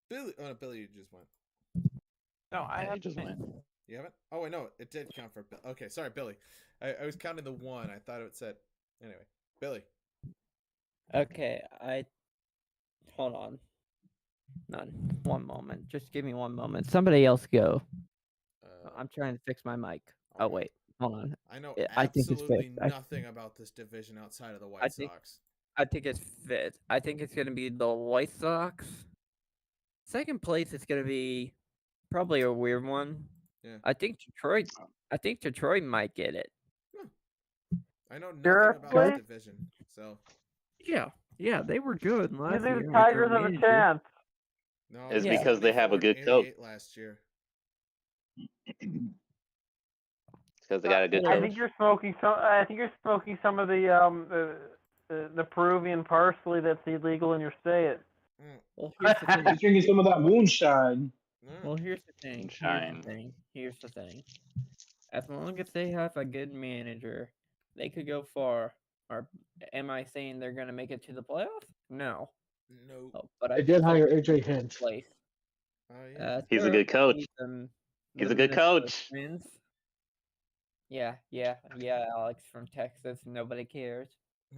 Speaker 1: Billy. Oh no, Billy, you just went.
Speaker 7: No, I just went.
Speaker 1: You haven't? Oh wait, no, it did count for. Okay, sorry, Billy. I was counting the one. I thought it said. Anyway, Billy.
Speaker 7: Okay, hold on. None. One moment. Just give me one moment. Somebody else go. I'm trying to fix my mic. Oh wait, Hold on.
Speaker 1: I know
Speaker 7: I think it's
Speaker 1: absolutely
Speaker 7: fifth.
Speaker 1: nothing about this division outside of the White Sox.
Speaker 7: I think it's fifth. I think it's going to be the White Sox. Second place is going to be probably a weird one.
Speaker 1: Yeah.
Speaker 7: I think Detroit might get it.
Speaker 1: I know nothing about this division, so.
Speaker 7: Yeah, they were good last year.
Speaker 6: The Tigers have a chance.
Speaker 1: No,
Speaker 5: it's because they have a good coach.
Speaker 1: Last year.
Speaker 5: Because they got a good coach.
Speaker 6: I think you're smoking some of the Peruvian parsley that's illegal in your state.
Speaker 4: Well, you're drinking some of that moonshine.
Speaker 7: Well, here's the thing. Here's the thing. As long as they have a good manager, they could go far. Or am I saying they're going to make it to the playoffs? No. But I
Speaker 2: did hire AJ Hinch.
Speaker 7: Place.
Speaker 5: He's a good coach. He's a good coach.
Speaker 7: Twins. Yeah, Alex from Texas. Nobody cares.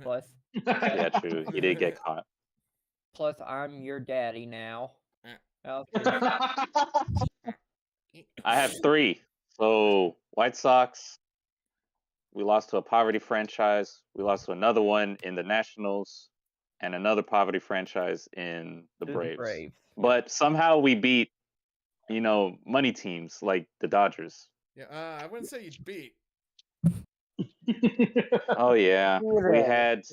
Speaker 7: Plus.
Speaker 5: Yeah, true. He did get caught.
Speaker 7: Plus, I'm your daddy now.
Speaker 5: I have 3. So, White Sox, we lost to a poverty franchise. We lost to another one in the Nationals and another poverty franchise in the Braves. But somehow we beat, money teams like the Dodgers.
Speaker 1: Yeah, I wouldn't say you beat.
Speaker 5: Oh, yeah. We had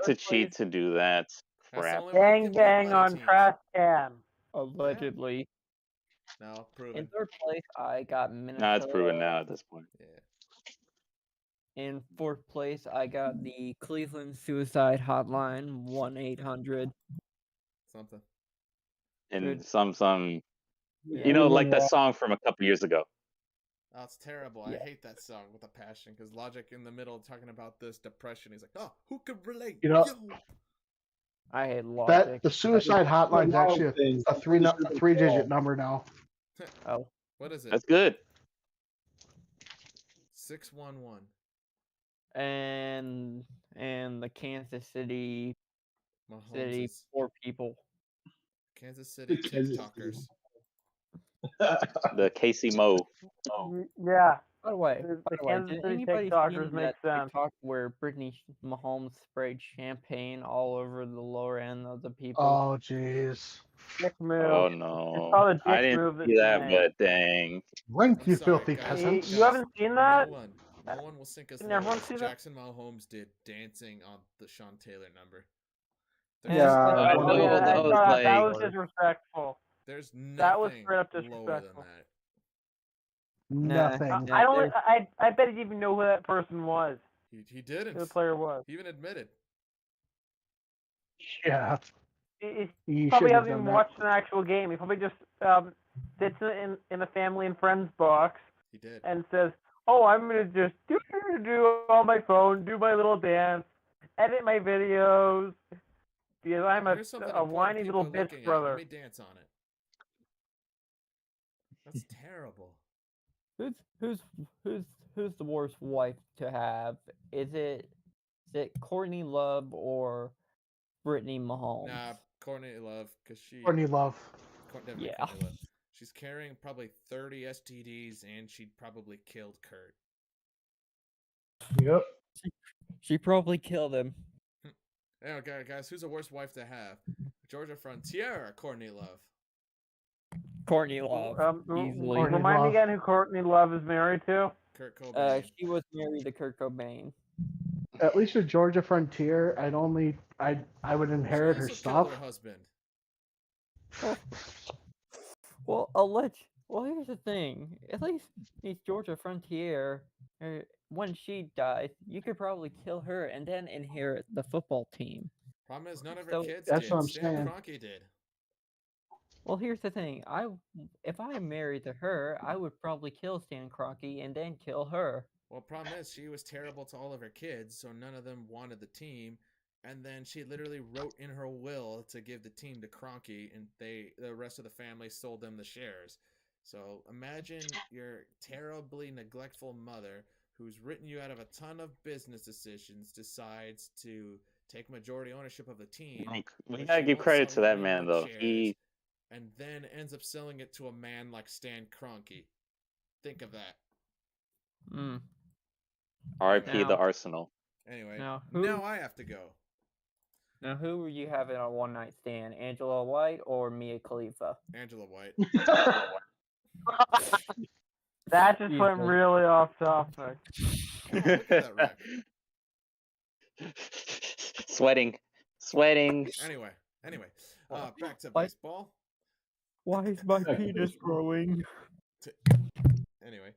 Speaker 5: to cheat to do that. Crap.
Speaker 6: Gang on trash can.
Speaker 7: Allegedly.
Speaker 1: No, proven.
Speaker 7: In third place, I got Minnesota.
Speaker 5: No, it's proven now at this point.
Speaker 7: Yeah. In fourth place, I got the Cleveland Suicide Hotline, 1-800.
Speaker 1: Something.
Speaker 5: And some, like that song from a couple years ago.
Speaker 1: Oh, it's terrible. Yeah. I hate that song with a passion because Logic in the middle talking about this depression. He's like, oh, who could relate?
Speaker 7: I hate Logic.
Speaker 2: The Suicide Hotline is actually a three-digit number now.
Speaker 7: Oh.
Speaker 1: What is it?
Speaker 5: That's good.
Speaker 1: 611.
Speaker 7: And the Kansas City
Speaker 1: Mahomes
Speaker 7: 4 people.
Speaker 1: Kansas City TikTokers.
Speaker 5: The Casey Mo.
Speaker 6: Yeah.
Speaker 7: By the way,
Speaker 6: Kansas City
Speaker 7: anybody
Speaker 6: TikTokers
Speaker 7: seen
Speaker 6: make
Speaker 7: that
Speaker 6: sense.
Speaker 7: TikTok where Brittany Mahomes sprayed champagne all over the lower end of the people?
Speaker 2: Oh, jeez.
Speaker 5: Oh, no. I didn't see that, but dang.
Speaker 2: Drink, you filthy peasants.
Speaker 6: You haven't seen that?
Speaker 1: No one will sink us. Jackson Mahomes did dancing on the Sean Taylor number.
Speaker 6: That was disrespectful.
Speaker 1: There's nothing
Speaker 6: that was straight up
Speaker 1: lower than
Speaker 6: disrespectful.
Speaker 2: Nothing.
Speaker 6: I bet he even know who that person was.
Speaker 1: He didn't.
Speaker 6: Who the player was.
Speaker 1: He even admitted.
Speaker 2: Yeah.
Speaker 6: He probably hasn't even watched an actual game. He probably just sits in a family and friends box.
Speaker 1: He did.
Speaker 6: And says, "Oh, I'm gonna just do on my phone, do my little dance, edit my videos, because I'm a whiny little bitch brother."
Speaker 1: Let me dance on it. That's terrible.
Speaker 7: Who's the worst wife to have? Is it Courtney Love or Brittany Mahomes?
Speaker 1: Nah, Courtney Love, because she.
Speaker 2: Courtney Love.
Speaker 1: Yeah. Courtney Love. She's carrying probably 30 STDs, and she probably killed Kurt.
Speaker 2: Yep.
Speaker 7: She probably killed him.
Speaker 1: Hey, okay, guys, who's the worst wife to have? Georgia Frontier or Courtney Love?
Speaker 7: Courtney Love.
Speaker 6: Remind me again who Courtney Love is married to?
Speaker 1: Kurt Cobain.
Speaker 7: She was married to Kurt Cobain.
Speaker 2: At least with Georgia Frontier, I would inherit her stuff.
Speaker 1: Her husband.
Speaker 7: Well, here's the thing. At least it's Georgia Frontier. When she dies, you could probably kill her and then inherit the football team.
Speaker 1: Problem is, none of her kids
Speaker 2: that's
Speaker 1: did.
Speaker 2: what I'm
Speaker 1: Stan
Speaker 2: saying.
Speaker 1: Kroenke did.
Speaker 7: Well, here's the thing. If I married to her, I would probably kill Stan Kroenke and then kill her.
Speaker 1: Well, problem is, she was terrible to all of her kids, so none of them wanted the team. And then she literally wrote in her will to give the team to Kroenke, and the rest of the family sold them the shares. So imagine your terribly neglectful mother, who's written you out of a ton of business decisions, decides to take majority ownership of the team.
Speaker 5: We gotta give credit to that man, though.
Speaker 1: And then ends up selling it to a man like Stan Kroenke. Think of that.
Speaker 5: R.I.P. the Arsenal.
Speaker 1: Anyway,
Speaker 7: now
Speaker 1: I have to go.
Speaker 7: Now, who were you having a one-night stand? Angela White or Mia Khalifa?
Speaker 1: Angela White.
Speaker 6: That just went really off topic.
Speaker 1: Oh, look at that wreck.
Speaker 5: Sweating.
Speaker 1: Anyway, back to baseball.
Speaker 7: Why is my penis growing?
Speaker 1: Anyway,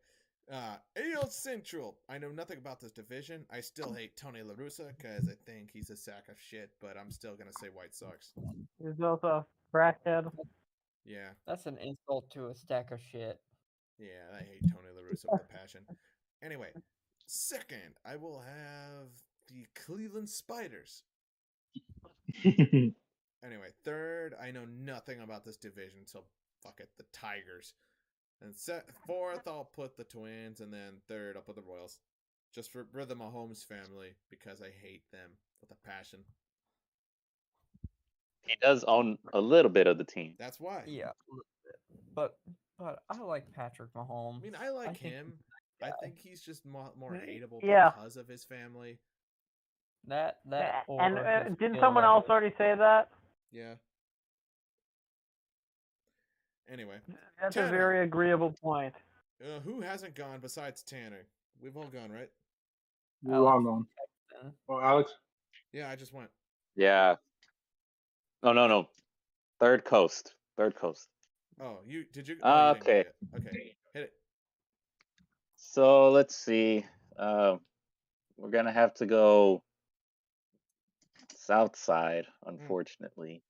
Speaker 1: AL Central. I know nothing about this division. I still hate Tony La Russa because I think he's a sack of shit, but I'm still going to say White Sox.
Speaker 6: He's also a crackhead.
Speaker 1: Yeah.
Speaker 7: That's an insult to a stack of shit.
Speaker 1: Yeah, I hate Tony La Russa with a passion. Anyway, second, I will have the Cleveland Spiders. Anyway, third, I know nothing about this division, so fuck it, the Tigers. And fourth, I'll put the Twins, and then third, I'll put the Royals. Just for the Mahomes family, because I hate them with a passion.
Speaker 5: He does own a little bit of the team.
Speaker 1: That's why.
Speaker 7: Yeah, but I like Patrick Mahomes.
Speaker 1: I mean, I like him. I think he's just more hateable
Speaker 6: Yeah.
Speaker 1: because of his family.
Speaker 7: That
Speaker 6: and didn't someone else already say that?
Speaker 1: Yeah. Anyway,
Speaker 6: that's
Speaker 1: Tanner.
Speaker 6: A very agreeable point.
Speaker 1: Who hasn't gone besides Tanner? We've all gone, right?
Speaker 4: We've all gone. Oh, Alex?
Speaker 1: Yeah, I just went.
Speaker 5: Yeah. No. Third Coast.
Speaker 1: Oh, did you?
Speaker 5: Okay.
Speaker 1: Okay, hit it.
Speaker 5: So let's see. We're gonna have to go South Side, unfortunately.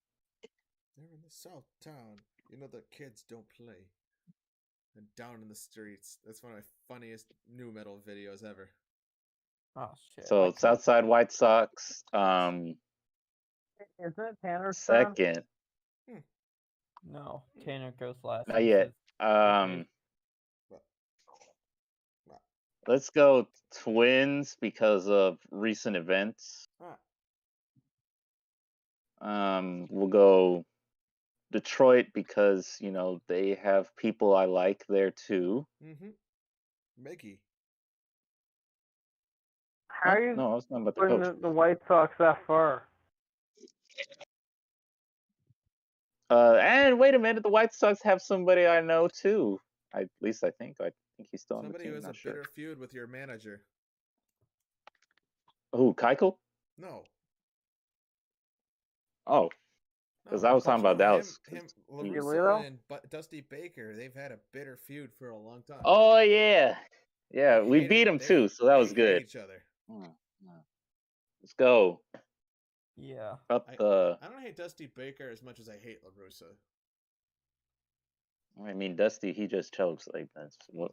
Speaker 1: They're in the South Town. You know the kids don't play. And down in the streets. That's one of my funniest new metal videos ever.
Speaker 7: Oh shit.
Speaker 5: So Southside White Sox.
Speaker 6: Isn't it Tanner's
Speaker 5: second.
Speaker 7: No, Tanner goes last.
Speaker 5: Not yet. Let's go Twins because of recent events. We'll go Detroit because, they have people I like there too.
Speaker 1: Mickey.
Speaker 6: How are you
Speaker 5: I was talking about the
Speaker 6: putting
Speaker 5: coach.
Speaker 6: the White Sox that far?
Speaker 5: And wait a minute, the White Sox have somebody I know too. At least I think he's still on the team.
Speaker 1: Somebody who has a bitter feud with your manager.
Speaker 5: Who, Keuchel?
Speaker 1: No.
Speaker 5: Oh. Because I was talking about Dallas.
Speaker 1: Him, La Russa and Dusty Baker, they've had a bitter feud for a long time.
Speaker 5: Oh, yeah. Yeah, we beat them too, so that was good.
Speaker 1: Each other.
Speaker 5: Let's go.
Speaker 7: Yeah.
Speaker 1: I don't hate Dusty Baker as much as I hate La Russa.
Speaker 5: I mean, Dusty, he just chokes. Like, what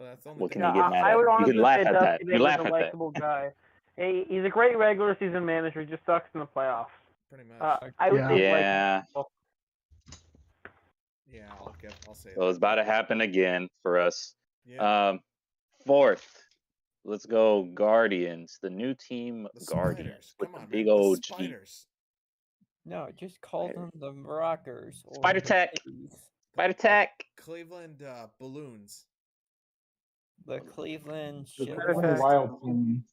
Speaker 5: can
Speaker 6: you
Speaker 5: get mad at?
Speaker 6: I would
Speaker 5: You can laugh
Speaker 6: say
Speaker 5: at that.
Speaker 6: Dusty
Speaker 5: You laugh
Speaker 6: Baker's
Speaker 5: at
Speaker 6: a likable guy. He's a great regular season manager. He just sucks in the playoffs.
Speaker 1: Pretty much.
Speaker 6: I would say
Speaker 5: yeah.
Speaker 1: Yeah, I'll say that.
Speaker 5: So it's about to happen again for us.
Speaker 1: Yeah.
Speaker 5: Fourth, let's go Guardians. The new team,
Speaker 1: the
Speaker 5: Guardians, with
Speaker 1: Come
Speaker 5: the
Speaker 1: on,
Speaker 5: big
Speaker 1: man.
Speaker 5: old
Speaker 1: the Spiders.
Speaker 7: No, just call them the Rockers.
Speaker 5: Spider Tech. Spider Tech.
Speaker 1: Cleveland Balloons.
Speaker 7: The Cleveland
Speaker 4: Wild team.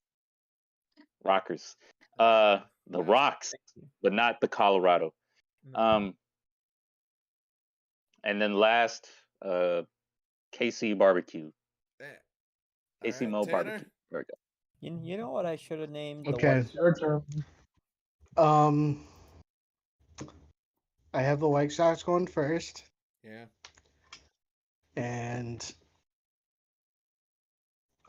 Speaker 5: Rockers. The Rocks, but not the Colorado.
Speaker 1: No.
Speaker 5: And then last, KC Barbecue. KC Mo
Speaker 1: Tanner?
Speaker 5: Barbecue. There we go.
Speaker 7: You know what I should have named?
Speaker 2: Okay.
Speaker 4: Your turn.
Speaker 2: I have the White Sox going first.
Speaker 1: Yeah.
Speaker 2: And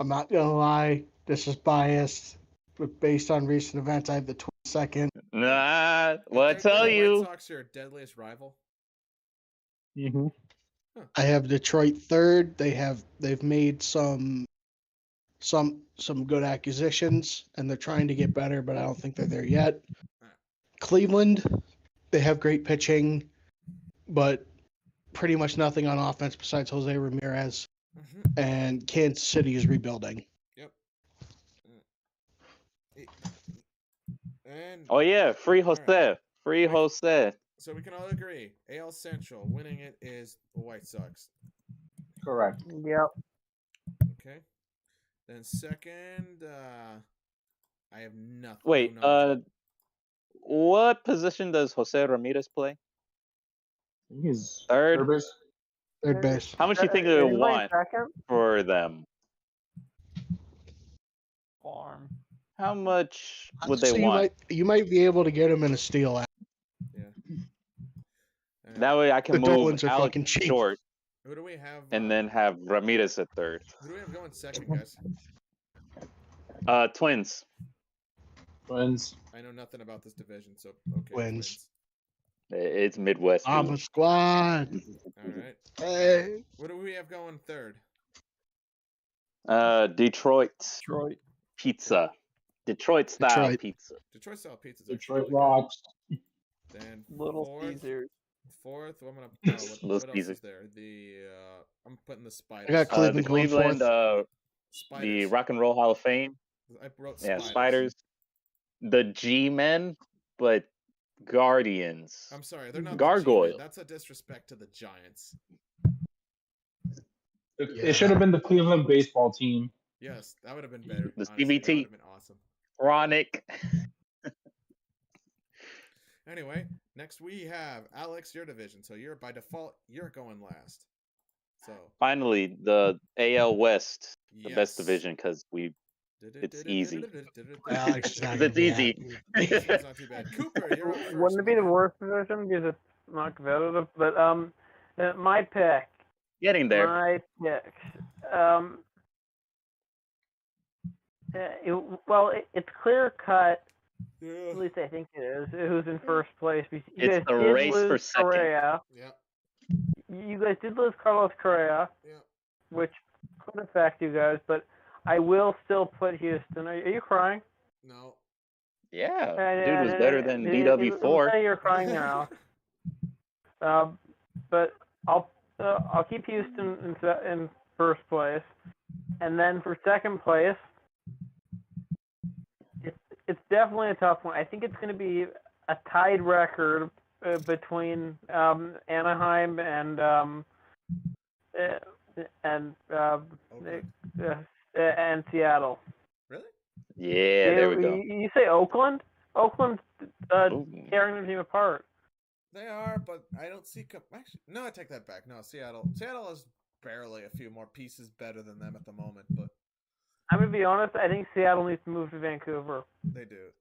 Speaker 2: I'm not going to lie, this is biased, but based on recent events, I have the Twins second.
Speaker 5: Nah, what I tell you?
Speaker 1: White Sox are your deadliest rival.
Speaker 4: Mm-hmm.
Speaker 1: Huh.
Speaker 2: I have Detroit third. They've made some good acquisitions, and they're trying to get better, but I don't think they're there yet. Cleveland, they have great pitching, but pretty much nothing on offense besides Jose Ramirez. And Kansas City is rebuilding.
Speaker 1: Yep. And
Speaker 5: oh yeah, free Jose. Right. Free Jose.
Speaker 1: So we can all agree, AL Central winning it is the White Sox.
Speaker 4: Correct.
Speaker 6: Yep.
Speaker 1: Okay. Then second, I have nothing.
Speaker 5: Wait, what position does Jose Ramirez play?
Speaker 4: He's
Speaker 5: third
Speaker 4: base.
Speaker 2: Third base.
Speaker 5: How much do you think they would want for them?
Speaker 7: Farm.
Speaker 5: How much would they
Speaker 2: So
Speaker 5: want?
Speaker 2: you might be able to get him in a steal.
Speaker 1: Yeah.
Speaker 5: That way I can move Alex short.
Speaker 1: Who do we have?
Speaker 5: And then have Ramirez at third.
Speaker 1: Who do we have going second, guys?
Speaker 5: Twins.
Speaker 4: Twins.
Speaker 1: I know nothing about this division, so okay.
Speaker 2: Twins.
Speaker 5: It's Midwest.
Speaker 2: I'm a squad.
Speaker 1: All right.
Speaker 2: Hey.
Speaker 1: What do we have going third?
Speaker 5: Detroit. Pizza. Detroit style pizza.
Speaker 1: Detroit style pizza.
Speaker 4: Detroit rocks.
Speaker 1: Then
Speaker 7: Little Caesars.
Speaker 1: Fourth, I'm gonna what else is there? I'm putting the Spiders.
Speaker 2: I got Cleveland.
Speaker 5: The Cleveland, the Rock and Roll Hall of Fame.
Speaker 1: I wrote
Speaker 5: Spiders. The G-Men, but Guardians.
Speaker 1: I'm sorry, they're not
Speaker 5: Gargoyle.
Speaker 1: That's a disrespect to the Giants.
Speaker 4: It should have been the Cleveland baseball team.
Speaker 1: Yes, that would have been better.
Speaker 5: The
Speaker 1: honestly,
Speaker 5: CBT.
Speaker 1: That would have been awesome.
Speaker 5: Chronic.
Speaker 1: Anyway, next we have Alex, your division. So you're by default, you're going last. So
Speaker 5: finally, the AL West, the best division, because it's easy.
Speaker 2: Alex,
Speaker 5: it's easy.
Speaker 1: It's not too bad. Cooper, you're up first.
Speaker 6: Wouldn't it be the worst division because it's not competitive? But my pick.
Speaker 5: Getting there.
Speaker 6: My pick. It's clear cut.
Speaker 1: Yeah.
Speaker 6: At least I think it is. Who's in first place?
Speaker 5: It's the race for second.
Speaker 6: Correa.
Speaker 1: Yeah.
Speaker 6: You guys did lose Carlos Correa, which could affect you guys, but I will still put Houston. Are you crying?
Speaker 1: No.
Speaker 5: Yeah, dude was better than BW4.
Speaker 6: Say you're crying now. But I'll keep Houston in first place, and then for second place. It's definitely a tough one. I think it's going to be a tied record between Anaheim and Seattle.
Speaker 1: Really?
Speaker 5: Yeah, there we go.
Speaker 6: You say Oakland? Oakland's tearing their team apart.
Speaker 1: They are, but I don't see. Actually, no, I take that back. No, Seattle is barely a few more pieces better than them at the moment, but.
Speaker 6: I'm gonna be honest. I think Seattle needs to move to Vancouver.
Speaker 1: They do.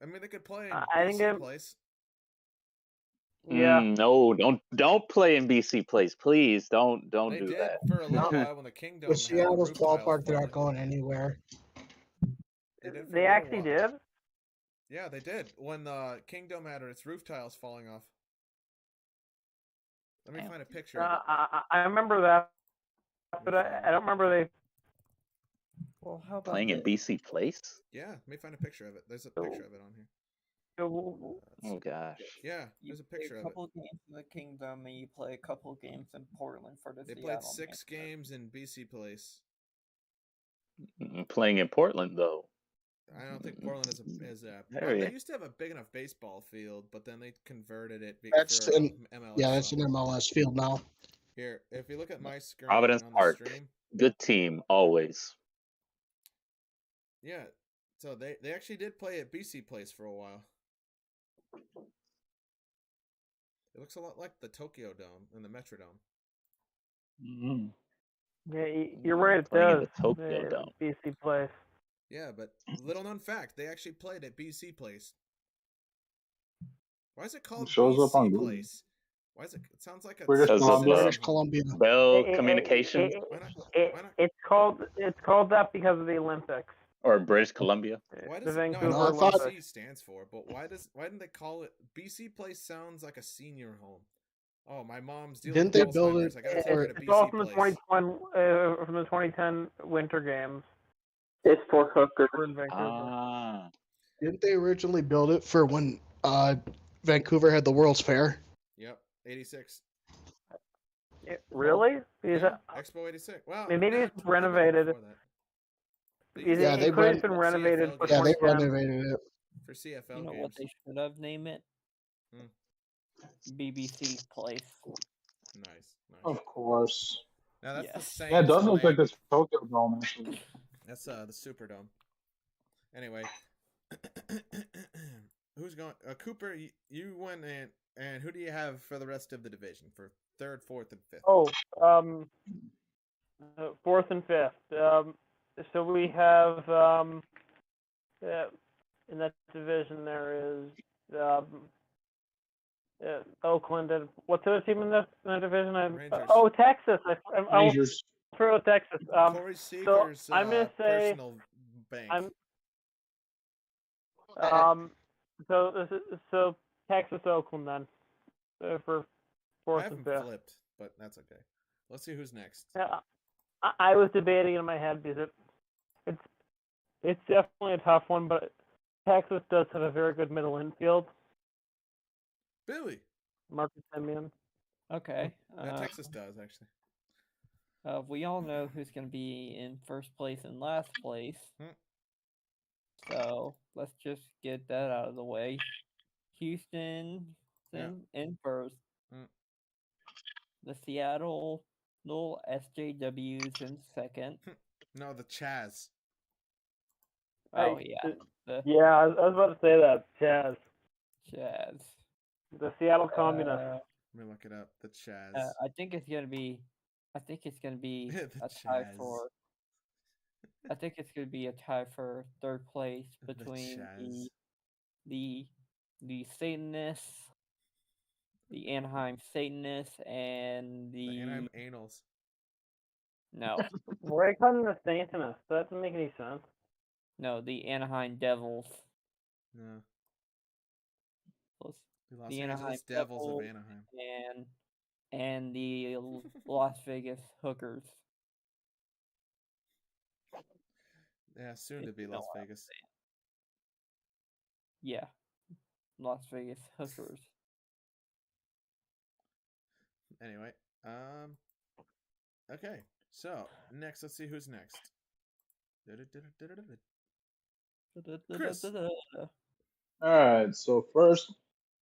Speaker 1: I mean, they could play in BC Place.
Speaker 6: Yeah.
Speaker 5: No, don't play in BC Place, please. Don't do that.
Speaker 1: They did for a little while when the Kingdom.
Speaker 2: With Seattle's ballpark, they're not going anywhere.
Speaker 6: They actually did.
Speaker 1: Yeah, they did when the Kingdom had its roof tiles falling off. Let me find a picture.
Speaker 6: I remember that, but I don't remember they.
Speaker 7: Well, how about
Speaker 5: playing in BC Place?
Speaker 1: Yeah, let me find a picture of it. There's a picture of it on here.
Speaker 5: Oh gosh.
Speaker 1: Yeah, there's a picture of it.
Speaker 7: You play a couple games in the Kingdom, and you play a couple games in Portland for the
Speaker 1: They
Speaker 7: Seattle
Speaker 1: played 6 games in BC Place.
Speaker 5: Playing in Portland though.
Speaker 1: I don't think Portland is a. They used to have a big enough baseball field, but then they converted it.
Speaker 2: That's
Speaker 1: for
Speaker 2: an
Speaker 1: MLS.
Speaker 2: Yeah, that's an MLS field now.
Speaker 1: Here, if you look at my screen,
Speaker 5: Providence
Speaker 1: on
Speaker 5: Park.
Speaker 1: the stream,
Speaker 5: Good team always.
Speaker 1: Yeah, so they actually did play at BC Place for a while. It looks a lot like the Tokyo Dome and the Metrodome.
Speaker 4: Mm-hmm.
Speaker 6: Yeah, you're right. It
Speaker 5: Playing in
Speaker 6: does.
Speaker 5: the Tokyo Dome.
Speaker 6: BC Place.
Speaker 1: Yeah, but little known fact, they actually played at BC Place. Why is it called BC Place? Why is it? It sounds like a
Speaker 2: British Columbia.
Speaker 5: Bell Communications.
Speaker 6: It's called that because of the Olympics.
Speaker 5: Or British Columbia.
Speaker 1: Why does
Speaker 6: I
Speaker 1: thought BC stands for, but why didn't they call it BC Place? Sounds like a senior home. Oh, my mom's dealing
Speaker 2: Didn't they
Speaker 1: with
Speaker 2: build
Speaker 1: Alzheimer's.
Speaker 2: it?
Speaker 1: I gotta take her to
Speaker 6: It's all
Speaker 1: BC
Speaker 6: from
Speaker 1: Place.
Speaker 6: from the 2010 Winter Games.
Speaker 3: It's for hookers.
Speaker 6: We're in Vancouver.
Speaker 2: Didn't they originally build it for when Vancouver had the World's Fair?
Speaker 1: Yep, 86.
Speaker 6: Really?
Speaker 1: Yeah, Expo 86. Well,
Speaker 6: maybe it's renovated.
Speaker 2: Yeah,
Speaker 6: it could have been renovated.
Speaker 2: Yeah, they renovated it
Speaker 1: for CFL
Speaker 7: You know
Speaker 1: games.
Speaker 7: what they should have named it? BBC Place.
Speaker 1: Nice.
Speaker 4: Of course.
Speaker 1: Now that's the same.
Speaker 4: Yeah, it does look like this Tokyo Dome actually.
Speaker 1: That's the Superdome. Anyway, who's going? Cooper, you went in, and who do you have for the rest of the division for 3rd, 4th, and 5th?
Speaker 6: Oh, 4th and 5th. So we have in that division there is Oakland and what's the other team in that division?
Speaker 1: Rangers.
Speaker 6: Texas.
Speaker 4: Rangers.
Speaker 6: I'll throw Texas.
Speaker 1: Corey Seager's
Speaker 6: so I'm gonna say
Speaker 1: personal bank.
Speaker 6: So Texas Oakland then for 4th and 5th.
Speaker 1: Flipped, but that's okay. Let's see who's next.
Speaker 6: Yeah, I was debating in my head because it's definitely a tough one, but Texas does have a very good middle infield.
Speaker 1: Billy.
Speaker 6: Marcus Semien.
Speaker 7: Okay.
Speaker 1: Texas does actually.
Speaker 7: We all know who's going to be in first place and last place. So let's just get that out of the way. Houston in first. The Seattle little SJWs in second.
Speaker 1: No, the Chaz.
Speaker 7: Oh yeah.
Speaker 6: I was about to say that. Chaz. The Seattle Communists.
Speaker 1: Let me look it up. The Chaz.
Speaker 7: I think it's gonna be a tie
Speaker 1: Chaz.
Speaker 7: for. I think it's gonna be a tie for 3rd place between the Satanists, the Anaheim Satanists, and the
Speaker 1: Anaheim Anals.
Speaker 7: No.
Speaker 6: Why are you calling them the Satanists? That doesn't make any sense.
Speaker 7: No, the Anaheim Devils.
Speaker 1: No. The Los
Speaker 7: the
Speaker 1: Angeles
Speaker 7: Anaheim
Speaker 1: Devils of Anaheim.
Speaker 7: And the Las Vegas Hookers.
Speaker 1: Yeah, soon to be Las Vegas.
Speaker 7: Yeah. Las Vegas Hookers.
Speaker 1: Anyway, okay. So, next, let's see who's next. Chris.
Speaker 4: Alright, so first,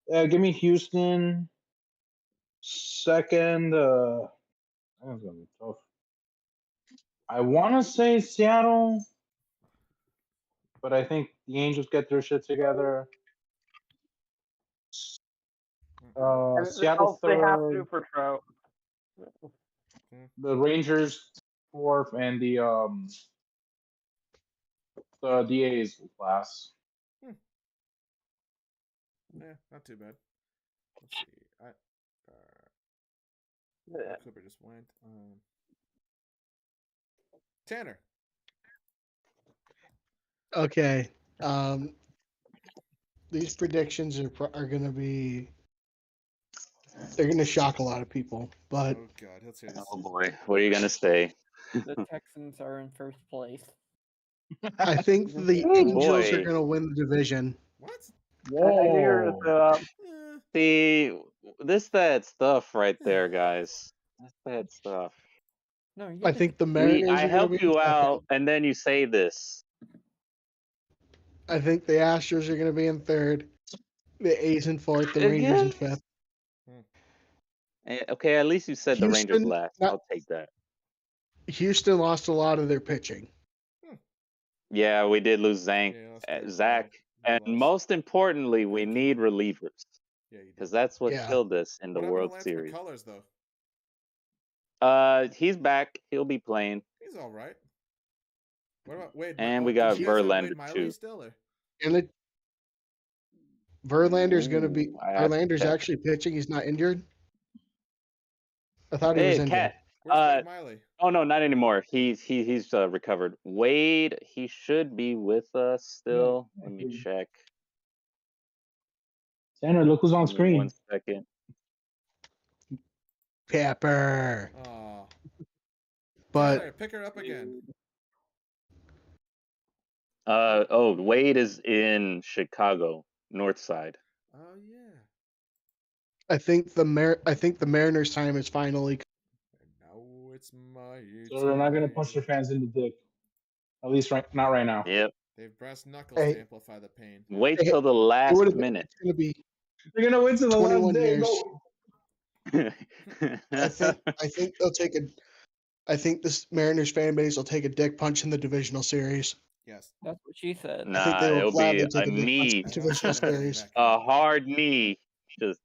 Speaker 4: give me Houston. Second, that's gonna be tough. I want to say Seattle, but I think the Angels get their shit together. Seattle
Speaker 6: they have
Speaker 4: third.
Speaker 6: to for Trout.
Speaker 4: The Rangers 4th, and the A's last.
Speaker 1: Yeah, not too bad. Let's see. Cooper just went. Tanner.
Speaker 2: Okay. These predictions are going to be. They're going to shock a lot of people, but.
Speaker 1: Oh God, let's hear this.
Speaker 5: Oh boy, what are you gonna say?
Speaker 7: The Texans are in first place.
Speaker 2: I think the Angels are going to win the division.
Speaker 1: What?
Speaker 4: Whoa.
Speaker 5: See, that stuff right there, guys. That's bad stuff.
Speaker 7: No,
Speaker 2: I think the Mariners.
Speaker 5: I help you out, and then you say this.
Speaker 2: I think the Astros are going to be in 3rd, the A's in 4th, the Rangers in 5th.
Speaker 5: Okay, at least you said the Rangers last. I'll take that.
Speaker 2: Houston lost a lot of their pitching.
Speaker 5: Yeah, we did lose Zach, and most importantly, we need relievers. Because that's what killed us in the World Series.
Speaker 1: Colors, though.
Speaker 5: He's back. He'll be playing.
Speaker 1: He's all right. What about Wade?
Speaker 5: And we got Verlander too.
Speaker 2: And Verlander's going to be. Verlander's actually pitching. He's not injured. I thought he was injured.
Speaker 5: Cat. Oh no, not anymore. He's recovered. Wade, he should be with us still. Let me check.
Speaker 4: Tanner, look who's on screen.
Speaker 5: 1 second.
Speaker 2: Pepper.
Speaker 1: Oh.
Speaker 2: But
Speaker 1: Tanner, pick her up again.
Speaker 5: Wade is in Chicago, North Side.
Speaker 1: Oh yeah.
Speaker 2: I think the Mariners' time is finally.
Speaker 1: Now it's my.
Speaker 4: So they're not gonna punch their fans in the dick. At least not right now.
Speaker 5: Yep.
Speaker 1: They have brass knuckles to amplify the pain.
Speaker 5: Wait till the last minute.
Speaker 2: It's gonna be.
Speaker 4: They're gonna win to the
Speaker 2: 21
Speaker 4: last day.
Speaker 2: years. I think they'll take a. I think this Mariners fan base will take a dick punch in the divisional series.
Speaker 1: Yes.
Speaker 7: That's what she said.
Speaker 2: I think they will
Speaker 5: it'll be
Speaker 2: gladly
Speaker 5: a
Speaker 2: take a dick punch
Speaker 5: knee,
Speaker 2: in the divisional series.
Speaker 5: a hard knee, just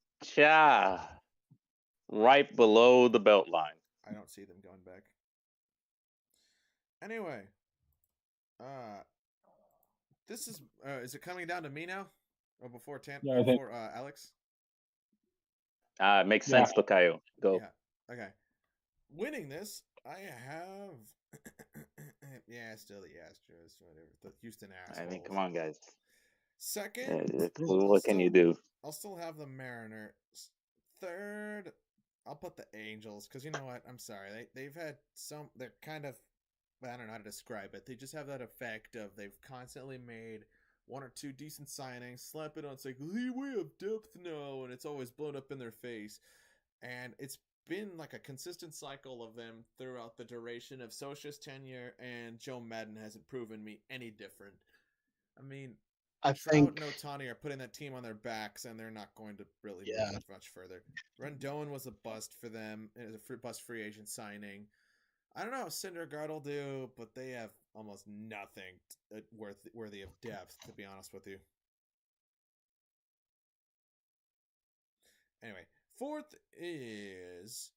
Speaker 5: right below the belt line.
Speaker 1: I don't see them going back. Anyway, this is it coming down to me now, or before before Alex?
Speaker 5: It makes sense, Tokayo. Go.
Speaker 1: Yeah. Okay. Winning this, I have. Still the Astros, whatever. The Houston Astros.
Speaker 5: I mean, come on, guys.
Speaker 1: Second,
Speaker 5: what can you do?
Speaker 1: I'll still have the Mariners. Third, I'll put the Angels, because you know what? I'm sorry. They've had they're kind of, I don't know how to describe it. They just have that effect of they've constantly made one or two decent signings, slap it on, it's like, hey, we have depth now, and it's always blown up in their face. And it's been like a consistent cycle of them throughout the duration of Scioscia's tenure, and Joe Madden hasn't proven me any different. I mean, Trout and Ohtani are putting that team on their backs, and they're not going to really move it much further. Rendon was a bust for them. It was a bust free agent signing. I don't know how Syndergaard will do, but they have almost nothing worthy of depth, to be honest with you. Anyway, fourth is...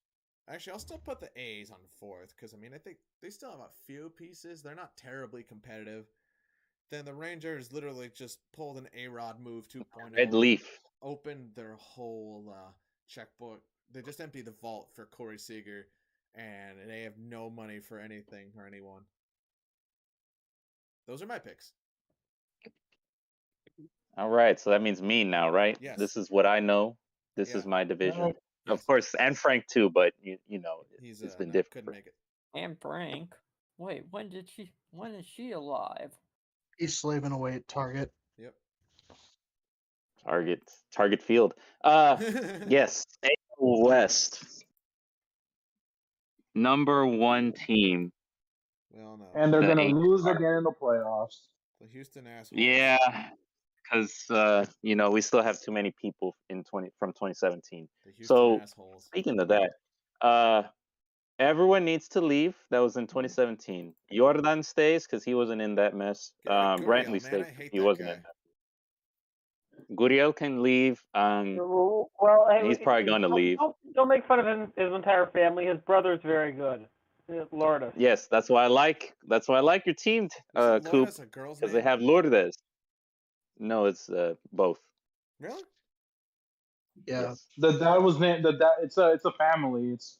Speaker 1: Actually, I'll still put the A's on fourth, because, I mean, I think they still have a few pieces. They're not terribly competitive. Then the Rangers literally just pulled an A-Rod move 2.0.
Speaker 5: Red Leaf.
Speaker 1: Opened their whole checkbook. They just emptied the vault for Corey Seager, and they have no money for anything or anyone. Those are my picks.
Speaker 5: All right, so that means me now, right?
Speaker 1: Yes.
Speaker 5: This is what I know. This is my division. Yes. Of course, and Frank too, but you know, it's been different.
Speaker 1: Couldn't make it.
Speaker 7: And Frank. Wait, when is she alive?
Speaker 2: He's slaving away at Target.
Speaker 1: Yep.
Speaker 5: Target Field. Yes. West. Number one team.
Speaker 1: Well, no.
Speaker 4: And they're going to lose again in the playoffs.
Speaker 1: The Houston assholes.
Speaker 5: Yeah, because you know, we still have too many people from 2017. So assholes. Speaking of that, everyone needs to leave. That was in 2017. Jordan stays because he wasn't in that mess. Brantley stays. He wasn't in that. Gurriel can leave. He's probably going to leave.
Speaker 6: Don't make fun of his entire family. His brother's very good. Lourdes.
Speaker 5: Yes, that's why I like your team, Coop, because they have Lourdes. No, it's both.
Speaker 1: Really?
Speaker 2: Yeah.
Speaker 5: Yes.
Speaker 4: The dad was named. It's a family. It's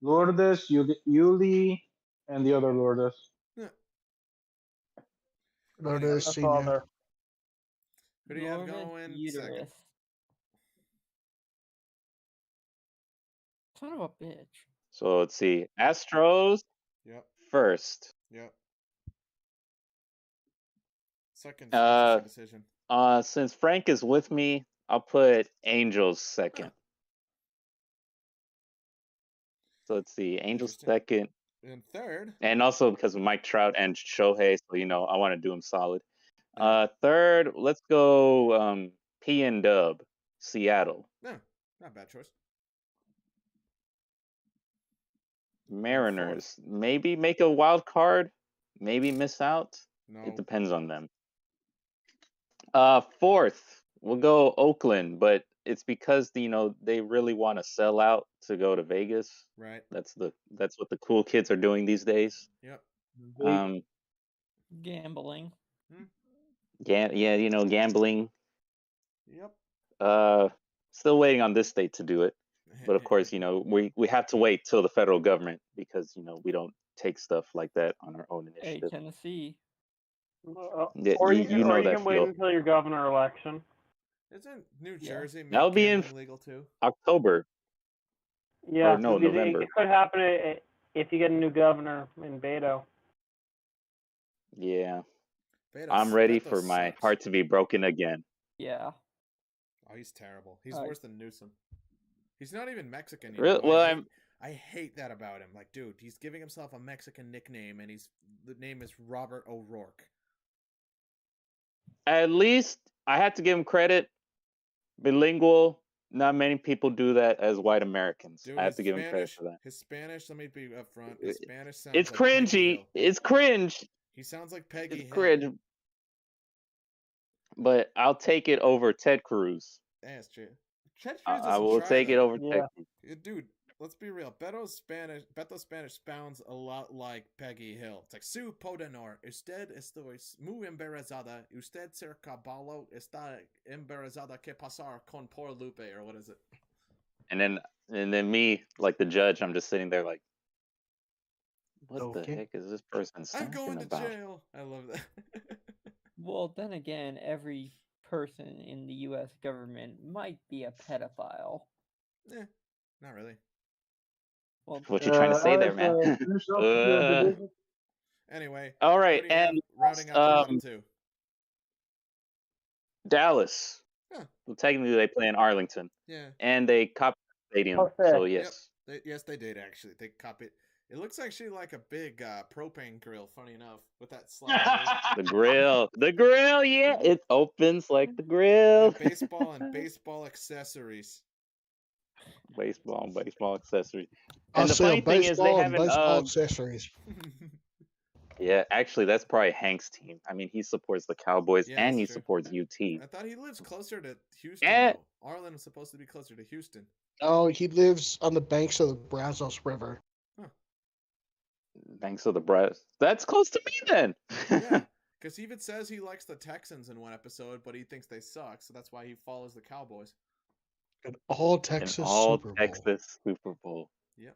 Speaker 4: Lourdes, Yuli, and the other Lourdes.
Speaker 1: Yeah.
Speaker 2: Lourdes Senior.
Speaker 1: Who do you have going second?
Speaker 7: Son of a bitch.
Speaker 5: So let's see. Astros.
Speaker 1: Yep.
Speaker 5: First.
Speaker 1: Yep. Second decision.
Speaker 5: Since Frank is with me, I'll put Angels second. So let's see. Angels second.
Speaker 1: And third.
Speaker 5: And also because of Mike Trout and Shohei, so you know I want to do him solid. Third, let's go P and Dub, Seattle.
Speaker 1: No, not a bad choice.
Speaker 5: Mariners, maybe make a wild card, maybe miss out.
Speaker 1: No.
Speaker 5: It depends on them. Fourth, we'll go Oakland, but it's because they really want to sell out to go to Vegas.
Speaker 1: Right.
Speaker 5: That's what the cool kids are doing these days.
Speaker 1: Yep.
Speaker 7: Gambling.
Speaker 5: Yeah, gambling.
Speaker 1: Yep.
Speaker 5: Still waiting on this state to do it. But of course, we have to wait till the federal government because, we don't take stuff like that on our own initiative.
Speaker 7: Hey, Tennessee.
Speaker 6: Or you can wait until your governor election.
Speaker 1: Isn't New Jersey
Speaker 5: that'll be in
Speaker 1: legal too?
Speaker 5: October.
Speaker 6: Yeah,
Speaker 5: or no, November.
Speaker 6: It could happen if you get a new governor in Beto.
Speaker 5: Yeah. I'm ready for my heart to be broken again.
Speaker 7: Yeah.
Speaker 1: Oh, he's terrible. He's worse than Newsom. He's not even Mexican.
Speaker 5: Really? Well,
Speaker 1: I hate that about him. Like, dude, he's giving himself a Mexican nickname, and the name is Robert O'Rourke.
Speaker 5: At least I had to give him credit. Bilingual, Not many people do that as white Americans.
Speaker 1: Dude,
Speaker 5: I have to give him credit for that.
Speaker 1: His Spanish, let me be upfront. His Spanish sounds
Speaker 5: It's
Speaker 1: like Peggy Hill.
Speaker 5: cringy. It's cringe.
Speaker 1: He sounds like Peggy
Speaker 5: It's
Speaker 1: Hill.
Speaker 5: cringe. But I'll take it over Ted Cruz.
Speaker 1: That's true. Ted Cruz
Speaker 5: I will take it over Ted Cruz.
Speaker 1: Dude, let's be real. Beto's Spanish sounds a lot like Peggy Hill. It's like, Su Podenor, usted estoy muy embarazada. Usted ser caballo está embarazada que pasar con por Lupe, or what is it? And
Speaker 5: then me, like the judge, I'm just sitting there like, what the heck is this person saying?
Speaker 1: I'm going to jail. I love that.
Speaker 7: Well, then again, every person in the U.S. government might be a pedophile.
Speaker 1: Not really.
Speaker 7: Well,
Speaker 5: what you trying to say there, man?
Speaker 1: Anyway.
Speaker 5: All right, and
Speaker 1: rounding out the 2.
Speaker 5: Dallas.
Speaker 1: Huh.
Speaker 5: Well, technically, they play in Arlington.
Speaker 1: Yeah.
Speaker 5: And they copied the stadium. So yes.
Speaker 1: Yep. Yes, they did actually. They copied. It looks actually like a big propane grill. Funny enough, with that slide.
Speaker 5: The grill, yeah, it opens like the grill.
Speaker 1: Baseball and baseball accessories.
Speaker 5: Baseball accessories.
Speaker 2: And the funny thing is, they have baseball accessories.
Speaker 5: Yeah, actually, that's probably Hank's team. I mean, he supports the Cowboys and he supports UT.
Speaker 1: I thought he lives closer to Houston. Arlen is supposed to be closer to Houston.
Speaker 2: Oh, he lives on the banks of the Brazos River.
Speaker 5: Banks of the Brazos. That's close to me then.
Speaker 1: Yeah, because he even says he likes the Texans in one episode, but he thinks they suck, so that's why he follows the Cowboys.
Speaker 2: An all-Texas Super Bowl.
Speaker 5: Texas Super Bowl.
Speaker 1: Yep.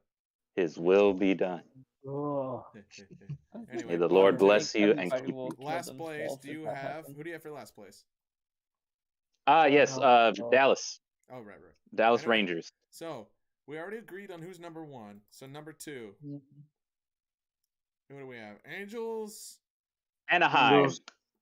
Speaker 5: His will be done.
Speaker 6: Oh.
Speaker 1: Anyway,
Speaker 5: may the Lord bless you and keep you.
Speaker 1: Last place, who do you have for last place?
Speaker 5: Yes, Dallas.
Speaker 1: Oh, right.
Speaker 5: Dallas Rangers.
Speaker 1: So, we already agreed on who's number 1. So, number 2. Who do we have? Angels?
Speaker 5: Anaheim.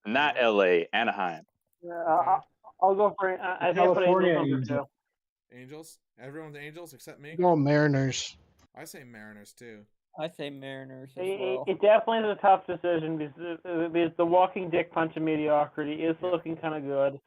Speaker 5: Not LA, Anaheim.
Speaker 6: I'll go for I think California Angels number 2.
Speaker 1: Angels? Everyone's Angels except me?
Speaker 2: No, Mariners.
Speaker 1: I say Mariners too.
Speaker 7: I say Mariners as well.
Speaker 6: It definitely is a tough decision because the walking dick punch of mediocrity is looking kind of good.